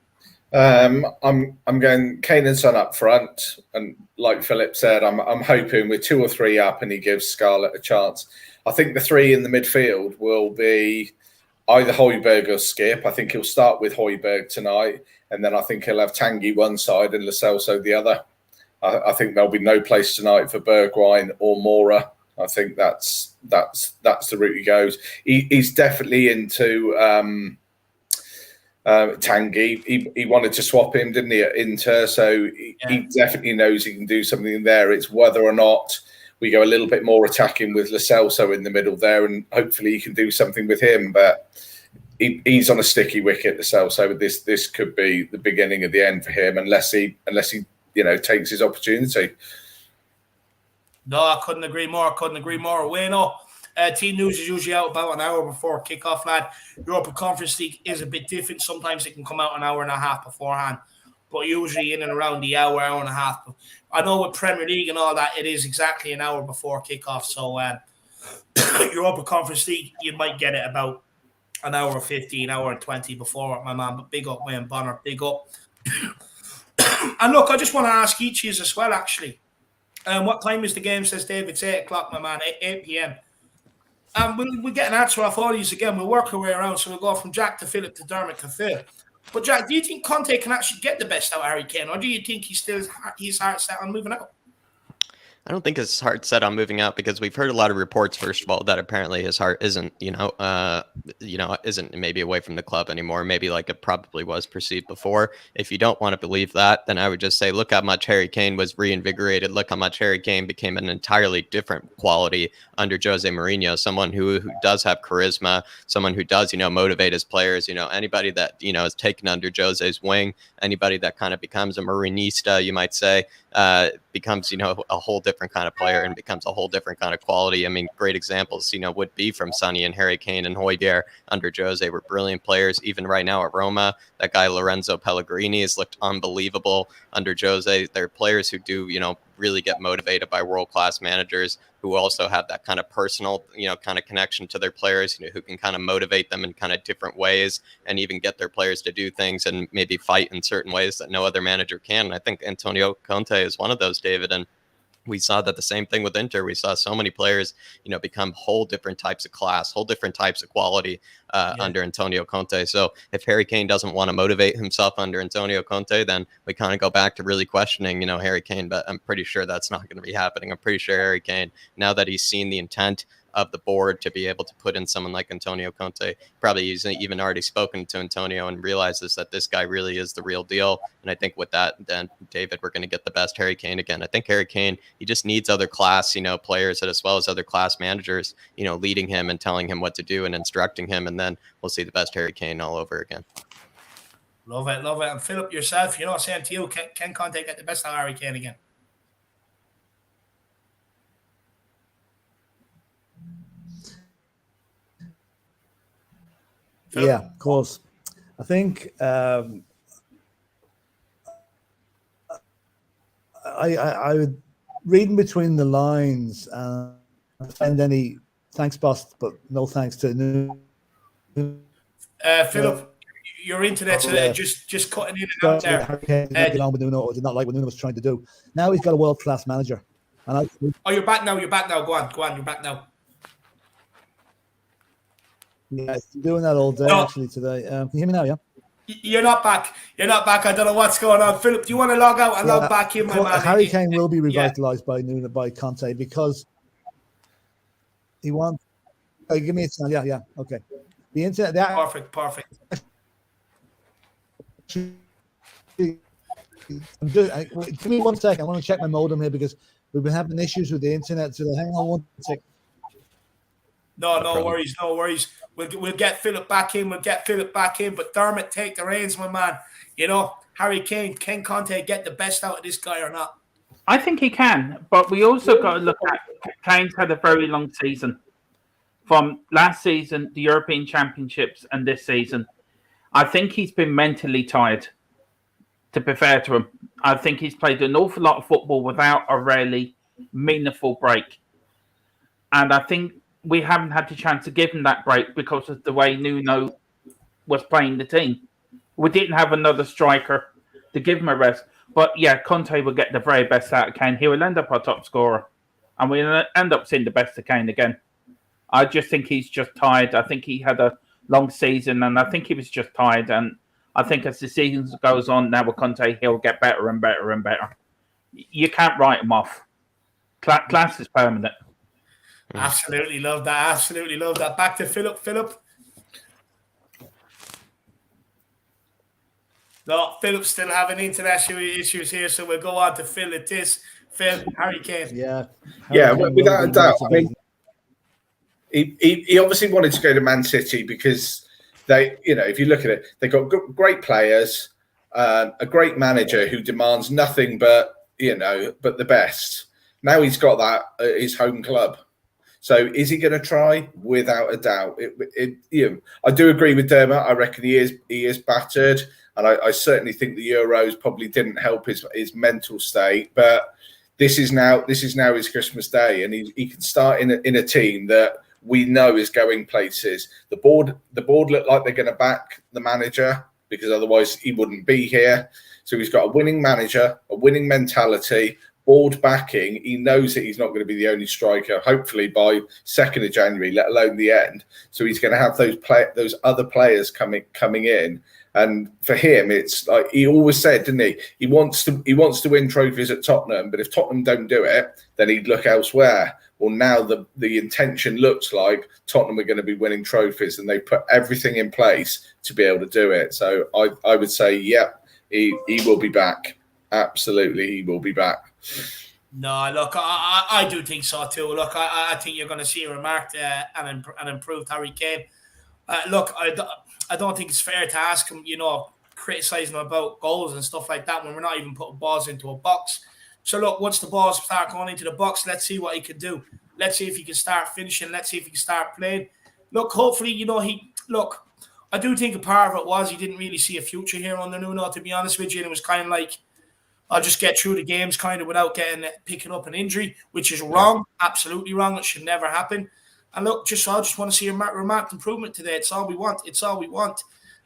I'm going Kane and Son up front, and like Philip said, I'm hoping with 2 or 3 up, and he gives Scarlett a chance. I think the 3 in the midfield will be either Højbjerg or Skip. I think he'll start with Højbjerg tonight, and then I think he'll have Tanguy one side and Lo Celso the other. I think there'll be no place tonight for Bergwijn or Mora. I think that's the route he goes. He's definitely into Tanguy. He wanted to swap him, didn't he, at Inter? So he definitely knows he can do something there. It's whether or not we go a little bit more attacking with Lo Celso in the middle there, and hopefully he can do something with him. But he's on a sticky wicket, Lo Celso. This could be the beginning of the end for him, unless he takes his opportunity. No, I couldn't agree more. Bueno, team news is usually out about an hour before kickoff, lad. Europa Conference League is a bit different. Sometimes it can come out an hour and a half beforehand, but usually in and around the hour and a half. I know with Premier League and all that, it is exactly an hour before kickoff. So Europa Conference League, you might get it about an hour 15, hour and 20 before, my man. But big up, Wayne Bonner, big up. And look, I just want to ask each of you as well, actually. What time is the game, says David? It's 8 o'clock, my man, 8 p.m. We'll get an answer off all these again. We'll work our way around. So we'll go from Jack to Philip to Dermot to Phil. But Jack, do you think Conte can actually get the best out of Harry Kane, or do you think he's heart set on moving out? I don't think his heart's set on moving out because we've heard a lot of reports, first of all, that apparently his heart isn't, isn't maybe away from the club anymore. Maybe like it probably was perceived before. If you don't want to believe that, then I would just say, look how much Harry Kane was reinvigorated. Look how much Harry Kane became an entirely different quality under Jose Mourinho, someone who does have charisma, someone who does, motivate his players, anybody that, is taken under Jose's wing, anybody that kind of becomes a Mourinista, you might say, becomes, a whole different kind of player and becomes a whole different kind of quality. I mean, great examples, would be from Sonny and Harry Kane and Højbjerg under Jose were brilliant players. Even right now at Roma, that guy Lorenzo Pellegrini has looked unbelievable under Jose. They're players who do, really get motivated by world-class managers who also have that kind of personal, kind of connection to their players, who can kind of motivate them in kind of different ways and even get their players to do things and maybe fight in certain ways that no other manager can. And I think Antonio Conte is one of those, David, and we saw that the same thing with Inter. We saw so many players, become whole different types of class, whole different types of quality under Antonio Conte. So if Harry Kane doesn't want to motivate himself under Antonio Conte, then we kind of go back to really questioning, Harry Kane. But I'm pretty sure that's not going to be happening. I'm pretty sure Harry Kane, now that he's seen the intent of the board to be able to put in someone like Antonio Conte. Probably he's even already spoken to Antonio and realizes that this guy really is the real deal. And I think with that, then David, we're going to get the best Harry Kane again. I think Harry Kane, he just needs other class, players as well as other class managers, leading him and telling him what to do and instructing him. And then we'll see the best Harry Kane all over again. Love it. And Philip, yourself, same to you. Can Conte get the best of Harry Kane again? Philip? Yeah, of course. I think I would reading between the lines and send any thanks, boss, but no thanks to Philip. Your internet just cutting in and out there. Harry Kane did not like what Nuno was trying to do. Now he's got a world-class manager. And you're back now. Go on. You're back now. Yeah, he's been doing that all day actually today. Can you hear me now? Yeah. You're not back. I don't know what's going on. Philip, do you want to log out and log back in, my man? Harry Kane will be revitalised by Nuno, by Conte, because he wants. Oh, give me a chance. Yeah. Okay. The internet. Perfect. Give me 1 second. I want to check my modem here because we've been having issues with the internet. So hang on 1 second. No worries. We'll get Philip back in. But Dermot, take the reins, my man. Harry Kane, can Conte get the best out of this guy or not? I think he can, but we also got to look at Kane's had a very long season. From last season, the European Championships, and this season. I think he's been mentally tired, to be fair to him. I think he's played an awful lot of football without a really meaningful break. And I think we haven't had the chance to give him that break because of the way Nuno was playing the team. We didn't have another striker to give him a rest. But yeah, Conte will get the very best out of Kane. He will end up our top scorer. And we'll end up seeing the best of Kane again. I just think he's just tired. I think he had a long season, and I think he was just tired. And I think as the season goes on now with Conte, he'll get better and better and better. You can't write him off. Class is permanent. Absolutely love that. Back to Philip. No, Philip's still having international issues here, so we'll go on to Phil at this. Phil, Harry Kane. Yeah, without a doubt. I mean, he obviously wanted to go to Man City because they, if you look at it, they've got great players, a great manager who demands nothing but the best. Now he's got that at his home club. So is he going to try? Without a doubt. I do agree with Dermot. I reckon he is battered, and I certainly think the Euros probably didn't help his mental state. But this is now his Christmas Day, and he can start in a team that we know is going places. The board look like they're going to back the manager because otherwise he wouldn't be here. So he's got a winning manager, a winning mentality, board backing. He knows that he's not going to be the only striker, hopefully by 2nd of January, let alone the end. So he's going to have those other players coming in. And for him, it's like he always said, didn't he? He wants to win trophies at Tottenham, but if Tottenham don't do it, then he'd look elsewhere. Well, now the intention looks like Tottenham are going to be winning trophies, and they put everything in place to be able to do it. So I would say, he will be back. Absolutely, he will be back. No, look, I do think so too. Look, I think you're going to see a remarked and improved Harry Kane. Look, I don't think it's fair to ask him, criticising him about goals and stuff like that when we're not even putting balls into a box. So look, once the balls start going into the box, let's see what he can do. Let's see if he can start finishing. Let's see if he can start playing. Look, hopefully, I do think a part of it was he didn't really see a future here under Nuno, to be honest with you. And it was kind of like, I'll just get through the games kind of without picking up an injury, which is wrong, absolutely wrong. It should never happen. And look, I just want to see a remarked improvement today. It's all we want.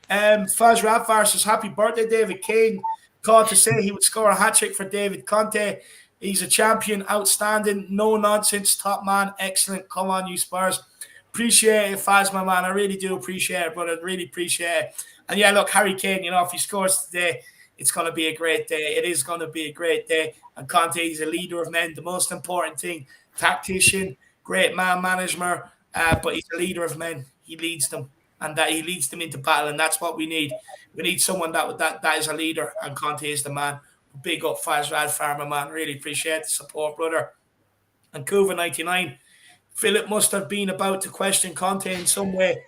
Faz Radvar says, happy birthday, David. Kane called to say he would score a hat-trick for David Conte. He's a champion, outstanding, no nonsense, top man, excellent. Come on, you Spurs. Appreciate it, Faz, my man. I really do appreciate it, brother. Really appreciate it. And yeah, look, Harry Kane, if he scores today, it's going to be a great day. It is going to be a great day. And Conte is a leader of men. The most important thing, tactician, great man manager, but he's a leader of men. He leads them, and that he leads them into battle, and that's what we need. We need someone that is a leader, and Conte is the man. Big up Fazrad Farmer, man. Really appreciate the support, brother. And Kuva 99, Philip must have been about to question Conte in some way.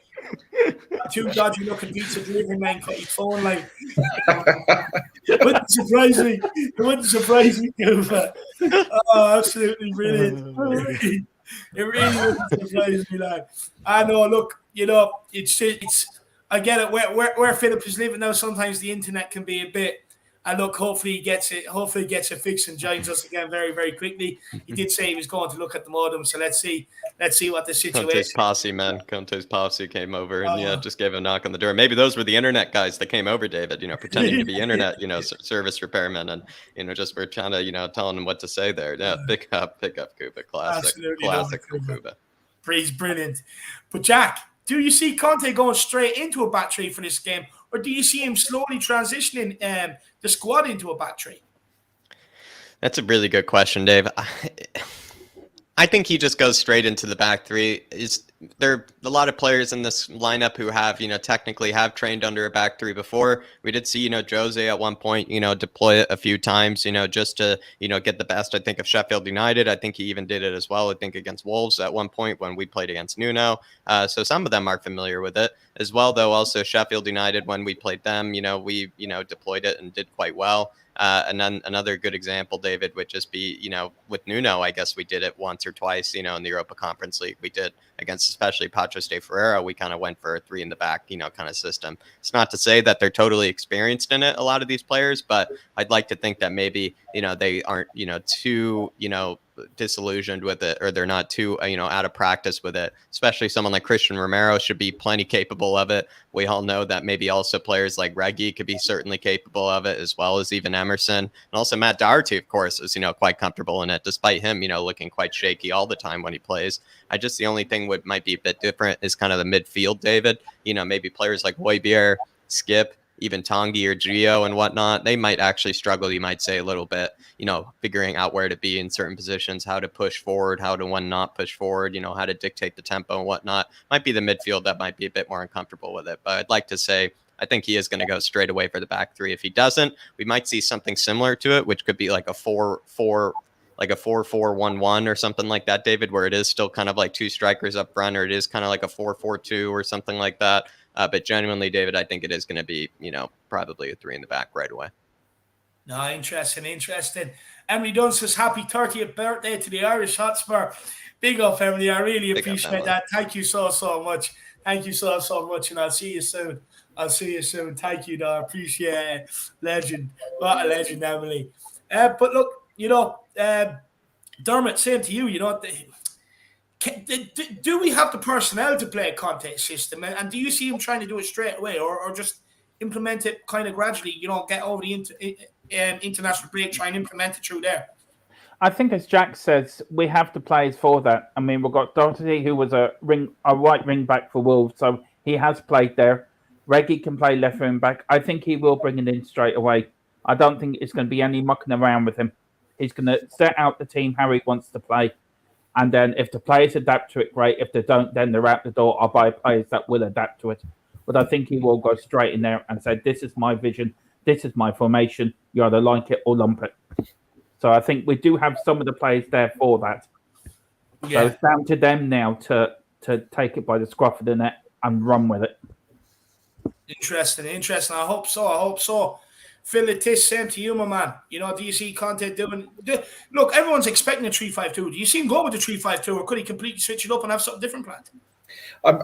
Too dodgy looking pizza delivery man cut his phone line. It wouldn't surprise me. It wouldn't surprise me, Kuva. Oh, absolutely brilliant. It really wouldn't surprise me, lad. I know, look, it's I get it. Where Philip is living now, sometimes the internet can be a bit. And look, hopefully he gets it fixed and joins us again very, very quickly. He did say he was going to look at the modem, so let's see what the situation. Conte's posse came over and just gave a knock on the door. Maybe those were the internet guys that came over, David. Pretending to be internet, service repairmen, and just we're trying to, telling them what to say there. Yeah, pick up, Kuba, classic Kuba. He's brilliant. But Jack, do you see Conte going straight into a back three for this game, or do you see him slowly transitioning the squad into a back three? That's a really good question, Dave. I think he just goes straight into the back three. There are a lot of players in this lineup who have, technically have trained under a back three before. We did see, Jose at one point, deploy it a few times, just to, get the best, I think, of Sheffield United. I think he even did it as well, I think, against Wolves at one point when we played against Nuno. So some of them are familiar with it as well, though. Also Sheffield United, when we played them, we, deployed it and did quite well. And then another good example, David, would just be, with Nuno, I guess we did it once or twice, in the Europa Conference League. We did against especially Patrice de Ferreira. We kind of went for a three in the back, kind of system. It's not to say that they're totally experienced in it, a lot of these players, but I'd like to think that maybe, they aren't, too, disillusioned with it, or they're not too out of practice with it. Especially someone like Christian Romero should be plenty capable of it. We all know that maybe also players like Reggie could be certainly capable of it, as well as even Emerson, and also Matt Doherty, of course, is quite comfortable in it, despite him looking quite shaky all the time when he plays. The only thing might be a bit different is kind of the midfield, David. Maybe players like Højbjerg, Skip, even Tanguy or Gio and whatnot, they might actually struggle, you might say, a little bit, figuring out where to be in certain positions, how to push forward, how to not push forward, how to dictate the tempo and whatnot. Might be the midfield that might be a bit more uncomfortable with it. But I'd like to say, I think he is going to go straight away for the back three. If he doesn't, we might see something similar to it, which could be like a 4-4-1-1 or something like that, David, where it is still kind of like two strikers up front, or it is kind of like a 4-4-2 or something like that. But genuinely, David, I think it is going to be, probably a three in the back right away. No, interesting. Emily Dunn says, happy 30th birthday to the Irish Hotspur. Big up, Emily. I really appreciate that. Thank you so much. Thank you so much. And I'll see you soon. Thank you, though. I appreciate it. Legend. What a legend, Emily. But look, Dermot, same to you, do we have the personnel to play a Conte system? And do you see him trying to do it straight away, or just implement it kind of gradually, get over the international break, try and implement it through there? I think, as Jack says, we have the players for that. I mean, we've got Doherty, who was a right wing back for Wolves, so he has played there. Reggie can play left wing back. I think he will bring it in straight away. I don't think it's going to be any mucking around with him. He's going to set out the team how he wants to play. And then if the players adapt to it, great. If they don't, then they're out the door. I'll buy players that will adapt to it. But I think he will go straight in there and say, this is my vision. This is my formation. You either like it or lump it. So I think we do have some of the players there for that. Yeah. So it's down to them now to take it by the scruff of the neck and run with it. Interesting. I hope so. Phil, Vitesse, same to you, my man. Do you see Conte doing... Look, everyone's expecting a 3-5-2. Do you see him go with the 3-5-2, or could he completely switch it up and have something different planned? I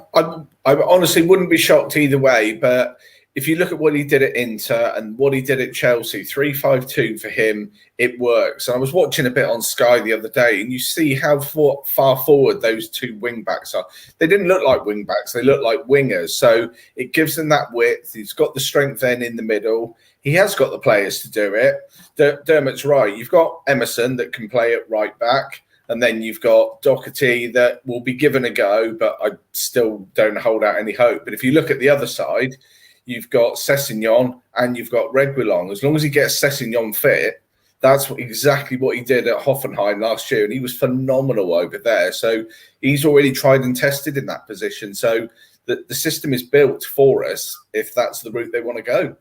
honestly wouldn't be shocked either way, but if you look at what he did at Inter and what he did at Chelsea, 3-5-2 for him, it works. And I was watching a bit on Sky the other day, and you see how far forward those two wing-backs are. They didn't look like wing-backs. They look like wingers. So it gives them that width. He's got the strength then in the middle. He has got the players to do it. Dermot's right. You've got Emerson that can play at right back. And then you've got Doherty that will be given a go, but I still don't hold out any hope. But if you look at the other side, you've got Sessegnon and you've got Reguilon. As long as he gets Sessegnon fit, That's exactly what he did at Hoffenheim last year, and he was phenomenal over there. So he's already tried and tested in that position. So the system is built for us if that's the route they want to go.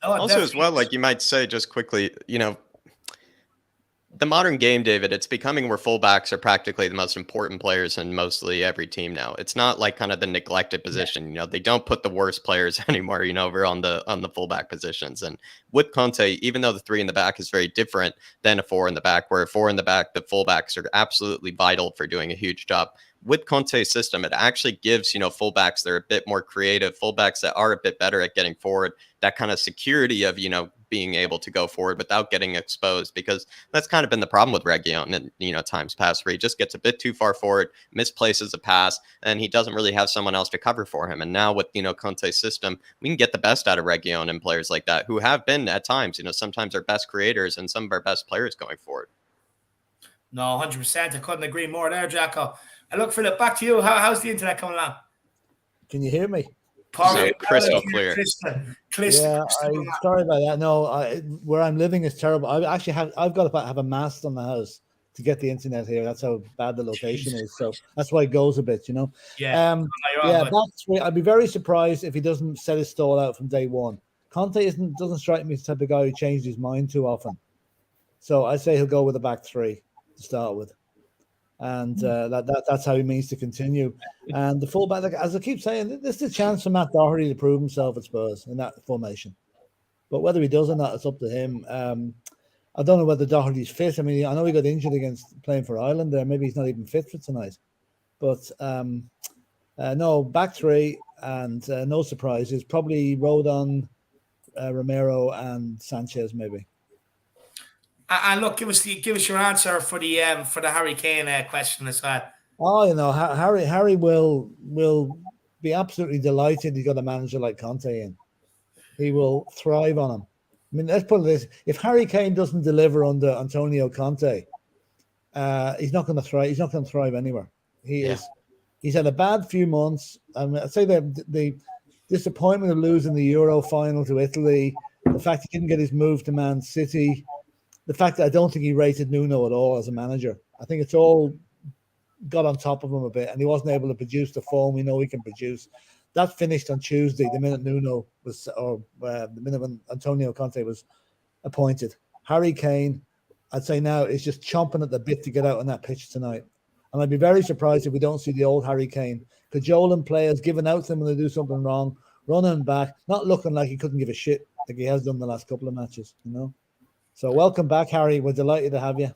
Also, as well, like you might say, just quickly, the modern game, David, it's becoming where fullbacks are practically the most important players in mostly every team now. It's not like kind of the neglected position. They don't put the worst players anymore, over on the fullback positions. And with Conte, even though the 3 in the back is very different than a 4 in the back, where a 4 in the back, the fullbacks are absolutely vital for doing a huge job. With Conte's system, it actually gives, fullbacks that are a bit more creative, fullbacks that are a bit better at getting forward, that kind of security of, being able to go forward without getting exposed, because that's kind of been the problem with Reguilón in, times past, where he just gets a bit too far forward, misplaces a pass, and he doesn't really have someone else to cover for him. And now with, Conte's system, we can get the best out of Reguilón and players like that who have been at times, sometimes our best creators and some of our best players going forward. No, 100%. I couldn't agree more there, Jacko. I look, Philip, back to you. How's the internet coming along? Can you hear me? Crystal clear. Yeah, sorry about that. No, where I'm living is terrible. I've got to have a mast on the house to get the internet here. That's how bad the location is. So that's why it goes a bit, Yeah. I'd be very surprised if he doesn't set his stall out from day one. Conte doesn't strike me as the type of guy who changes his mind too often. So I say he'll go with a back 3 to start with. And that's how he means to continue. And the fullback, as I keep saying, this is a chance for Matt Doherty to prove himself at Spurs in that formation. But whether he does or not, it's up to him. I don't know whether Doherty's fit. I mean, I know he got injured against playing for Ireland there. Maybe he's not even fit for tonight. But no, back 3 and no surprises. Probably Rodon, Romero, and Sanchez maybe. And look, give us your answer for the Harry Kane question as well. Oh, Harry will be absolutely delighted he's got a manager like Conte in. He will thrive on him. I mean, let's put it this: if Harry Kane doesn't deliver under Antonio Conte, he's not going to thrive. He's not going to thrive anywhere. He's had a bad few months. I'd say that the disappointment of losing the Euro final to Italy, the fact he didn't get his move to Man City. The fact that I don't think he rated Nuno at all as a manager. I think it's all got on top of him a bit, and he wasn't able to produce the form we know he can produce. That finished on Tuesday, the minute Nuno was, or the minute when Antonio Conte was appointed. Harry Kane, I'd say now, is just chomping at the bit to get out on that pitch tonight. And I'd be very surprised if we don't see the old Harry Kane cajoling players, giving out to them when they do something wrong, running back, not looking like he couldn't give a shit like he has done the last couple of matches, So welcome back, Harry. We're delighted to have you.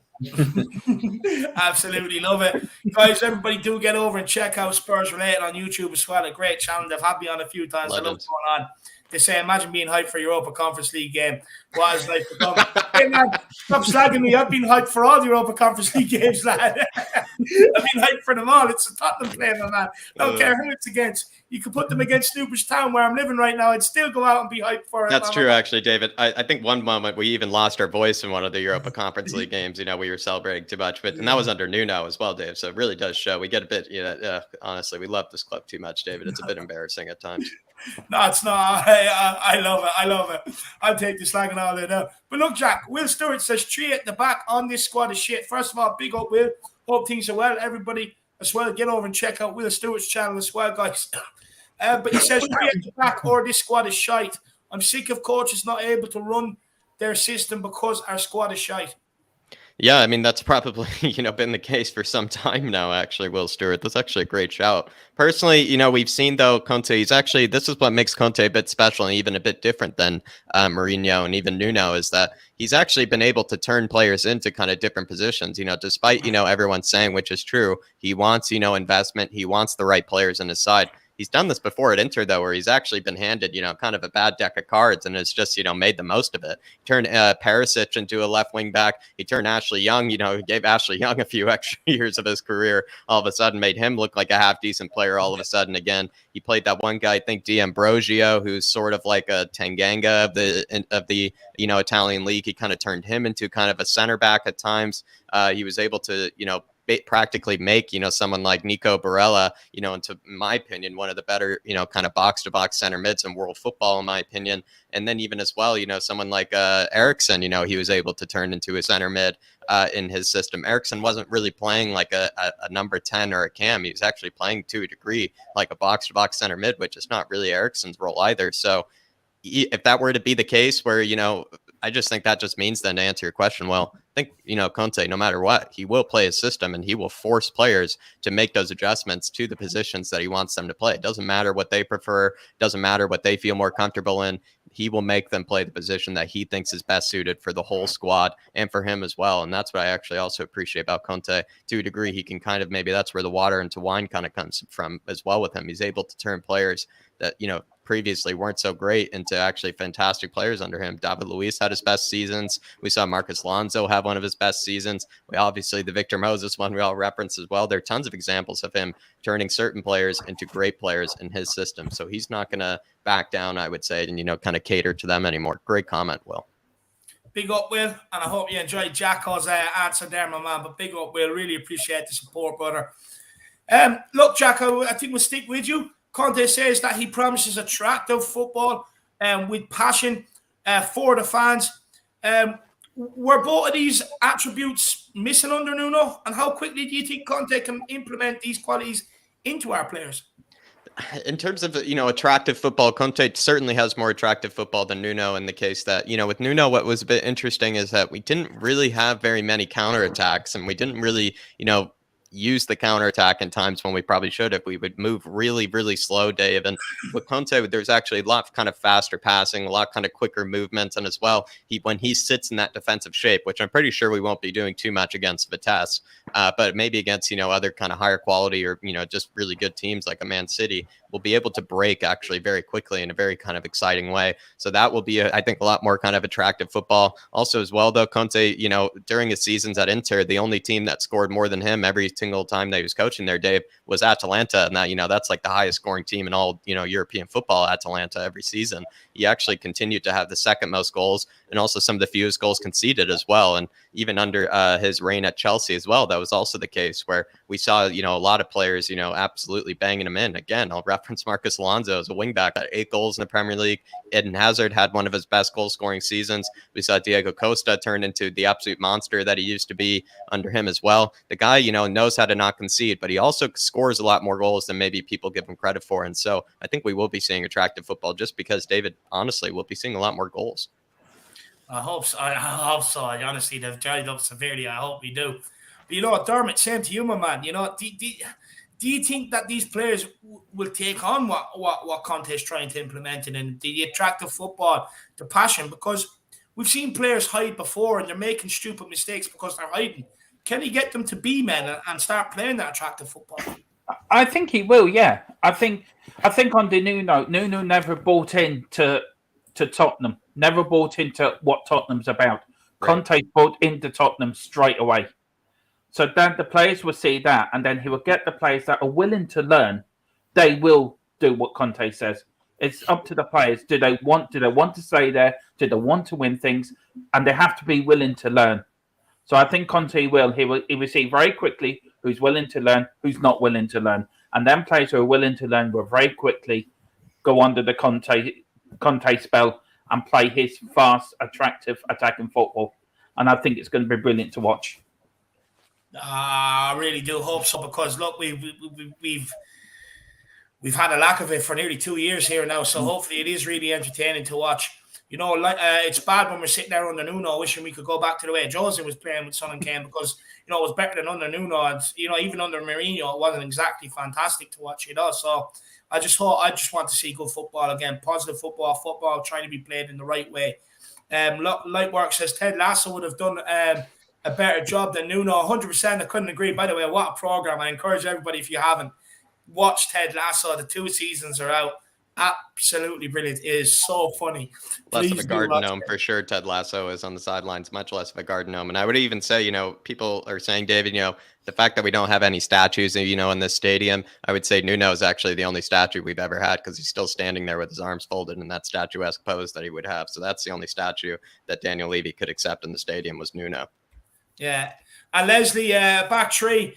Absolutely love it. Guys, everybody do get over and check out Spurs Related on YouTube as well. A great channel. They've had me on a few times. Legend. I love what's going on. They say, imagine being hyped for Europa Conference League game. What is life to come? Hey, man, stop slagging me. I've been hyped for all the Europa Conference League games, lad. I've been hyped for them all. It's a Tottenham playing, my man. I don't care who it's against. You could put them against Snoopers Town, where I'm living right now. I'd still go out and be hyped for it. That's true, actually, David. I think one moment we even lost our voice in one of the Europa Conference League games. We were celebrating too much, and that was under Nuno as well, Dave. So it really does show. We get a bit, honestly, we love this club too much, David. It's a bit embarrassing at times. No, it's not. I love it. I love it. I'll take the slagging all day now. But look, Jack, Will Stewart says 3 at the back on this squad is shit. First of all, big up, Will. Hope things are well. Everybody as well, get over and check out Will Stewart's channel as well, guys. But he says 3 at the back or this squad is shite. I'm sick of coaches not able to run their system because our squad is shite. Yeah, I mean, that's probably, been the case for some time now, actually, Will Stewart. That's actually a great shout. Personally, we've seen, though, Conte, this is what makes Conte a bit special and even a bit different than Mourinho and even Nuno, is that he's actually been able to turn players into kind of different positions, despite, everyone saying, which is true, he wants, investment, he wants the right players on his side. He's done this before at Inter, though, where he's actually been handed, kind of a bad deck of cards and has just, made the most of it. He turned Perisic into a left wing back. He turned Ashley Young, he gave Ashley Young a few extra years of his career. All of a sudden made him look like a half decent player all of a sudden again. He played that one guy, I think D'Ambrosio, who's sort of like a Tanganga of the Italian league. He kind of turned him into kind of a center back at times. He was able to, practically make, someone like Nico Barella, into my opinion, one of the better, kind of box to box center mids in world football, in my opinion. And then even as well, someone like Eriksson, he was able to turn into a center mid in his system. Eriksson wasn't really playing like a number 10 or a cam. He was actually playing to a degree like a box to box center mid, which is not really Eriksson's role either. So if that were to be the case where, I just think that just means then, to answer your question, well, I think, Conte, no matter what, he will play his system and he will force players to make those adjustments to the positions that he wants them to play. It doesn't matter what they prefer. Doesn't matter what they feel more comfortable in. He will make them play the position that he thinks is best suited for the whole squad and for him as well. And that's what I actually also appreciate about Conte. To a degree, he can kind of, maybe that's where the water into wine kind of comes from as well with him. He's able to turn players that, previously weren't so great into actually fantastic players under him. David Luiz had his best seasons. We saw Marcus Alonso have one of his best seasons. We obviously, the Victor Moses one we all reference as well. There are tons of examples of him turning certain players into great players in his system. So he's not going to back down, I would say, and, kind of cater to them anymore. Great comment, Will. Big up, Will, and I hope you enjoyed Jacko's answer there, my man. But big up, Will. Really appreciate the support, brother. Look, Jacko, I think we'll stick with you. Conte says that he promises attractive football with passion for the fans. Were both of these attributes missing under Nuno? And how quickly do you think Conte can implement these qualities into our players? In terms of, attractive football, Conte certainly has more attractive football than Nuno, in the case that, with Nuno, what was a bit interesting is that we didn't really have very many counterattacks, and we didn't really, use the counterattack in times when we probably should have. We would move really, really slow, Dave. And with Conte, there's actually a lot kind of faster passing, a lot kind of quicker movements. And as well, when he sits in that defensive shape, which I'm pretty sure we won't be doing too much against Vitesse, but maybe against, other kind of higher quality or, just really good teams like a Man City, will be able to break actually very quickly in a very kind of exciting way. So that will be, I think, a lot more kind of attractive football. Also as well, though, Conte, during his seasons at Inter, the only team that scored more than him every single time that he was coaching there, Dave, was Atalanta. And that, that's like the highest scoring team in all, European football, Atalanta, every season. He actually continued to have the second most goals and also some of the fewest goals conceded as well. And even under his reign at Chelsea as well, that was also the case where we saw, a lot of players, absolutely banging him in. Again, I'll reference Marcus Alonso as a wingback at 8 goals in the Premier League. Eden Hazard had one of his best goal scoring seasons. We saw Diego Costa turn into the absolute monster that he used to be under him as well. The guy, knows how to not concede, but he also scores a lot more goals than maybe people give him credit for. And so I think we will be seeing attractive football just because, David, honestly, we'll be seeing a lot more goals. I hope so. I hope so. Honestly, they've dried up severely. I hope we do. But Dermot, same to you, my man. Do you think that these players will take on what Conte is trying to implement in the attractive football, the passion? Because we've seen players hide before and they're making stupid mistakes because they're hiding. Can he get them to be men and start playing that attractive football? I think he will, yeah. I think under Nuno never bought into Tottenham, never bought into what Tottenham's about. Right. Conte bought into Tottenham straight away. So then the players will see that, and then he will get the players that are willing to learn. They will do what Conte says. It's up to the players. Do they want to stay there? Do they want to win things? And they have to be willing to learn. So I think Conte will. He will see very quickly who's willing to learn, who's not willing to learn. And then players who are willing to learn will very quickly go under the Conte spell and play his fast, attractive attacking football. And I think it's going to be brilliant to watch. I really do hope so, because look, we've had a lack of it for nearly 2 years here now. So hopefully it is really entertaining to watch. It's bad when we're sitting there under Nuno, wishing we could go back to the way Jose was playing with Son and Kane, because it was better than under Nuno, and even under Mourinho, it wasn't exactly fantastic to watch. So I just want to see good football again, positive football trying to be played in the right way. Lightwork says Ted Lasso would have done a better job than Nuno. 100%. I couldn't agree. By the way, what a program! I encourage everybody, if you haven't watched Ted Lasso, the 2 seasons are out. Absolutely brilliant. It is so funny. Less of a garden gnome for sure. Ted Lasso is on the sidelines, much less of a garden gnome. And I would even say, people are saying, David, the fact that we don't have any statues, in this stadium, I would say Nuno is actually the only statue we've ever had, because he's still standing there with his arms folded in that statuesque pose that he would have. So that's the only statue that Daniel Levy could accept in the stadium was Nuno. Yeah. And Leslie, back three.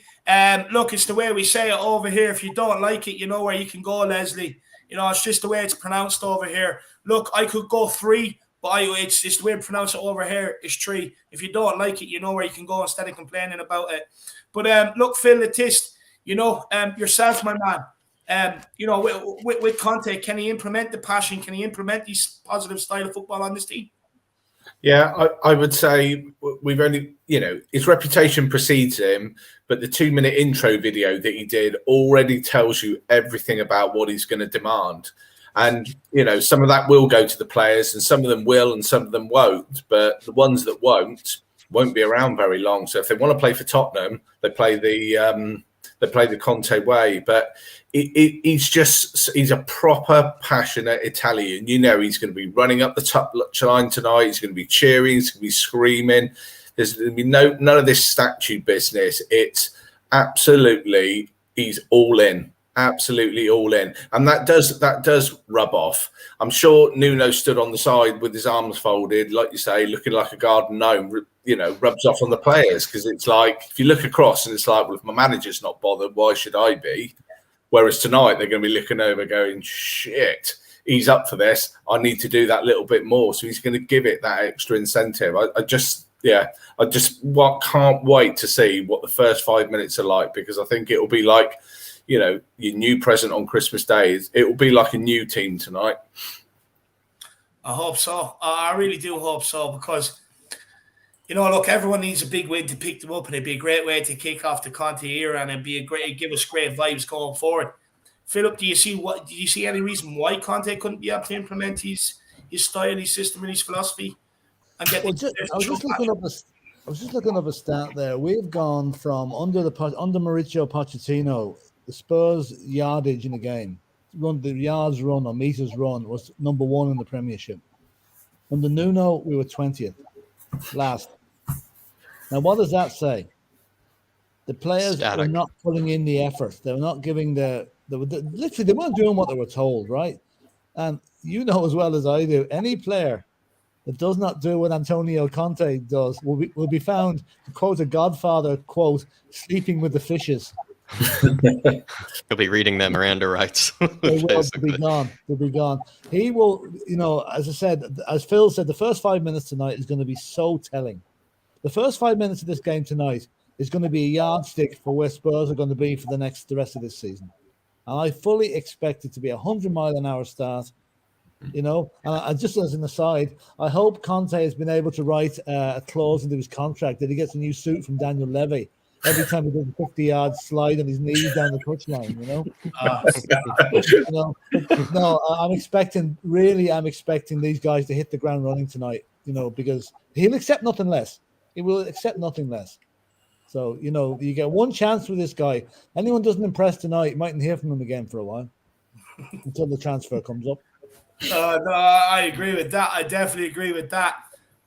Look, it's the way we say it over here. If you don't like it, you know where you can go, Leslie. You know, it's just the way it's pronounced over here. Look, I could go 3, but it's the way we pronounce it over here is 3. If you don't like it, you know where you can go instead of complaining about it. But look, Phil Letiste, you know, yourself, my man. You know, with Conte, can he implement the passion? Can he implement this positive style of football on this team? Yeah, I would say we've only, you know, his reputation precedes him, but the 2-minute intro video that he did already tells you everything about what he's going to demand. And, you know, some of that will go to the players and some of them will and some of them won't. But the ones that won't be around very long. So if they want to play for Tottenham, they play the Conte way. But he's a proper passionate Italian. You know, he's going to be running up the top line tonight. He's going to be cheering. He's going to be screaming. There's going to be none of this statue business. It's absolutely, he's all in. Absolutely all in. And that does rub off. I'm sure Nuno stood on the side with his arms folded, like you say, looking like a garden gnome, you know, rubs off on the players, because it's like, if you look across and it's like, well, if my manager's not bothered, why should I be? Whereas tonight they're going to be looking over going, shit, he's up for this. I need to do that little bit more. So he's going to give it that extra incentive. I just can't wait to see what the first 5 minutes are like, because I think it'll be like, you know, your new present on Christmas Day. It will be like a new team tonight. I hope so. I really do hope so, because, you know, look, everyone needs a big win to pick them up, and it'd be a great way to kick off the Conte era, and it'd give us great vibes going forward. Philip, do you see any reason why Conte couldn't be able to implement his style, his system, and his philosophy? And get I was just looking up a stat there. We've gone from under Mauricio Pochettino, the Spurs yardage in the game, the yards run or meters run was number 1 in the Premiership. Under Nuno, we were 20th, last. Now, what does that say? The players were not putting in the effort. They were not giving literally, they weren't doing what they were told, right? And you know as well as I do, any player that does not do what Antonio Conte does will be found, to quote a Godfather quote, sleeping with the fishes. He'll be reading them Miranda rights. They will be gone. They'll be gone. He will, you know, as I said, as Phil said, the first 5 minutes tonight is going to be so telling. The first 5 minutes of this game tonight is going to be a yardstick for where Spurs are going to be for the rest of this season. And I fully expect it to be 100-mile-an-hour start. You know, and just as an aside, I hope Conte has been able to write a clause into his contract that he gets a new suit from Daniel Levy every time he does a 50-yard slide on his knees down the touchline, you know. No, I'm expecting these guys to hit the ground running tonight, you know, because he'll accept nothing less. He will accept nothing less. So, you know, you get one chance with this guy. Anyone doesn't impress tonight, you mightn't hear from him again for a while until the transfer comes up. No, I agree with that. I definitely agree with that.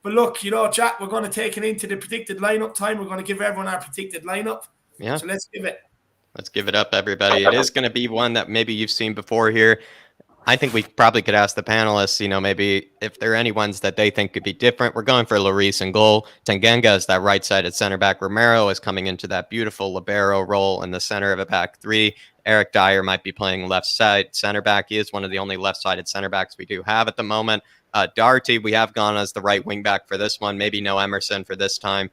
But look, you know, Jack, we're going to take it into the predicted lineup time. We're going to give everyone our predicted lineup. Yeah. So let's give it. Let's give it up, everybody. It is going to be one that maybe you've seen before here. I think we probably could ask the panelists, you know, maybe if there are any ones that they think could be different. We're going for Lloris in goal. Tanganga is that right-sided center back. Romero is coming into that beautiful libero role in the center of a back three. Eric Dyer might be playing left side center back. He is one of the only left-sided center backs we do have at the moment. Doherty, we have gone as the right wing back for this one. Maybe no Emerson for this time.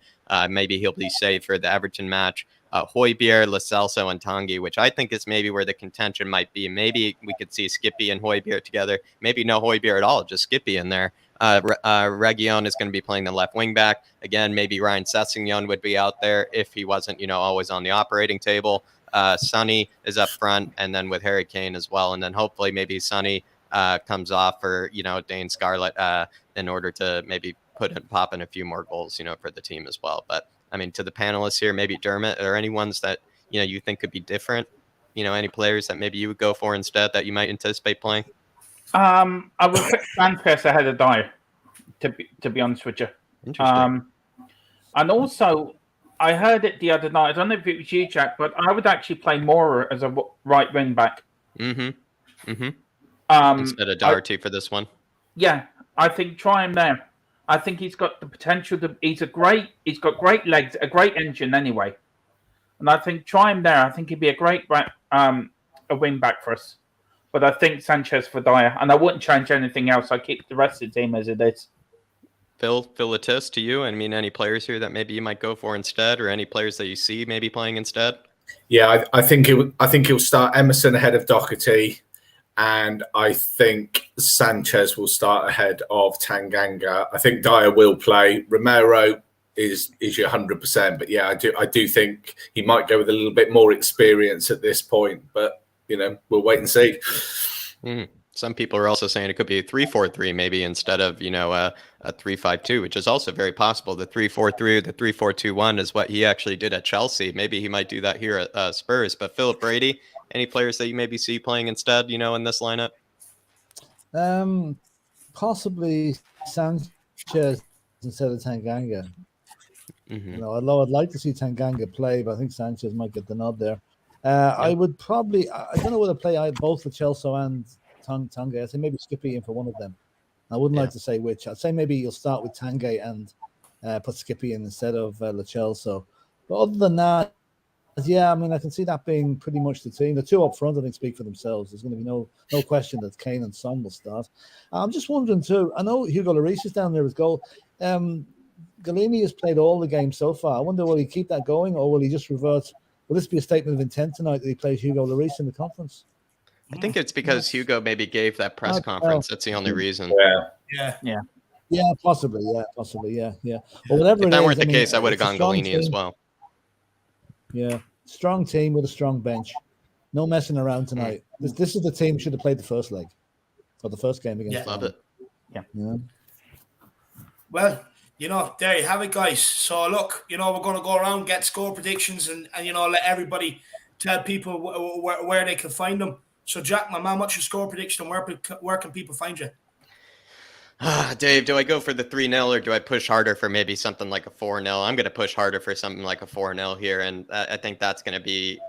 Maybe he'll be saved for the Everton match. Højbjerg, Lo Celso, and Tanguy, which I think is maybe where the contention might be. Maybe we could see Skippy and Højbjerg together. Maybe no Højbjerg at all, just Skippy in there. Reguilón is going to be playing the left wing back. Again, maybe Ryan Sessegnon would be out there if he wasn't, you know, always on the operating table. Sonny is up front, and then with Harry Kane as well. And then hopefully maybe Sonny comes off for, you know, Dane Scarlett in order to maybe pop in a few more goals, you know, for the team as well. But I mean, to the panelists here, maybe Dermot, are any ones that, you know, you think could be different? You know, any players that maybe you would go for instead that you might anticipate playing? I would put Sanchez ahead of Dyer, to be honest with you. Interesting. And also, I heard it the other night. I don't know if it was you, Jack, but I would actually play Mora as a right wing back. Instead of Doherty for this one. Yeah, I think try him there. I think he's got the potential to. He's got great legs, a great engine anyway, and I think try him there. I think he'd be a great a win back for us. But I think Sanchez for Dyer, and I wouldn't change anything else. I keep the rest of the team as it is. Phil Vitesse to you. I mean, any players here that maybe you might go for instead, or any players that you see maybe playing instead? Yeah, I think he'll start Emerson ahead of Doherty, and I think Sanchez will start ahead of Tanganga. I think Dyer will play. Romero is your 100%, but yeah, I do think he might go with a little bit more experience at this point, but we'll wait and see. Some people are also saying it could be a 3-4-3 maybe instead of a 3-5-2, which is also very possible. The 3-4-3 or the 3-4-2-1 is what he actually did at Chelsea. Maybe he might do that here at Spurs. But Philip Brady, any players that you maybe see playing instead, in this lineup? Possibly Sanchez instead of Tanganga. Although I'd like to see Tanganga play, but I think Sanchez might get the nod there. I would probably, I don't know whether play both for Chelsea and Tangay. I'd say maybe Skippy in for one of them. I wouldn't like to say which. I'd say maybe you'll start with Tangay and put Skippy in instead of Lo Celso. But other than that, yeah, I mean, I can see that being pretty much the team. The two up front, I think, speak for themselves. There's going to be no question that Kane and Son will start. I'm just wondering too. I know Hugo Lloris is down there with goal. Galini has played all the games so far. I wonder, will he keep that going, or will he just revert? Will this be a statement of intent tonight that he plays Hugo Lloris in the conference? I think it's because Hugo maybe gave that press conference. That's the only reason. Yeah, possibly. Yeah. Or whatever. If that weren't the case, I would have gone Galini as well. Yeah, strong team with a strong bench. No messing around tonight. This is the team should have played the first leg or the first game against. Love it. Yeah. Well, there you have it, guys. So look, we're going to go around, get score predictions, and let everybody tell people where they can find them. So Jack, my man, what's your score prediction? Where can people find you? Dave, do I go for the 3-0 or do I push harder for maybe something like a 4-0? I'm going to push harder for something like a 4-0 here, and I think that's going to be,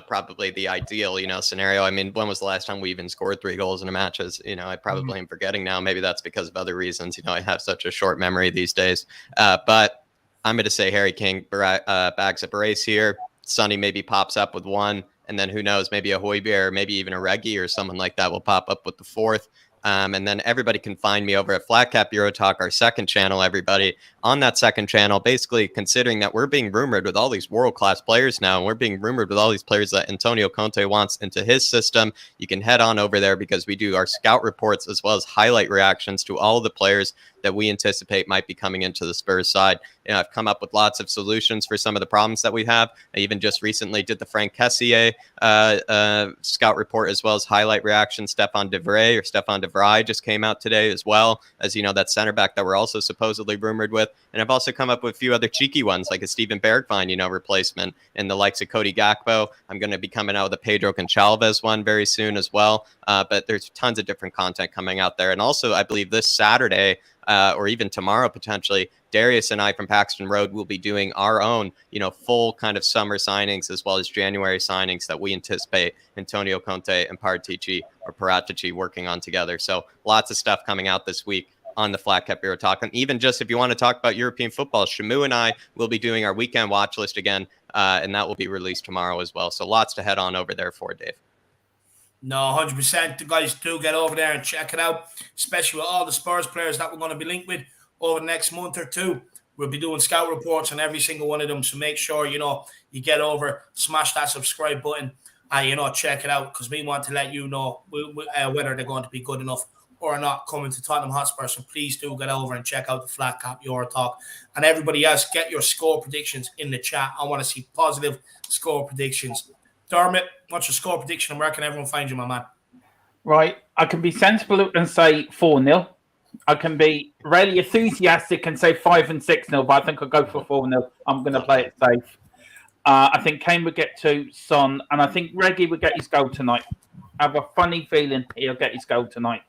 probably the ideal, scenario. I mean, when was the last time we even scored 3 goals in a match? I probably am forgetting now. Maybe that's because of other reasons. I have such a short memory these days. But I'm going to say Harry King bags up a brace here. Sonny maybe pops up with 1. And then who knows, maybe a Højbjerg or maybe even a Reggie or someone like that will pop up with the 4th. And then everybody can find me over at flatcapeurotalk, our second channel, everybody. On that second channel, basically considering that we're being rumored with all these world-class players now, and we're being rumored with all these players that Antonio Conte wants into his system, you can head on over there because we do our scout reports as well as highlight reactions to all the players that we anticipate might be coming into the Spurs side. I've come up with lots of solutions for some of the problems that we have. I even just recently did the Frank Kessié scout report as well as highlight reaction. Stefan de Vrij just came out today as well as, that center back that we're also supposedly rumored with. And I've also come up with a few other cheeky ones like a Steven Bergwijn, replacement and the likes of Cody Gakpo. I'm going to be coming out with a Pedro Gonçalves one very soon as well. But there's tons of different content coming out there. And also, I believe this Saturday, or even tomorrow potentially, Darius and I from Paxton Road will be doing our own, full kind of summer signings as well as January signings that we anticipate Antonio Conte and Paratici working on together. So lots of stuff coming out this week on the Flat Cap Bureau Talk. And even just if you want to talk about European football, Shamu and I will be doing our weekend watch list again, and that will be released tomorrow as well. So lots to head on over there for, Dave. No, 100%. The guys do get over there and check it out, especially with all the Spurs players that we're going to be linked with over the next month or two. We'll be doing scout reports on every single one of them. So make sure, you get over, smash that subscribe button, and, check it out because we want to let you know whether they're going to be good enough or not coming to Tottenham Hotspur. So please do get over and check out the Flat Cap Euro Talk. And everybody else, get your score predictions in the chat. I want to see positive score predictions. Dermot, what's your score prediction and where can everyone find you, my man? Right. I can be sensible and say 4-0. I can be really enthusiastic and say 5 and 6-0, but I think I'll go for 4-0. I'm going to play it safe. I think Kane would get 2, Son, and I think Reggie would get his goal tonight. I have a funny feeling he'll get his goal tonight.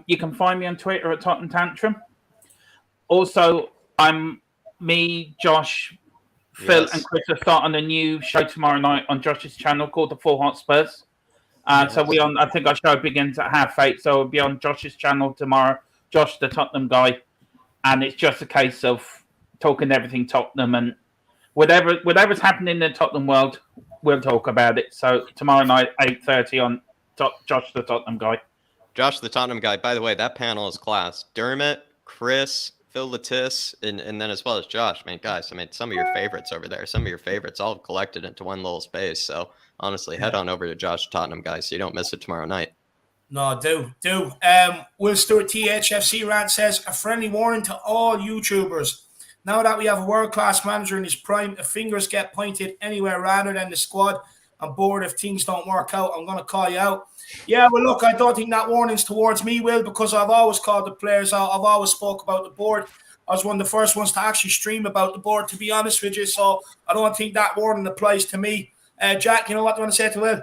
You can find me on Twitter at Tottenham Tantrum. Also, Josh, Phil and Chris are starting a new show tomorrow night on Josh's channel called The Full Hotspurs. So I think our show begins at 8:30, so we'll be on Josh's channel tomorrow. Josh, the Tottenham guy, and it's just a case of talking everything Tottenham and whatever's happening in the Tottenham world, we'll talk about it. So tomorrow night, 8:30 on Josh the Tottenham Guy. Josh the Tottenham Guy. By the way, that panel is class. Dermot, Chris, Phil Vitesse, and then as well as Josh. I mean, guys, some of your favorites over there, some of your favorites all collected into one little space. So honestly, head on over to Josh the Tottenham Guy so you don't miss it tomorrow night. No, do. Will Stewart THFC rant says, a friendly warning to all YouTubers. Now that we have a world-class manager in his prime, the fingers get pointed anywhere rather than the squad. I'm bored if things don't work out. I'm going to call you out. Yeah, well, look, I don't think that warning's towards me, Will, because I've always called the players out. I've always spoke about the board. I was one of the first ones to actually stream about the board, to be honest with you. So I don't think that warning applies to me. Jack, you know what do you want to say to Will?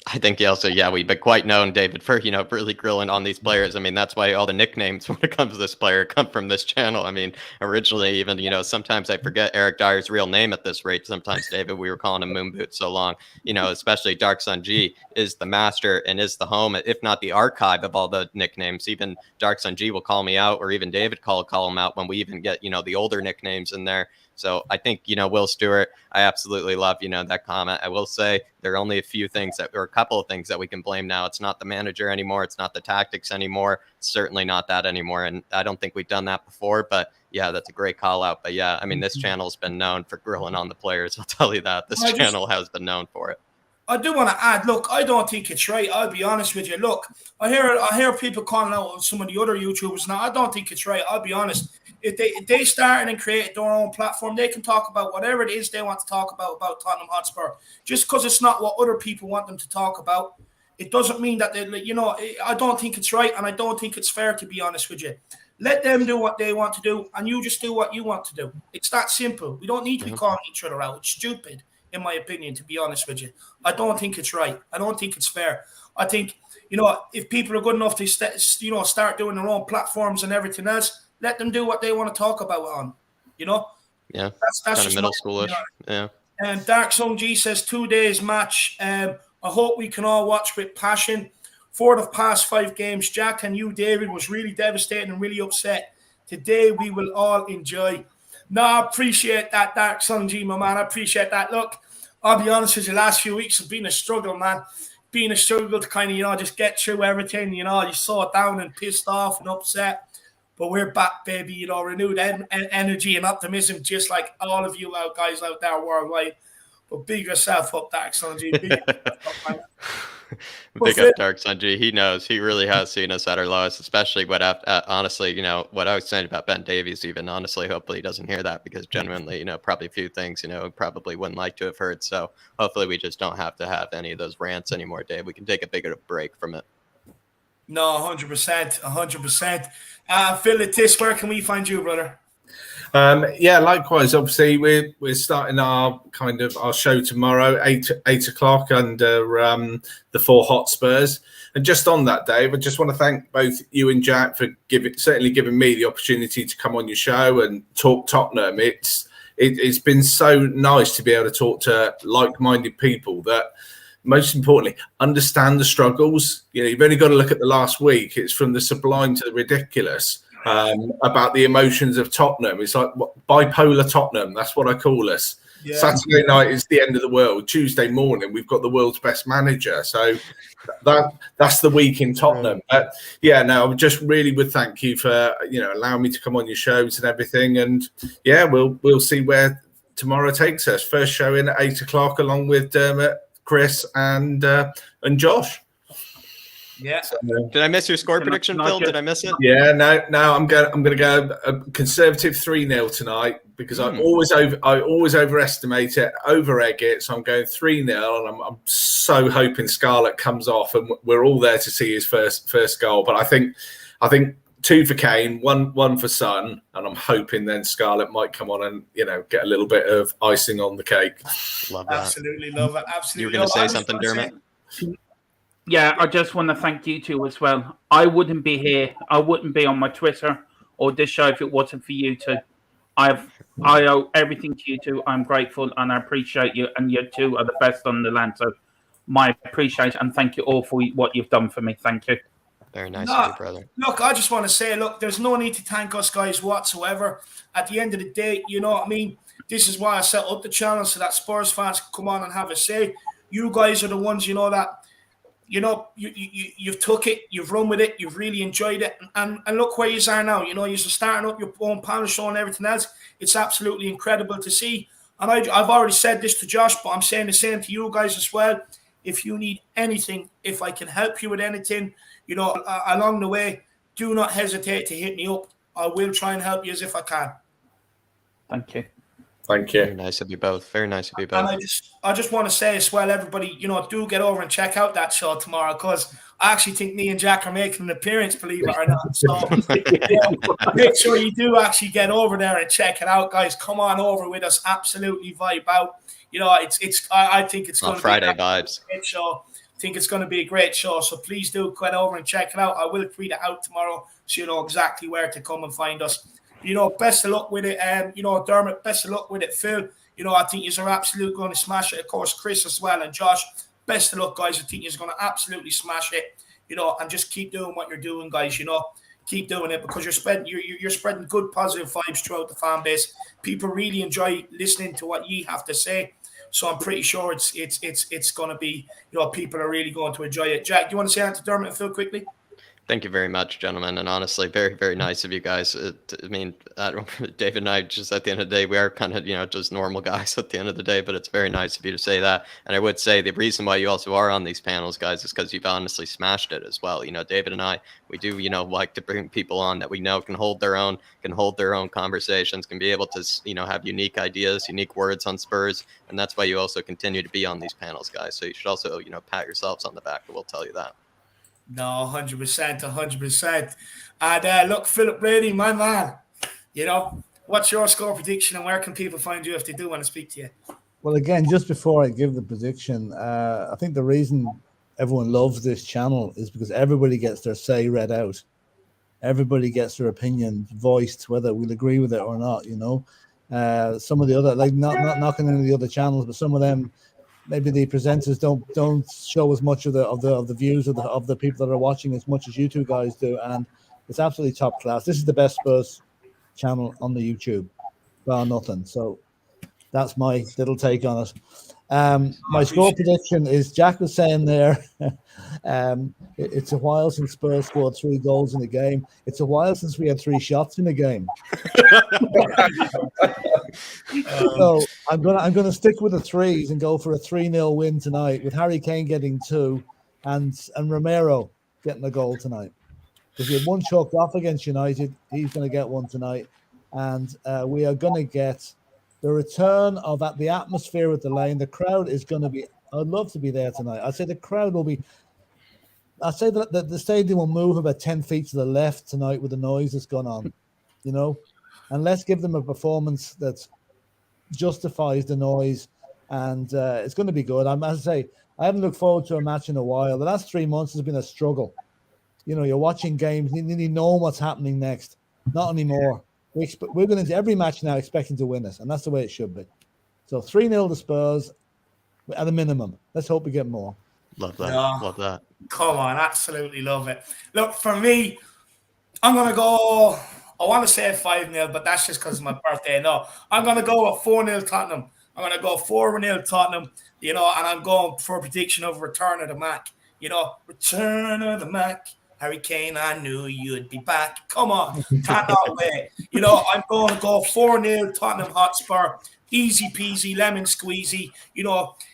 I think we've been quite known, David, for, really grilling on these players. I mean, that's why all the nicknames when it comes to this player come from this channel. I mean, originally even, sometimes I forget Eric Dyer's real name at this rate. Sometimes, David, we were calling him Moonboot so long, especially Dark Sun G is the master and is the home, if not the archive of all the nicknames. Even Dark Sun G will call me out, or even David call him out when we even get, the older nicknames in there. So I think, Will Stewart, I absolutely love, that comment. I will say there are only a couple of things that we can blame now. It's not the manager anymore. It's not the tactics anymore. It's certainly not that anymore. And I don't think we've done that before. But yeah, that's a great call out. But yeah, I mean, this channel's been known for grilling on the players. I'll tell you that. This channel has been known for it. I do want to add, look, I don't think it's right. I'll be honest with you. Look, I hear people calling out some of the other YouTubers now. I don't think it's right. I'll be honest. If they started and created their own platform, they can talk about whatever it is they want to talk about Tottenham Hotspur. Just because it's not what other people want them to talk about, it doesn't mean that I don't think it's right, and I don't think it's fair, to be honest with you. Let them do what they want to do, and you just do what you want to do. It's that simple. We don't need to be calling each other out. It's stupid, in my opinion, to be honest with you. I don't think it's right. I don't think it's fair. I think, if people are good enough to start doing their own platforms and everything else, let them do what they want to talk about on, Yeah, that's kind of middle schoolish. Yeah. And Dark Song G says 2 days match. I hope we can all watch with passion. 4 of the past 5 games, Jack and you, David, was really devastating and really upset. Today we will all enjoy. No, I appreciate that, Dark Song G, my man. I appreciate that. Look, I'll be honest with you, the last few weeks have been a struggle, man. Been a struggle to kind of, just get through everything. You're so down and pissed off and upset. But we're back, baby, renewed energy and optimism, just like all of you guys out there worldwide. But big yourself up, Dark Sun G. Big up, Dark Sun G. He knows. He really has seen us at our lowest, especially honestly, what I was saying about Ben Davies, even honestly, hopefully he doesn't hear that, because genuinely, probably a few things, probably wouldn't like to have heard. So hopefully we just don't have to have any of those rants anymore, Dave. We can take a bigger break from it. No, 100%, 100%. Phil Vitesse, where can we find you, brother? Likewise. Obviously, we're starting our show tomorrow, 8 o'clock under the 4 Hotspurs. And just on that, Dave, I just want to thank both you and Jack for certainly giving me the opportunity to come on your show and talk Tottenham. It's been so nice to be able to talk to like-minded people that, most importantly, understand the struggles. You've only got to look at the last week. It's from the sublime to the ridiculous about the emotions of Tottenham. It's like bipolar Tottenham. That's what I call us. Yeah. Saturday night is the end of the world. Tuesday morning, we've got the world's best manager. So that's the week in Tottenham. But I just really would thank you for allowing me to come on your shows and everything. And we'll see where tomorrow takes us. First show in at 8 o'clock, along with Dermot, Chris, and Josh. Yeah. So, did I miss your score prediction, Phil? Did I miss it? Yeah, no. I'm going to go a conservative 3-0 tonight, because I always overestimate it, over-egg it. So I'm going 3-0, and I'm so hoping Scarlett comes off, and we're all there to see his first goal. But I think 2 for Kane, one for Son, and I'm hoping then Scarlett might come on and get a little bit of icing on the cake. Love that. Absolutely love it. Absolutely. You were going to say something, Dermot? Yeah, I just want to thank you two as well. I wouldn't be here. I wouldn't be on my Twitter or this show if it wasn't for you two. I owe everything to you two. I'm grateful and I appreciate you. And you two are the best on the land. So my appreciation and thank you all for what you've done for me. Thank you. Very nice of you, brother. Look, I just want to say, look, there's no need to thank us guys whatsoever. At the end of the day, you know what I mean? This is why I set up the channel so that Spurs fans can come on and have a say. You guys are the ones, that, you've took it, you've run with it, you've really enjoyed it. And look where you are now. You're starting up your own panel show and everything else. It's absolutely incredible to see. And I've already said this to Josh, but I'm saying the same to you guys as well. If you need anything, if I can help you with anything, along the way, do not hesitate to hit me up. I will try and help you as if I can. Thank you. Thank you. Very nice of you both. Very nice of you both. And I just want to say as well, everybody, do get over and check out that show tomorrow, because I actually think me and Jack are making an appearance, believe it or not. So make sure you do actually get over there and check it out, guys. Come on over with us. Absolutely vibe out. I think it's going to be Friday vibes. Great show. I think it's going to be a great show. So please do get over and check it out. I will tweet it out tomorrow so you know exactly where to come and find us. Best of luck with it. Dermot, best of luck with it. Phil, I think you're absolutely going to smash it. Of course, Chris as well, and Josh, best of luck, guys. I think you're going to absolutely smash it. And just keep doing what you're doing, guys. Keep doing it, because you're spreading good positive vibes throughout the fan base. People really enjoy listening to what you have to say. So I'm pretty sure it's going to be, people are really going to enjoy it. Jack, do you want to say anything to Dermot and Phil quickly? Thank you very much, gentlemen. And honestly, very, very nice of you guys. David and I, just at the end of the day, we are kind of, just normal guys at the end of the day, but it's very nice of you to say that. And I would say the reason why you also are on these panels, guys, is because you've honestly smashed it as well. David and I, we do, like to bring people on that we know can hold their own conversations, can be able to, have unique ideas, unique words on Spurs. And that's why you also continue to be on these panels, guys. So you should also, pat yourselves on the back. I will tell you that. No, 100%. And look, Philip Brady, my man, what's your score prediction, and where can people find you if they do want to speak to you? Well, again, just before I give the prediction, I think the reason everyone loves this channel is because everybody gets their say read out. Everybody gets their opinion voiced, whether we'll agree with it or not, Some of the other, like not knocking any of the other channels, but some of them, maybe the presenters don't show as much of the views of the people that are watching as much as you two guys do, and it's absolutely top class. This is the best Spurs channel on the YouTube, bar nothing. So that's my little take on it. My score prediction is, Jack was saying there, it's a while since Spurs scored 3 goals in a game. It's a while since we had 3 shots in a game. So I'm gonna stick with the 3s and go for a 3-0 win tonight, with Harry Kane getting 2 and Romero getting a goal tonight. Because he had 1 chalked off against United, he's going to get 1 tonight, and we are going to get the return of the atmosphere at the Lane. The crowd is going to be. I'd love to be there tonight. I'd say the crowd will be. I'd say that the stadium will move about 10 feet to the left tonight with the noise that's gone on, and let's give them a performance that justifies the noise, and it's going to be good. As I say, I haven't looked forward to a match in a while. The last 3 months has been a struggle. You're watching games, you know what's happening next. Not anymore. We're going into every match now expecting to win it, and that's the way it should be. So 3-0 to Spurs at a minimum. Let's hope we get more. Love that. Love that. Come on, absolutely love it. Look, for me, I'm going to go, I want to say 5-0, but that's just because it's my birthday. No, I'm going to go with 4-0 Tottenham. I'm going to go 4-0 Tottenham, and I'm going for a prediction of return of the Mac. Return of the Mac. Harry Kane, I knew you'd be back. Come on, cannot wait. I'm going to go 4-0 Tottenham Hotspur. Easy peasy, lemon squeezy.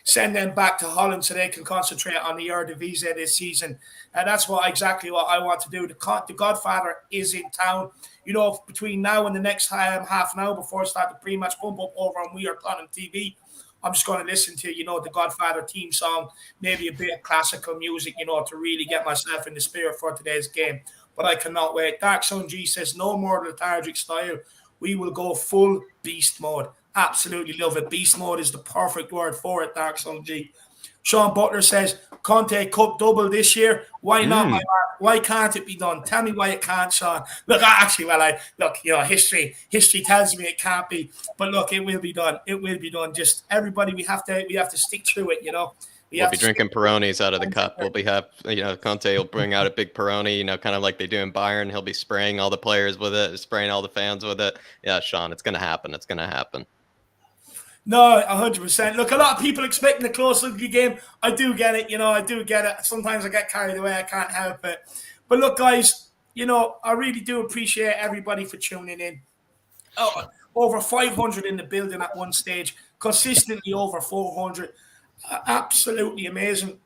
Send them back to Holland so they can concentrate on the Eredivisie this season. And that's exactly what I want to do. The Godfather is in town. Between now and the next half an hour before I start the pre-match bump up over on We Are Tottenham TV, I'm just going to listen to, the Godfather theme song, maybe a bit of classical music, to really get myself in the spirit for today's game. But I cannot wait. Dark Sun G says, no more lethargic style. We will go full beast mode. Absolutely love it. Beast mode is the perfect word for it, Dark Sun G. Sean Butler says, Conte Cup double this year. Why not, my man? Why can't it be done? Tell me why it can't, Sean. Look, history tells me it can't be. But look, it will be done. It will be done. Just everybody, we have to stick through it, We'll be drinking Peronis out of the cup. We'll be Conte will bring out a big Peroni, kind of like they do in Bayern. He'll be spraying all the players with it, spraying all the fans with it. Yeah, Sean, it's going to happen. It's going to happen. No, 100%. Look, a lot of people expecting a close, ugly game. I do get it. I do get it. Sometimes I get carried away. I can't help it. But look, guys, I really do appreciate everybody for tuning in. Over 500 in the building at one stage, consistently over 400. Absolutely amazing.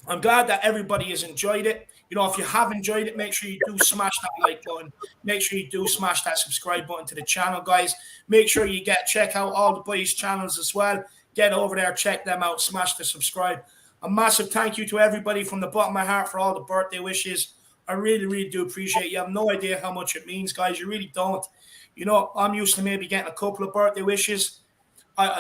I'm glad that everybody has enjoyed it. If you have enjoyed it, make sure you do smash that like button. Make sure you do smash that subscribe button to the channel, guys. Make sure you check out all the boys' channels as well. Get over there, check them out, smash the subscribe. A massive thank you to everybody from the bottom of my heart for all the birthday wishes. I really, really do appreciate it. You have no idea how much it means, guys. You really don't. I'm used to maybe getting a couple of birthday wishes.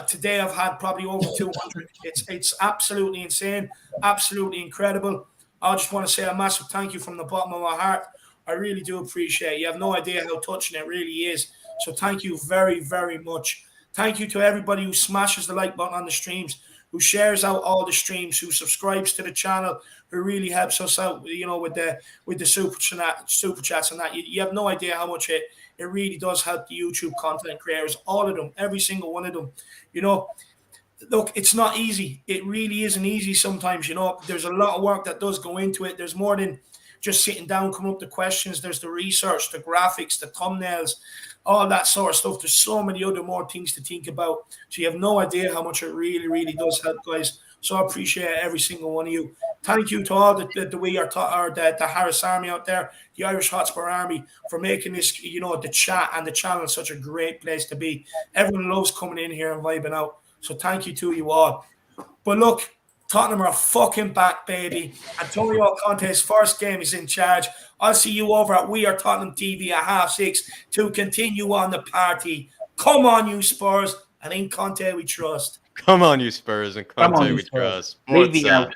Today I've had probably over 200. It's absolutely insane, absolutely incredible. I just want to say a massive thank you from the bottom of my heart. I really do appreciate it. You have no idea how touching it really is. So thank you very, very much. Thank you to everybody who smashes the like button on the streams, who shares out all the streams, who subscribes to the channel, who really helps us out, with the super chats and that. You have no idea how much it really does help the YouTube content creators, all of them, every single one of them. Look, it's not easy. It really isn't easy sometimes, There's a lot of work that does go into it. There's more than just sitting down, coming up with questions. There's the research, the graphics, the thumbnails, all that sort of stuff. There's so many more things to think about. So you have no idea how much it really, really does help, guys. So I appreciate every single one of you. Thank you to all the Harris Army out there, the Irish Hotspur Army, for making this, the chat and the channel such a great place to be. Everyone loves coming in here and vibing out. So thank you to you all. But look, Tottenham are fucking back, baby. Antonio Conte's first game is in charge. I'll see you over at We Are Tottenham TV at 6:30 to continue on the party. Come on, you Spurs, and in Conte we trust. Come on, you Spurs, and Conte we trust. Leave me out.